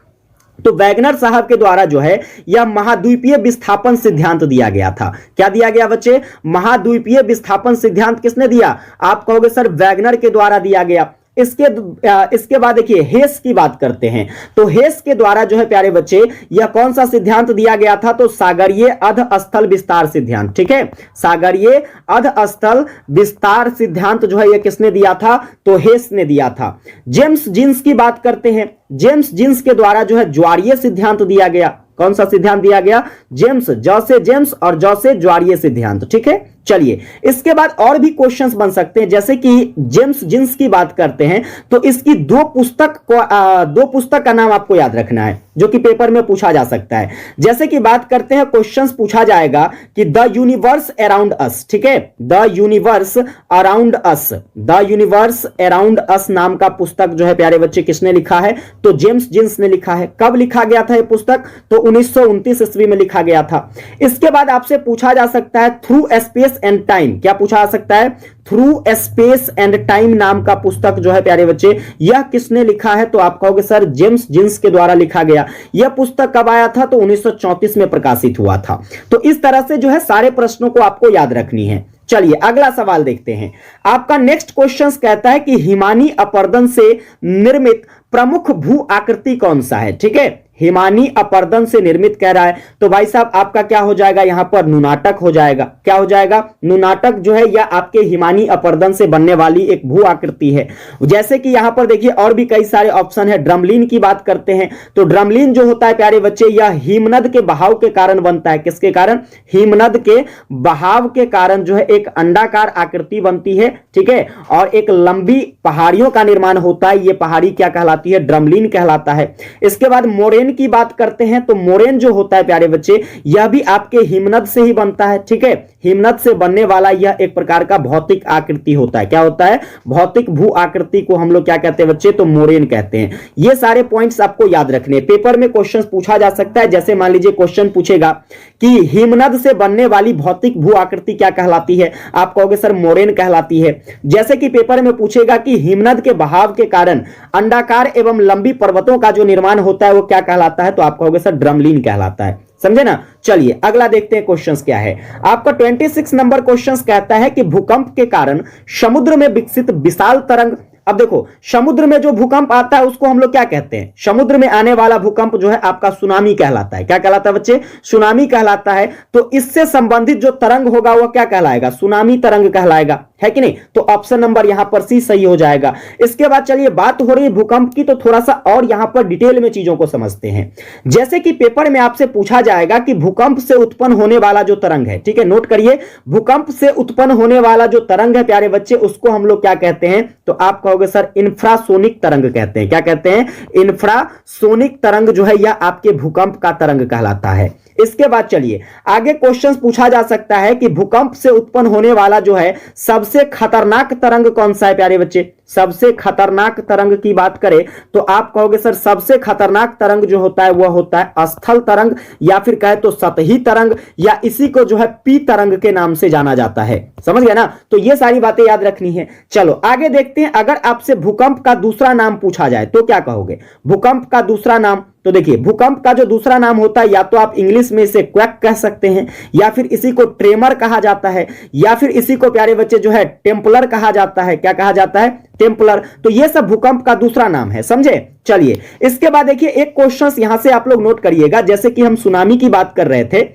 तो वैगनर साहब के द्वारा जो है यह महाद्वीपीय विस्थापन सिद्धांत दिया गया था। क्या दिया गया बच्चे? महाद्वीपीय विस्थापन सिद्धांत किसने दिया? आप कहोगे सर वैगनर के द्वारा दिया गया। इसके बाद देखिए हेस की बात करते हैं, तो हेस के द्वारा जो है प्यारे बच्चे यह कौन सा सिद्धांत दिया गया था? तो सागरीय अधस्थल विस्तार सिद्धांत। ठीक है, सागरीय अधस्थल विस्तार सिद्धांत जो है यह किसने दिया था? तो हेस ने दिया था। जेम्स जीन्स की बात करते हैं, जेम्स जीन्स के द्वारा जो है ज्वारीय सिद्धांत दिया गया। कौन सा सिद्धांत दिया गया? जेम्स, ज से जेम्स और ज से ज्वारीय सिद्धांत। ठीक है, चलिए इसके बाद और भी क्वेश्चंस बन सकते हैं, जैसे कि जेम्स जीन्स की बात करते हैं तो इसकी दो पुस्तक का नाम आपको याद रखना है जो कि पेपर में पूछा जा सकता है। जैसे कि बात करते हैं, क्वेश्चंस पूछा जाएगा कि द यूनिवर्स अराउंड अस। ठीक है, the universe around us, the universe around us नाम का पुस्तक जो है प्यारे बच्चे किसने लिखा है? तो जेम्स जीन्स ने लिखा है। कब लिखा गया था यह पुस्तक? तो 1929 ईस्वी में लिखा गया था। इसके बाद आपसे पूछा जा सकता है थ्रू स्पेस एंड टाइम। क्या पूछा जा सकता है? थ्रू स्पेस एंड टाइम नाम का पुस्तक जो है प्यारे बच्चे यह किसने लिखा है? तो आप कहोगे सर जेम्स जीन्स के द्वारा लिखा गया। यह पुस्तक कब आया था? तो 1934 में प्रकाशित हुआ था। तो इस तरह से जो है सारे प्रश्नों को आपको याद रखनी है। चलिए अगला सवाल देखते हैं। आपका नेक्स्ट क्वेश्चन कहता है कि हिमानी अपर्दन से निर्मित प्रमुख भू आकृति कौन सा है? ठीक है, हिमानी अपर्दन से निर्मित कह रहा है, तो भाई साहब आपका क्या हो जाएगा? यहां पर नुनाटक हो जाएगा। क्या हो जाएगा? नुनाटक जो है यह आपके हिमानी अपर्दन से बनने वाली एक भू आकृति है। जैसे कि यहां पर देखिए और भी कई सारे ऑप्शन है। ड्रमलिन की बात करते हैं, तो ड्रमलिन जो होता है प्यारे बच्चे यह हिमनद के बहाव के कारण बनता है। किसके कारण? हिमनद के बहाव के कारण जो है एक अंडाकार आकृति बनती है। ठीक है, और एक लंबी पहाड़ियों का निर्माण होता है। यह पहाड़ी क्या कहलाती है? ड्रमलिन कहलाता है। इसके बाद मोरेन की बात करते हैं, तो मोरेन जो होता है प्यारे बच्चे यह भी आपके हिमनद से ही बनता है। ठीक है, हिमनद से बनने वाला यह एक प्रकार का भौतिक आकृति होता है। क्या होता है? भौतिक भू आकृति को हम लोग क्या कहते हैं बच्चे? तो मोरेन कहते हैं। ये सारे पॉइंट्स आपको याद रखने हैं। पेपर में क्वेश्चन पूछा जा सकता है, जैसे मान लीजिए क्वेश्चन पूछेगा कि हिमनद से बनने वाली भौतिक भू आकृति क्या कहलाती है? आप कहोगे सर मोरेन कहलाती है। जैसे कि पेपर में पूछेगा कि हिमनद के बहाव के कारण अंडाकार एवं लंबी पर्वतों का जो निर्माण होता है वो क्या कहलाता है? तो आप कहोगे सर ड्रमलिन कहलाता है। समझे ना? चलिए अगला देखते हैं क्वेश्चंस क्या है। आपका 26 नंबर क्वेश्चंस कहता है कि भूकंप के कारण समुद्र में विकसित विशाल तरंग। अब देखो समुद्र में जो भूकंप आता है उसको हम लोग क्या कहते हैं? समुद्र में आने वाला भूकंप जो है आपका सुनामी कहलाता है। क्या कहलाता है बच्चे? सुनामी कहलाता है। तो इससे संबंधित जो तरंग होगा वह क्या कहलाएगा? सुनामी तरंग कहलाएगा, है कि नहीं? तो ऑप्शन नंबर यहां पर सी सही हो जाएगा। इसके बाद चलिए बात हो रही है भूकंप की, तो थोड़ा सा और यहां पर डिटेल में चीजों को समझते हैं। जैसे कि पेपर में आपसे पूछा जाएगा कि भूकंप से उत्पन्न होने वाला जो तरंग है, ठीक है, नोट करिए, भूकंप से उत्पन्न होने वाला जो तरंग है प्यारे बच्चे उसको हम लोग क्या कहते हैं? तो आप कहोगे सर इंफ्रासोनिक तरंग कहते हैं। क्या कहते हैं? इंफ्रासोनिक तरंग जो है यह आपके भूकंप का तरंग कहलाता है। इसके बाद चलिए आगे क्वेश्चन पूछा जा सकता है कि भूकंप से उत्पन्न होने वाला जो है सबसे खतरनाक तरंग कौन सा है प्यारे बच्चे। सबसे खतरनाक तरंग की बात करें तो आप कहोगे सर सबसे खतरनाक तरंग जो होता है वह होता है स्थल तरंग, या फिर कहे तो सतही तरंग, या इसी को जो है पी तरंग के नाम से जाना जाता है। समझ गए ना, तो ये सारी बातें याद रखनी है। चलो आगे देखते हैं, अगर आपसे भूकंप का दूसरा नाम पूछा जाए तो क्या कहोगे। भूकंप का दूसरा नाम, तो देखिए भूकंप का जो दूसरा नाम होता है या तो आप इंग्लिश में इसे क्वैक कह सकते हैं, या फिर इसी को ट्रेमर कहा जाता है, या फिर इसी को प्यारे बच्चे जो है टेम्पलर कहा जाता है। क्या कहा जाता है, टेम्पलर। तो ये सब भूकंप का दूसरा नाम है, समझे। चलिए इसके बाद देखिए एक क्वेश्चन यहां से आप लोग नोट करिएगा, जैसे कि हम सुनामी की बात कर रहे थे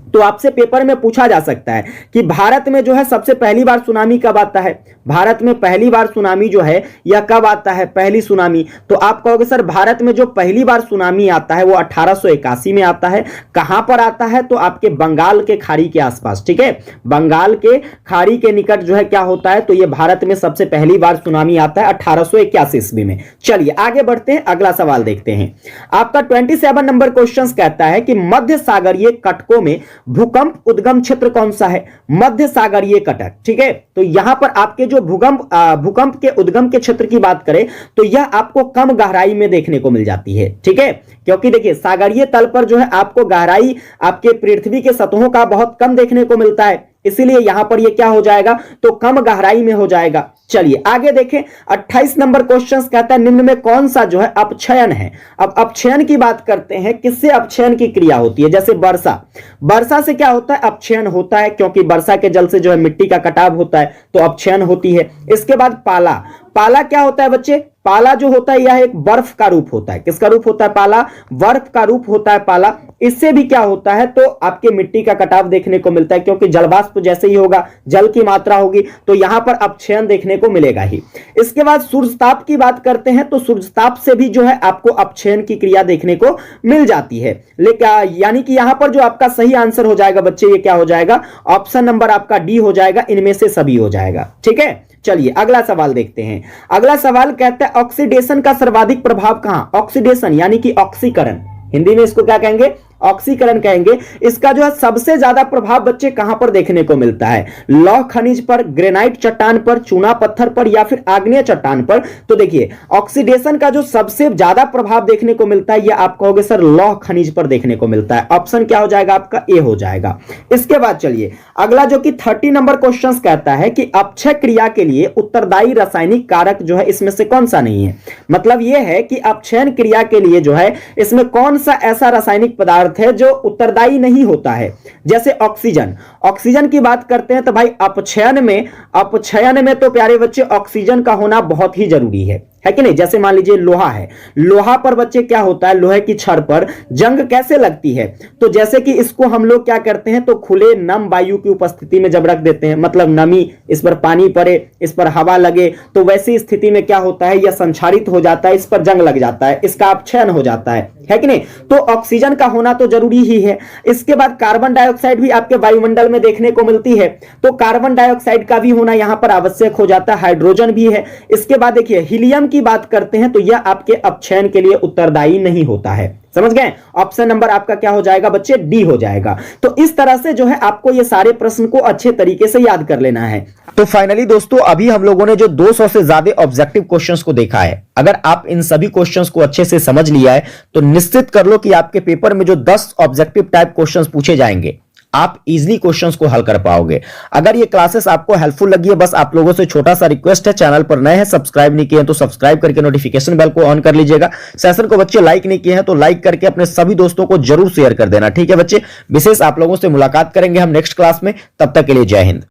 तो आपसे पेपर में पूछा जा सकता है कि भारत में जो है सबसे पहली बार सुनामी कब आता है। भारत में पहली बार सुनामी जो है यह कब आता है, पहली सुनामी। तो आप कहोगे सर भारत में जो पहली बार सुनामी आता है वो 1881 में आता है। कहां पर आता है, तो आपके बंगाल के खाड़ी के आसपास, ठीक है, बंगाल के खाड़ी के निकट जो है क्या होता है, तो ये भारत में सबसे पहली बार सुनामी आता है 1881 ईस्वी में। चलिए आगे बढ़ते हैं, अगला सवाल देखते हैं। आपका 27 नंबर क्वेश्चन कहता है कि मध्य सागरीय कटकों में भूकंप उद्गम क्षेत्र कौन सा है। मध्य सागरीय कटक, ठीक है। तो यहां पर आपके जो भूकंप के उद्गम के क्षेत्र की बात करें तो यह आपको कम गहराई में देखने को मिल जाती है, ठीक है, क्योंकि देखिए सागरीय तल पर जो है आपको गहराई आपके पृथ्वी के सतहों का बहुत कम देखने को मिलता है, इसीलिए यहां पर ये क्या हो जाएगा, तो कम गहराई में हो जाएगा। चलिए आगे देखें, 28 नंबर क्वेश्चन कहता है निम्न में कौन सा जो है अपक्षयन है। अब अपक्षयन की बात करते हैं, किससे अपक्षयन की क्रिया होती है। जैसे वर्षा से क्या होता है, अपक्षयन होता है, क्योंकि वर्षा के जल से जो है मिट्टी का कटाव होता है तो अपक्षयन होती है। इसके बाद पाला क्या होता है बच्चे, पाला जो होता है यह एक बर्फ का रूप होता है। किसका रूप होता है, पाला, बर्फ का रूप होता है पाला। इससे भी क्या होता है, तो आपके मिट्टी का कटाव देखने को मिलता है, क्योंकि जलवाष्प जैसे ही होगा, जल की मात्रा होगी, तो यहां पर अपक्षयन देखने को मिलेगा ही। इसके बाद सूर्यताप की बात करते हैं तो सूर्यताप से भी जो है आपको अपक्षयन की क्रिया देखने को मिल जाती है। लेकिन यानी कि यहां पर जो आपका सही आंसर हो जाएगा बच्चे, ये क्या हो जाएगा, ऑप्शन नंबर आपका डी हो जाएगा, इनमें से सभी हो जाएगा, ठीक है। चलिए अगला सवाल देखते हैं। अगला सवाल कहता है ऑक्सीडेशन का सर्वाधिक प्रभाव कहां। ऑक्सीडेशन यानी कि ऑक्सीकरण, हिंदी में इसको क्या कहेंगे, ऑक्सीकरण कहेंगे। इसका जो है सबसे ज्यादा प्रभाव बच्चे कहां पर देखने को मिलता है, लौह खनिज पर, ग्रेनाइट चट्टान पर, चूना पत्थर पर, या फिर आग्नेय चट्टान पर। तो देखिए ऑक्सीडेशन का जो सबसे ज्यादा प्रभाव देखने को मिलता है, यह आप कहोगे सर लौह खनिज पर देखने को मिलता है। ऑप्शन क्या हो जाएगा आपका, ए हो जाएगा। इसके बाद चलिए अगला जो कि 30 नंबर क्वेश्चन कहता है कि अपक्षय क्रिया के लिए उत्तरदायी रासायनिक कारक जो है इसमें से कौन सा नहीं है। मतलब यह है कि अपक्षयन क्रिया के लिए जो है इसमें कौन सा ऐसा रासायनिक पदार्थ है जो उत्तरदायी नहीं होता है। जैसे ऑक्सीजन की बात करते हैं तो भाई अपक्षयन में तो प्यारे बच्चे ऑक्सीजन का होना बहुत ही जरूरी है कि नहीं। जैसे मान लीजिए लोहा है, लोहा पर बच्चे क्या होता है, लोहे की छड़ पर जंग कैसे लगती है, तो जैसे कि इसको हम लोग क्या करते हैं, तो खुले नम वायु की उपस्थिति में जब रख देते हैं, मतलब नमी, इस पर पानी पड़े, इस पर हवा लगे, तो वैसी स्थिति में क्या होता है, यह संक्षारित हो जाता है, इस पर जंग लग जाता है, इसका अपक्षयन हो जाता है कि नहीं। तो ऑक्सीजन का होना तो जरूरी ही है। इसके बाद कार्बन डाइऑक्साइड भी आपके वायुमंडल में देखने को मिलती है, तो कार्बन डाइऑक्साइड का भी होना यहां पर आवश्यक हो जाता है। हाइड्रोजन भी है। इसके बाद देखिए हीलियम की बात करते हैं तो यह आपके अपक्षयन के लिए उत्तरदायी नहीं होता है। समझ गए, ऑप्शन नंबर आपका क्या हो जाएगा बच्चे, डी हो जाएगा। तो इस तरह से जो है आपको ये सारे प्रश्न को अच्छे तरीके से याद कर लेना है। तो फाइनली दोस्तों अभी हम लोगों ने जो 200 से ज्यादा ऑब्जेक्टिव क्वेश्चंस को देखा है, अगर आप इन सभी क्वेश्चंस को अच्छे से समझ लिया है तो निश्चित कर लो कि आपके पेपर में जो 10 ऑब्जेक्टिव टाइप क्वेश्चंस पूछे जाएंगे आप इजीली क्वेश्चंस को हल कर पाओगे। अगर ये क्लासेस आपको हेल्पफुल लगी है, बस आप लोगों से छोटा सा रिक्वेस्ट है, चैनल पर नए हैं, सब्सक्राइब नहीं किए हैं तो सब्सक्राइब करके नोटिफिकेशन बेल को ऑन कर लीजिएगा। सेशन को बच्चे लाइक नहीं किए हैं तो लाइक करके अपने सभी दोस्तों को जरूर शेयर कर देना, ठीक है बच्चे। विशेष आप लोगों से मुलाकात करेंगे हम नेक्स्ट क्लास में, तब तक के लिए जय हिंद।